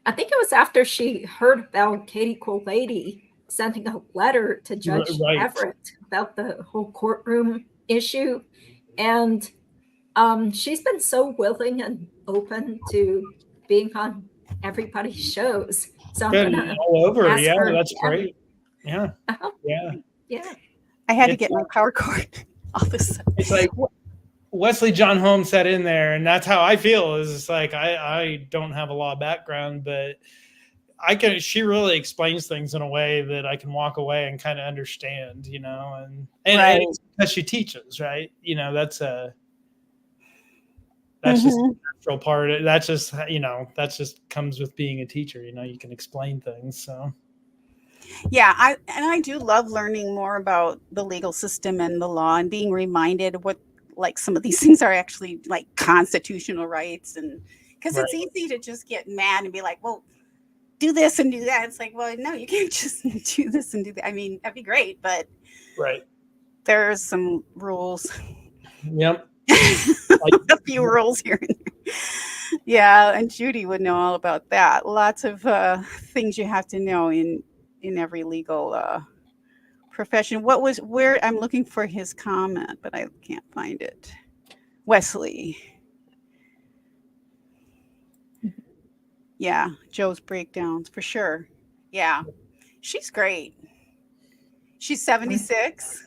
I think it was after she heard about Katie Colady sending a letter to Judge Everett about the whole courtroom issue. And she's been so willing and open to being on everybody's shows. So I'm gonna all over. ask Yeah, her that's again. great. Yeah. Uh-huh. Yeah. I had to get my power cord all this. It's like Wesley John Holmes said in there, and that's how I feel. Is it's like I don't have a law background, but she really explains things in a way that I can walk away and kind of understand, you know, and it's because she teaches, right? You know, that's just a natural part. That's just, you know, that just comes with being a teacher. You know, you can explain things. So yeah, I do love learning more about the legal system and the law, and being reminded what like some of these things are actually like constitutional rights, and because it's easy to just get mad and be like, well, do this and do that. It's like, well, no, you can't just do this and do that. I mean, that'd be great, but there's some rules. Yep. A few rules here and there. Yeah, and Judy would know all about that. Lots of things you have to know in every legal profession. Where I'm looking for his comment, but I can't find it. Wesley. Yeah, Joe's breakdowns for sure. Yeah, she's great. She's 76.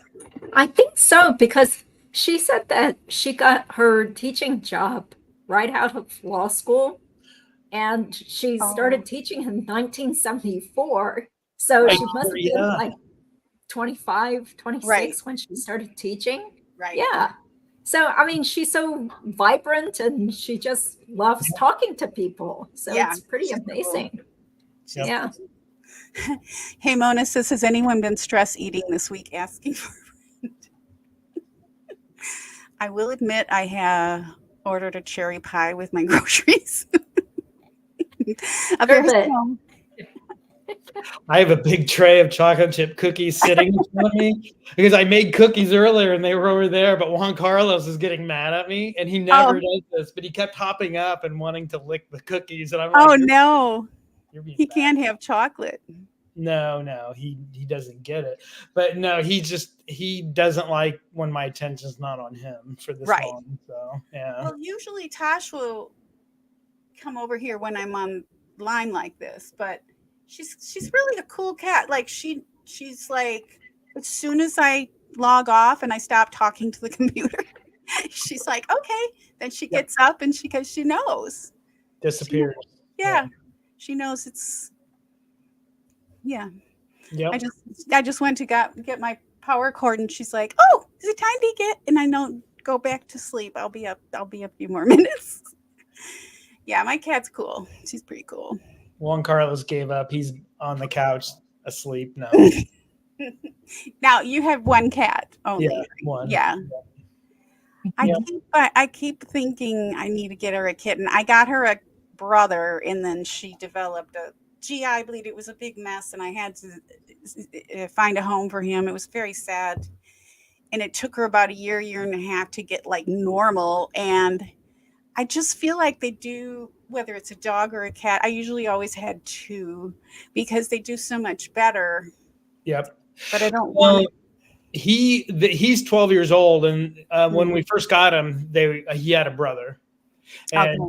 I think so, because she said that she got her teaching job right out of law school, and she started teaching in 1974. So she must have been like 25, 26 when she started teaching. Right. Yeah. So, I mean, she's so vibrant and she just loves talking to people. So it's pretty amazing. Cool. Yeah. Hey, Mona says, has anyone been stress eating this week? Asking for a friend. I will admit I have ordered a cherry pie with my groceries. I have a big tray of chocolate chip cookies sitting in front of me because I made cookies earlier and they were over there, but Juan Carlos is getting mad at me, and he never does this, but he kept hopping up and wanting to lick the cookies, and I'm like, oh no, he can't have chocolate. No, he doesn't get it. But no, he doesn't like when my attention's not on him for this long. So yeah. Well, usually Tosh will come over here when I'm online like this, but she's really a cool cat. Like she's like, as soon as I log off and I stop talking to the computer, she's like, okay. Then she gets up and because she knows. Disappears. She knows it's. Yeah. Yep. I just went to get my power cord, and she's like, oh, is it time to get? And I don't go back to sleep. I'll be up a few more minutes. Yeah, my cat's cool. She's pretty cool. Juan Carlos gave up. He's on the couch asleep now. Now you have one cat Yeah, only. one. Yeah. Yeah. I keep thinking I need to get her a kitten. I got her a brother, and then she developed a GI bleed. It was a big mess, and I had to find a home for him. It was very sad, and it took her about a year and a half to get like normal. And I just feel like they do, whether it's a dog or a cat. I usually always had two because they do so much better. Yep. But I don't Well, want he's 12 years old, and when to. we first got him, he had a brother, and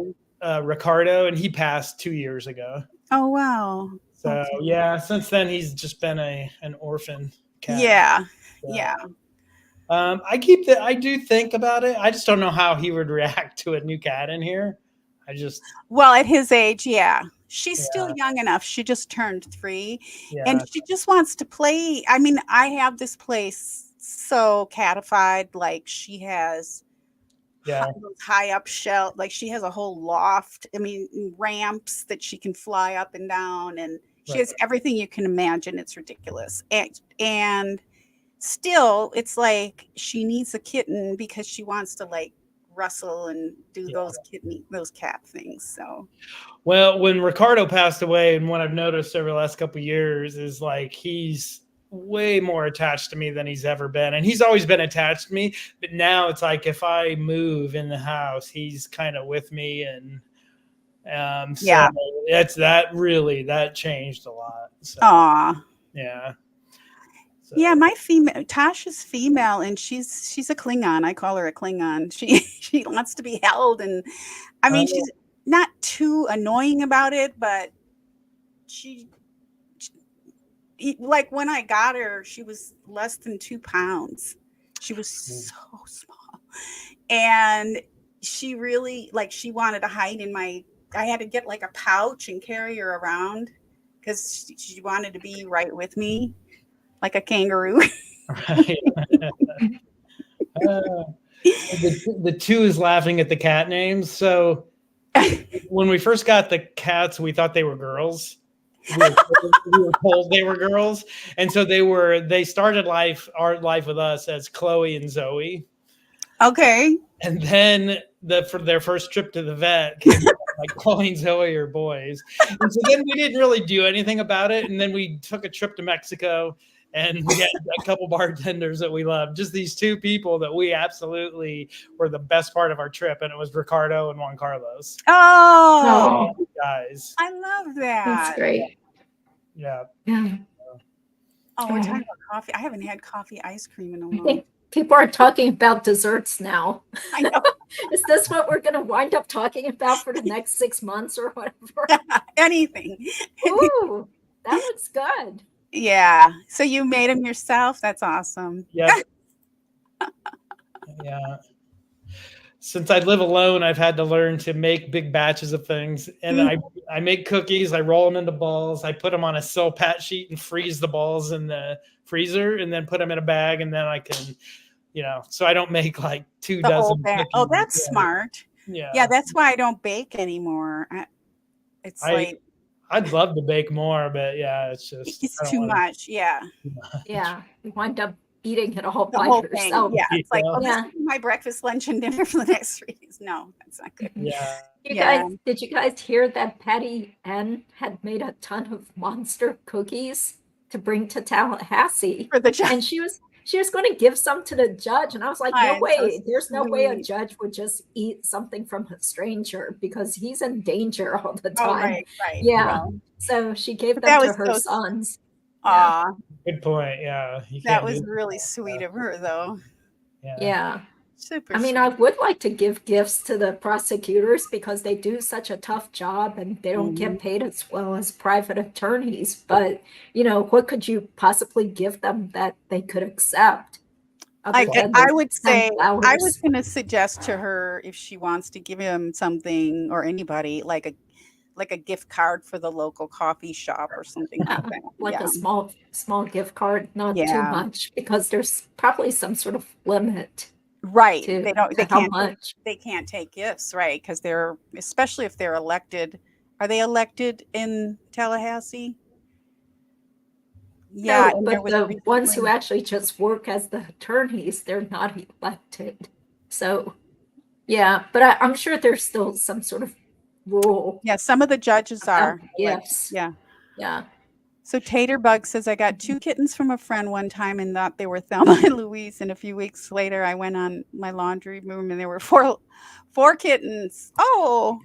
Okay. Ricardo, and he passed 2 years ago. Oh wow. So Okay. yeah, since then he's just been an orphan cat. Yeah. So, Yeah. I do think about it. I just don't know how he would react to a new cat in here. Well, at his age, yeah. She's still Yeah. young enough. She just turned 3 and Yeah. she just wants to play. I mean, I have this place so catified. Like she has Yeah. those high up shelf, like she has a whole loft. I mean, ramps that she can fly up and down, and she Right. has everything you can imagine. It's ridiculous. And still, it's like she needs a kitten because she wants to like rustle and do Yeah. those cat things. So Well, when Ricardo passed away, and what I've noticed over the last couple of years is like he's way more attached to me than he's ever been, and he's always been attached to me. But now it's like if I move in the house, he's kind of with me, and so yeah. that changed a lot. So Aw. yeah. So, Yeah, my female Tasha's female, and she's a Klingon. I call her a Klingon. She wants to be held, and I mean she's not too annoying about it, but she like when I got her, she was less than 2 pounds. She was so small. And she really like she wanted to hide in my I had to get like a pouch and carry her around because she wanted to be right with me like a kangaroo. right. The two is laughing at the cat names. So when we first got the cats, we thought they were girls. We were told they were girls, and so they started our life with us as Chloe and Zoe. Okay. And then for their first trip to the vet, came out like Chloe and Zoe are boys. And so then we didn't really do anything about it. And then we took a trip to Mexico, and we had a couple bartenders that we loved. Just these two people that we absolutely were the best part of our trip, and it was Ricardo and Juan Carlos. Oh, Guys. I love that. That's great. Yeah. Yeah. Oh, we're talking about coffee. I haven't had coffee ice cream in a I long think people are talking about desserts now. I know. Is this what we're going to wind up talking about for the next 6 months or whatever? Anything. Ooh, that looks good. Yeah. So you made them yourself? That's awesome. Yeah. Yeah. Since I live alone, I've had to learn to make big batches of things. And I make cookies. I roll them into balls. I put them on a Silpat sheet and freeze the balls in the freezer, and then put them in a bag. And then I can, so I don't make like 2 The whole dozen bag. cookies. Oh, that's smart. Yeah. Yeah, that's why I don't bake anymore. I'd love to bake more, but yeah, it's just it's too much. Yeah. Yeah, you wind up eating it all The by whole yourself. thing. Yeah. It's like, oh, Yeah. this is my breakfast, lunch, and dinner for the next 3 days. No, that's not good. Yeah. Did you guys hear that Patty Ann had made a ton of monster cookies to bring to Tallahassee? For the judge. And she was going to give some to the judge, and I was like, no way. So There's no way a sweet. judge would just eat something from a stranger because he's in danger all the Oh, time. right. Yeah. Well, So she gave them that to was her so- sons. aw, Good point. Yeah. You that can't was do really sweet of her, though. Yeah. Super I mean, sweet. I would like to give gifts to the prosecutors because they do such a tough job and they don't get paid as well as private attorneys. But, what could you possibly give them that they could accept? I would say, I was flowers? going to suggest to her if she wants to give him something or anybody like a gift card for the local coffee shop or something like that. Like Yeah. a small gift card, not too Yeah. much, because there's probably some sort of limit Right. to, They don't. to They how can't. much. They can't take gifts, right? Because they're, especially if they're elected. Are they elected in Tallahassee? Yeah, No, and there but was the ones who recently. actually just work as the attorneys, they're not elected. So, yeah, but I'm sure there's still some sort of rule Yeah, some of the judges about are elected. gifts. Yeah. Yeah. So Taterbug says, I got 2 kittens from a friend one time and thought they were Thelma and Louise. And a few weeks later, I went on my laundry room and there were four kittens. Oh,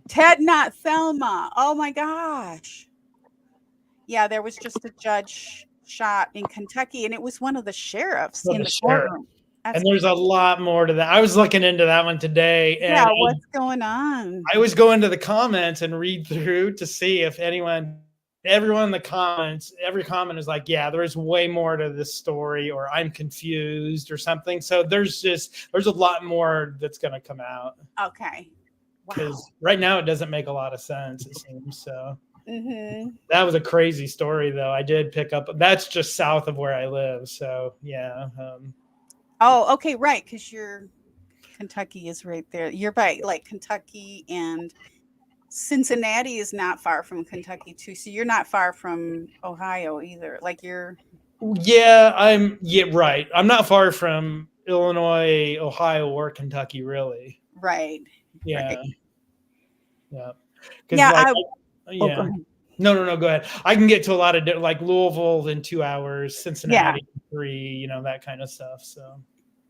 Ted, not Thelma. Oh my gosh. Yeah, there was just a judge shot in Kentucky, and it was one of the sheriffs Well, in the the sheriff. courtroom. That's And there's a lot more to that. I was looking into that one today, yeah. and What's going on? I was going to the comments and read through to see if everyone in the comments, every comment is like, yeah, there's way more to this story, or I'm confused or something. So there's a lot more that's going to come out. Okay. Wow. Because right now it doesn't make a lot of sense, it seems. So Mm-hmm. that was a crazy story, though. I did pick up, that's just south of where I live. So yeah. Oh, okay, right, because Kentucky is right there. You're right, like Kentucky and Cincinnati is not far from Kentucky too. So you're not far from Ohio either. Like you're Right. I'm not far from Illinois, Ohio, or Kentucky, really. right. Yeah. Right. Yeah. Yeah. Go Yeah. ahead. No, go ahead. I can get to a lot of like Louisville in 2 hours, Cincinnati in 3, that kind of stuff. So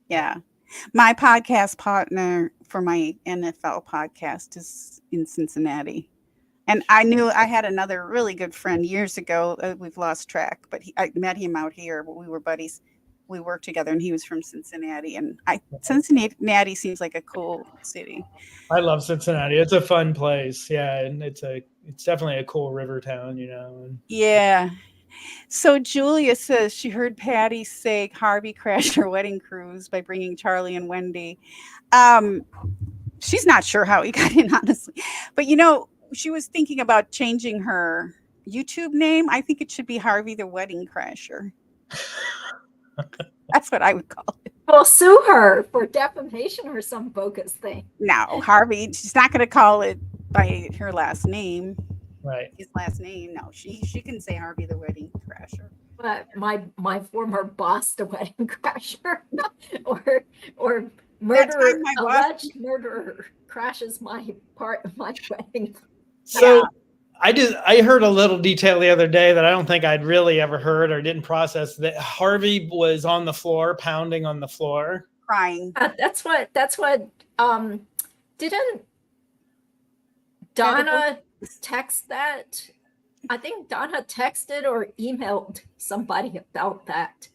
Yeah. My podcast partner for my NFL podcast is in Cincinnati. And I knew I had another really good friend years ago. We've lost track, but I met him out here. But we were buddies. We worked together, and he was from Cincinnati. And Cincinnati seems like a cool city. I love Cincinnati. It's a fun place. Yeah, and it's definitely a cool river town, Yeah. So Julia says she heard Patty say Harvey crashed her wedding cruise by bringing Charlie and Wendy. She's not sure how he got in, honestly. But she was thinking about changing her YouTube name. I think it should be Harvey the Wedding Crasher. That's what I would call it. We'll sue her for defamation or some bogus thing. No, Harvey. She's not going to call it by her last name. Right. His last name. No, she can say Harvey the Wedding Crasher. But my former boss, the wedding crasher, or murderer, alleged murderer crashes my wedding. So Yeah. I heard a little detail the other day that I don't think I'd really ever heard or didn't process, that Harvey was on the floor, pounding on the floor, Crying. That's what didn't Donna text that? I think Donna texted or emailed somebody about that.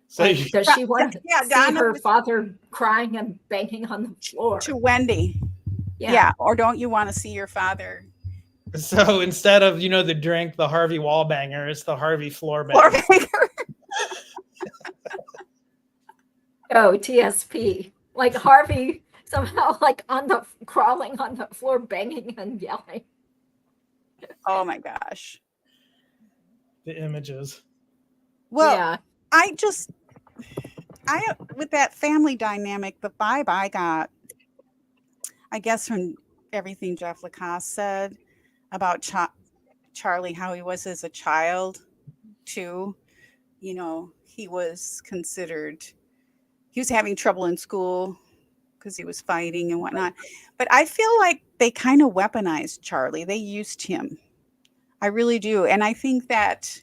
So does she want to see her father crying and banging on the floor? To Wendy. Yeah. Or don't you want to see your father? So instead of, the drink, the Harvey wall banger, it's the Harvey floor banger. Oh, TSP. Like Harvey somehow like crawling on the floor, banging and yelling. Oh my gosh. The images. Well, yeah. With that family dynamic, the vibe I got, I guess, from everything Jeff Lacasse said about Charlie, how he was as a child too. He was having trouble in school because he was fighting and whatnot. But I feel like they kind of weaponized Charlie. They used him. I really do. And I think that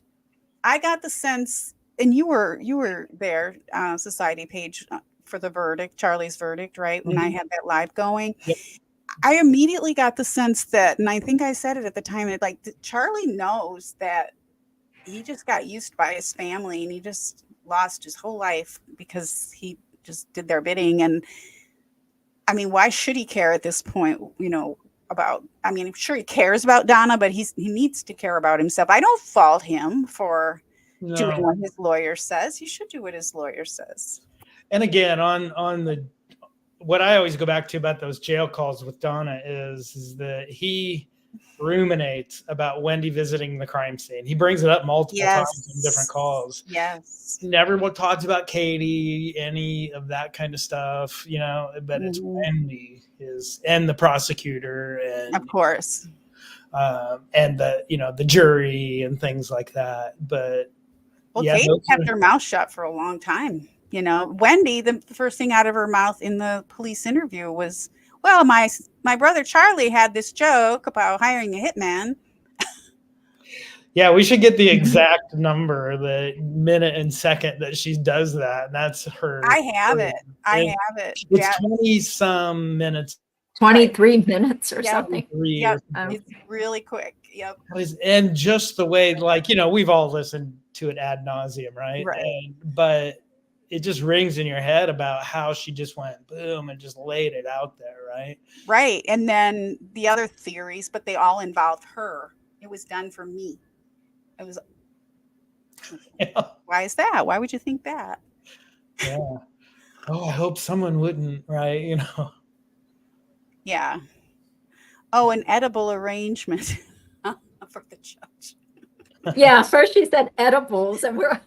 I got the sense, and you were there, Society page for the verdict, Charlie's verdict, right? Mm-hmm. When I had that live going. Yep. I immediately got the sense that, and I think I said it at the time, Charlie knows that he just got used by his family and he just lost his whole life because he just did their bidding. And I mean, why should he care at this point, I'm sure he cares about Donna, but he needs to care about himself. I don't fault him for doing what his lawyer says. He should do what his lawyer says. And again, on what I always go back to about those jail calls with Donna is that he ruminates about Wendy visiting the crime scene. He brings it up multiple times in different calls. Yes. Never talks about Katie, any of that kind of stuff, but it's Wendy and the prosecutor, and of course, and the jury and things like that. But Well, Yeah, Katie those kept are- her mouth shut for a long time. You know, Wendy, the first thing out of her mouth in the police interview was, "Well, my brother Charlie had this joke about hiring a hitman." Yeah, we should get the exact number, the minute and second that she does that. And that's her. I have it. I And have it. it's Yeah. 20 some minutes. 23 minutes or Yep. something. Yep. Oh. It's really quick. Yep. And just the way, like, you know, we've all listened to it ad nauseum, right? Right. But it just rings in your head about how she just went boom and just laid it out there, right? Right. And then the other theories, but they all involved her. It was done for me. It was. Yeah. Why is that? Why would you think that? Yeah. Oh, I hope someone wouldn't, right? You know. Yeah. Oh, an edible arrangement for the judge. Yeah, first she said edibles, and we're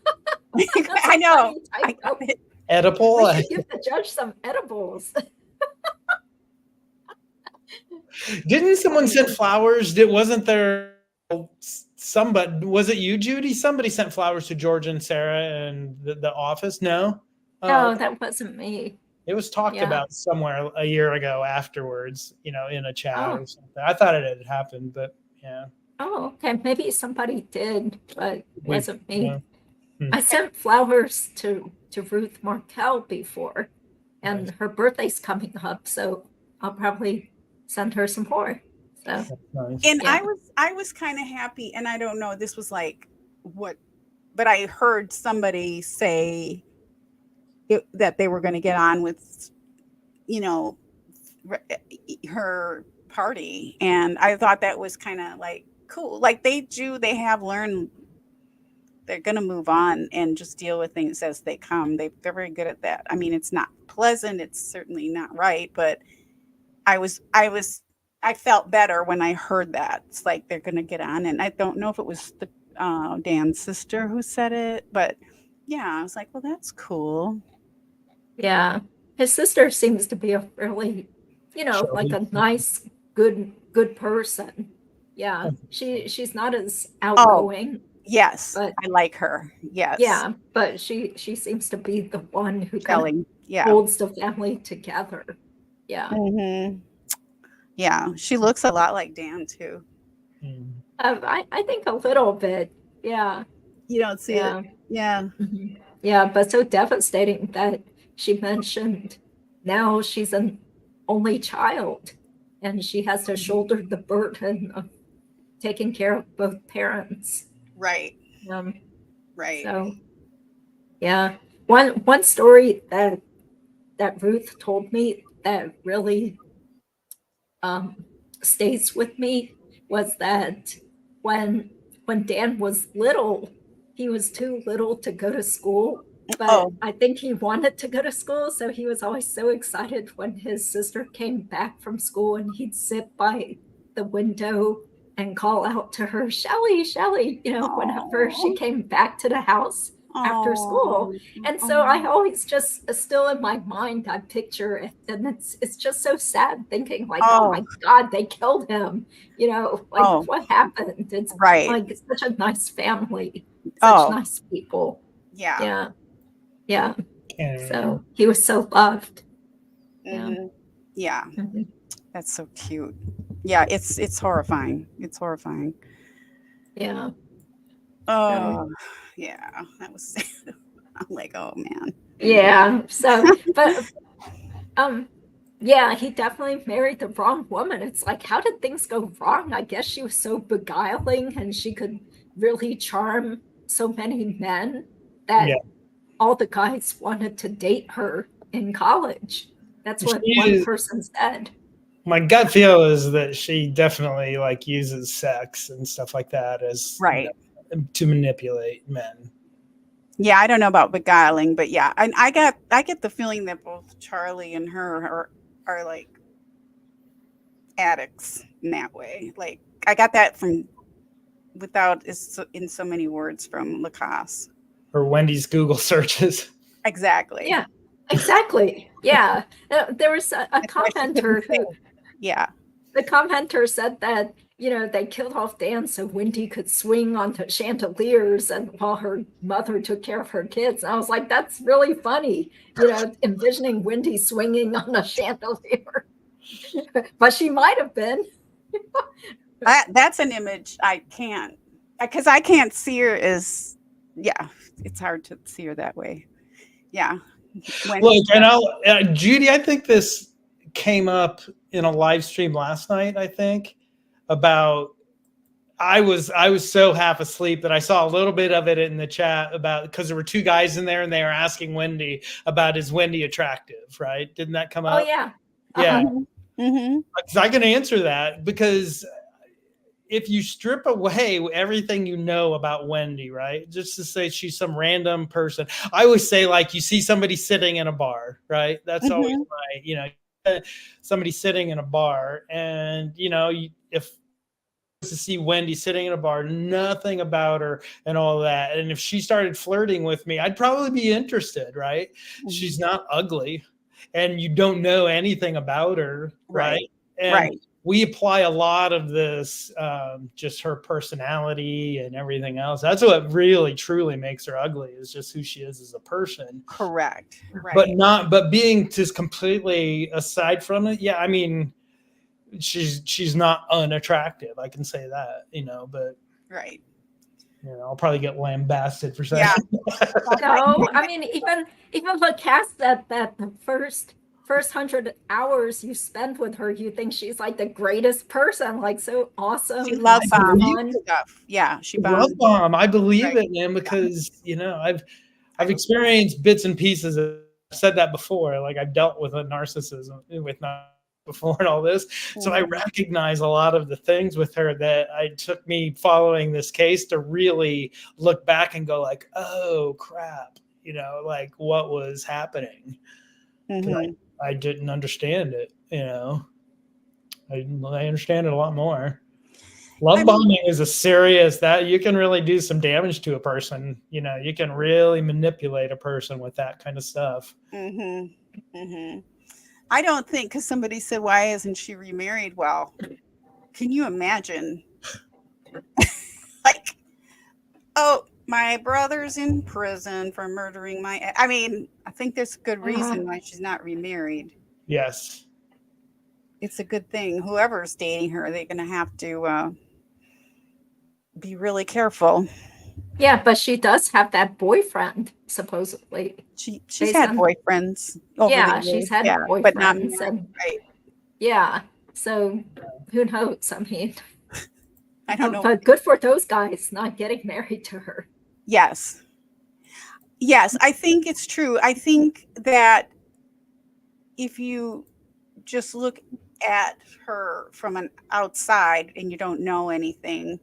I know. I I got it. Edible. we should give the judge some edibles. Didn't someone send flowers? Wasn't there somebody? Was it you, Judy? Somebody sent flowers to George and Sarah and the office. No, No, that wasn't me. it was talked Yeah. about somewhere a year ago afterwards. You know, in a chat Oh. or something. I thought it had happened, but yeah. Oh, okay. Maybe somebody did, but it wasn't me. Yeah. I sent flowers to Ruth Markel before, and Nice. her birthday's coming up, so I'll probably send her some more. So That's nice. And Yeah. I was kind of happy, and I don't know, this was like what, but I heard somebody say that they were going to get on with, you know, her party, and I thought that was kind of like cool. Like they have learned they're going to move on and just deal with things as they come. They're very good at that. I mean, it's not pleasant, it's certainly not right, but I felt better when I heard that. It's like they're going to get on, and I don't know if it was the Dan's sister who said it, but yeah, I was like, well, that's cool. yeah, his sister seems to be a really, Sure. like a nice, good person. Yeah, she's not as outgoing. Yes, But- I like her. Yes. Yeah, but she seems to be the one who kind Kelly. of Yeah. holds the family together. Yeah. Mhm. Yeah, she looks a lot like Dan too. Mm. I think a little bit. Yeah. You don't see Yeah. it. Yeah. Mhm. Yeah, but so devastating that she mentioned now she's an only child and she has to shoulder the burden of taking care of both parents. Right. Right. So yeah. One story that Ruth told me that really stays with me was that when Dan was little, he was too little to go to school. But I think he wanted to go to school, so he was always so excited when his sister came back from school, and he'd sit by the window and call out to her, Shelly, Shelly, whenever she came back to the house after school. And so I always just still in my mind, I picture it, and it's just so sad thinking like, oh my God, they killed him. What happened? It's right. like it's such a nice family, such nice people. Yeah. Yeah. So he was so loved. Mm-hmm. Yeah. Mhm. That's so cute. Yeah, it's horrifying. It's horrifying. Yeah. Oh, yeah. That was sad. I'm like, oh man. Yeah. So, but yeah, he definitely married the wrong woman. It's like, how did things go wrong? I guess she was so beguiling and she could really charm so many men that all the guys wanted to date her in college. That's what one person said. My gut feel is that she definitely like uses sex and stuff like that as to manipulate men. Yeah, I don't know about beguiling, but yeah, and I get the feeling that both Charlie and her are like addicts in that way. Like I got that from without in so many words from Lacasse. Or Wendy's Google searches. Exactly. Yeah, exactly. Yeah. There was a commenter who, yeah, the commenter said that they killed off Dan so Wendy could swing onto chandeliers and while her mother took care of her kids. And I was like, that's really funny, envisioning Wendy swinging on a chandelier. But she might have been. That's an image I can't, because I can't see her as, it's hard to see her that way. Yeah. Look, and Judy, I think this came up in a live stream last night, I think, about I was so half asleep that I saw a little bit of it in the chat about, because there were two guys in there and they were asking Wendy about, is Wendy attractive, right? Didn't that come up? Oh, yeah. Yeah. Mm-hmm. I can answer that, because if you strip away everything you know about Wendy, right? Just to say she's some random person. I always say, like, you see somebody sitting in a bar, right? That's always my, somebody sitting in a bar, and, if to see Wendy sitting in a bar, nothing about her and all that. And if she started flirting with me, I'd probably be interested, right? Mm-hmm. She's not ugly and you don't know anything about her, right? And we apply a lot of this, just her personality and everything else. That's what really truly makes her ugly, is just who she is as a person. Correct. Right. But being just completely aside from it. Yeah. I mean, she's not unattractive. I can say that, but right. I'll probably get lambasted for saying. Yeah. No, I mean, even look past that the first 100 hours you spend with her, you think she's like the greatest person, like so awesome. She loves stuff. Yeah, she love bomb. I believe it, man, because I've experienced bits and pieces. I've said that before. Like, I've dealt with a narcissism before and all this, so I recognize a lot of the things with her that it took me following this case to really look back and go, like, oh crap, like, what was happening. Mm-hmm. I didn't understand it. I understand it a lot more. Love bombing is a serious, that you can really do some damage to a person. You can really manipulate a person with that kind of stuff. Mm-hmm. Mm-hmm. I don't think, because somebody said, why isn't she remarried? Well, can you imagine? Like, oh, my brother's in prison for murdering I think there's a good reason why she's not remarried. Yes. It's a good thing. Whoever's dating her, they're going to have to be really careful. Yeah, but she does have that boyfriend, supposedly. She's had boyfriends. She's had boyfriends. But not married, right. Yeah, so who knows? I mean, I don't know. But good for those guys not getting married to her. Yes, I think it's true. I think that if you just look at her from an outside and you don't know anything,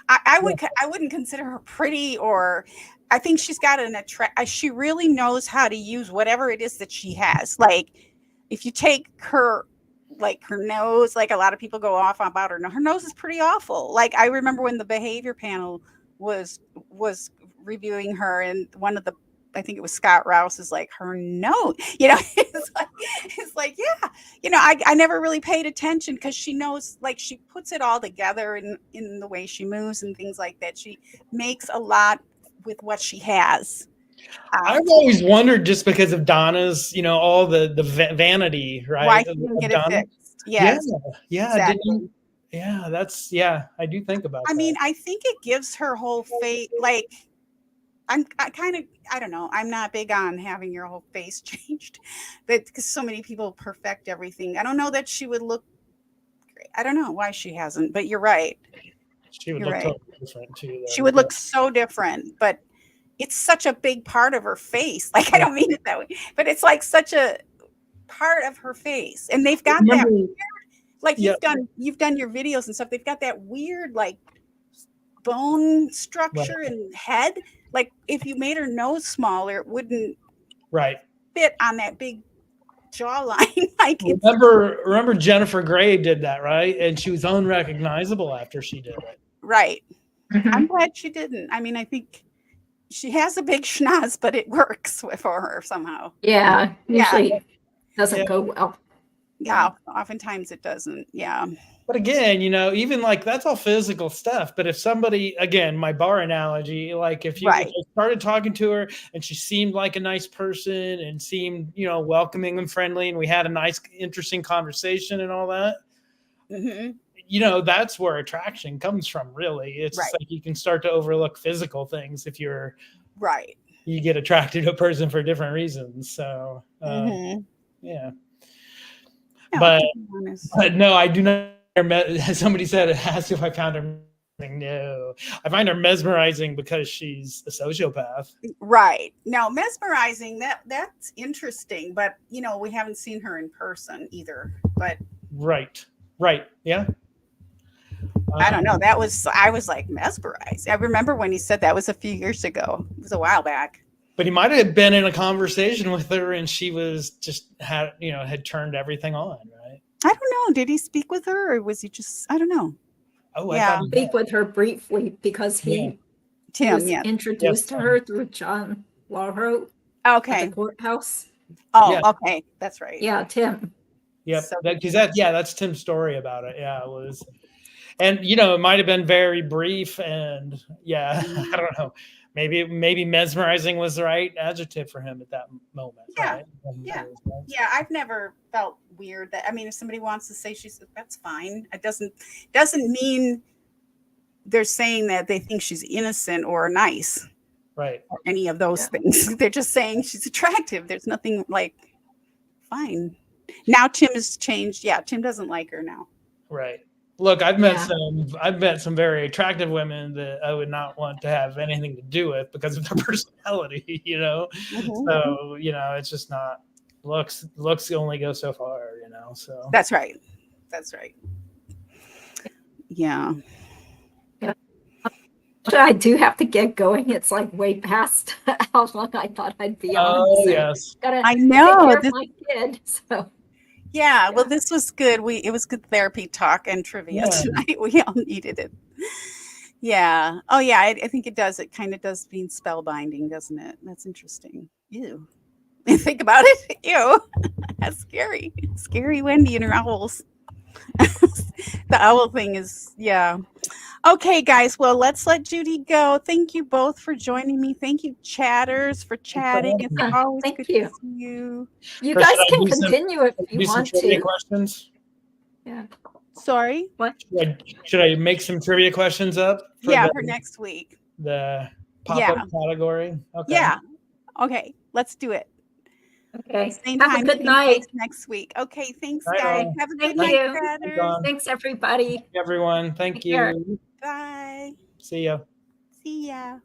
I wouldn't consider her pretty, or I think she's got she really knows how to use whatever it is that she has. Like, if you take her, like her nose, like a lot of people go off about her nose is pretty awful. Like, I remember when the behavior panel was reviewing her, and I think it was Scott Rouse, is like, her nose, it's like, yeah, I never really paid attention, because she knows, like, she puts it all together in the way she moves and things like that. She makes a lot with what she has. I've always wondered, just because of Donna's, all the vanity, right? Why she didn't get it fixed. Yes. Yeah. Exactly. I do think about that. I mean, I think it gives her whole face, like, I don't know. I'm not big on having your whole face changed, but because so many people perfect everything. I don't know that she would look great. I don't know why she hasn't, but you're right. She would look totally different too. Though. She would look so different, but it's such a big part of her face. Like, I don't mean it that way, but it's like such a part of her face, and they've got that weird, like, you've done your videos and stuff. They've got that weird, like, bone structure and head. Like, if you made her nose smaller, it wouldn't fit on that big jawline. Like, remember Jennifer Grey did that, right? And she was unrecognizable after she did it. Right. Mm-hmm. I'm glad she didn't. I mean, I think she has a big schnoz, but it works for her somehow. Yeah, usually doesn't go well. Yeah, oftentimes it doesn't. Yeah. But again, even like that's all physical stuff. But if somebody, again, my bar analogy, like if I started talking to her and she seemed like a nice person and seemed, welcoming and friendly, and we had a nice, interesting conversation and all that, that's where attraction comes from, really. It's just like you can start to overlook physical things if you get attracted to a person for different reasons. So, yeah. No, but no, I do not. Somebody said, asked if I found her. No, I find her mesmerizing because she's a sociopath. Right. Now, mesmerizing, that's interesting, but we haven't seen her in person either. But right. Yeah. I don't know. I was like mesmerized. I remember when he said that was a few years ago. It was a while back. But he might have been in a conversation with her and she was just had turned everything on, right? I don't know. Did he speak with her or was he just, I don't know. Oh, yeah. Speak with her briefly because he was introduced to her through John Lawrow at the courthouse. Oh, okay. That's right. Yeah, Tim. Yep. That's Tim's story about it. Yeah, it was. And, it might have been very brief and I don't know. Maybe mesmerizing was the right adjective for him at that moment. Yeah. Right? Yeah. I've never felt weird if somebody wants to say that's fine. It doesn't mean they're saying that they think she's innocent or nice. Right. Or any of those things. They're just saying she's attractive. There's nothing fine. Now Tim has changed. Yeah. Tim doesn't like her now. Right. Look, I've met some very attractive women that I would not want to have anything to do with because of their personality, So, it's just not looks only go so far, so. That's right. Yeah. But I do have to get going. It's like way past how long I thought I'd be on. Oh, yes. I know. Take care of my kid, so. Yeah, well, this was good. It was good therapy talk and trivia tonight. We all needed it. Yeah. Oh, yeah. I think it does. It kind of does mean spellbinding, doesn't it? That's interesting. Ew. Think about it. Ew. That's scary. Scary Wendy and her owls. The owl thing is, Okay, guys. Well, let's let Judy go. Thank you both for joining me. Thank you, chatters, for chatting. It's always good to see you. You guys can continue if you want to. Questions? Yeah. Sorry? What? Should I make some trivia questions up? For next week. The pop-up category? Okay. Yeah. Okay. Let's do it. Okay. Same Have time, a good night next week. Okay. Thanks, Bye, guys. all. Have a good Thank night, you. chatters. Thanks, everybody. Everyone. Thank Take care. you. Bye. See ya. See ya.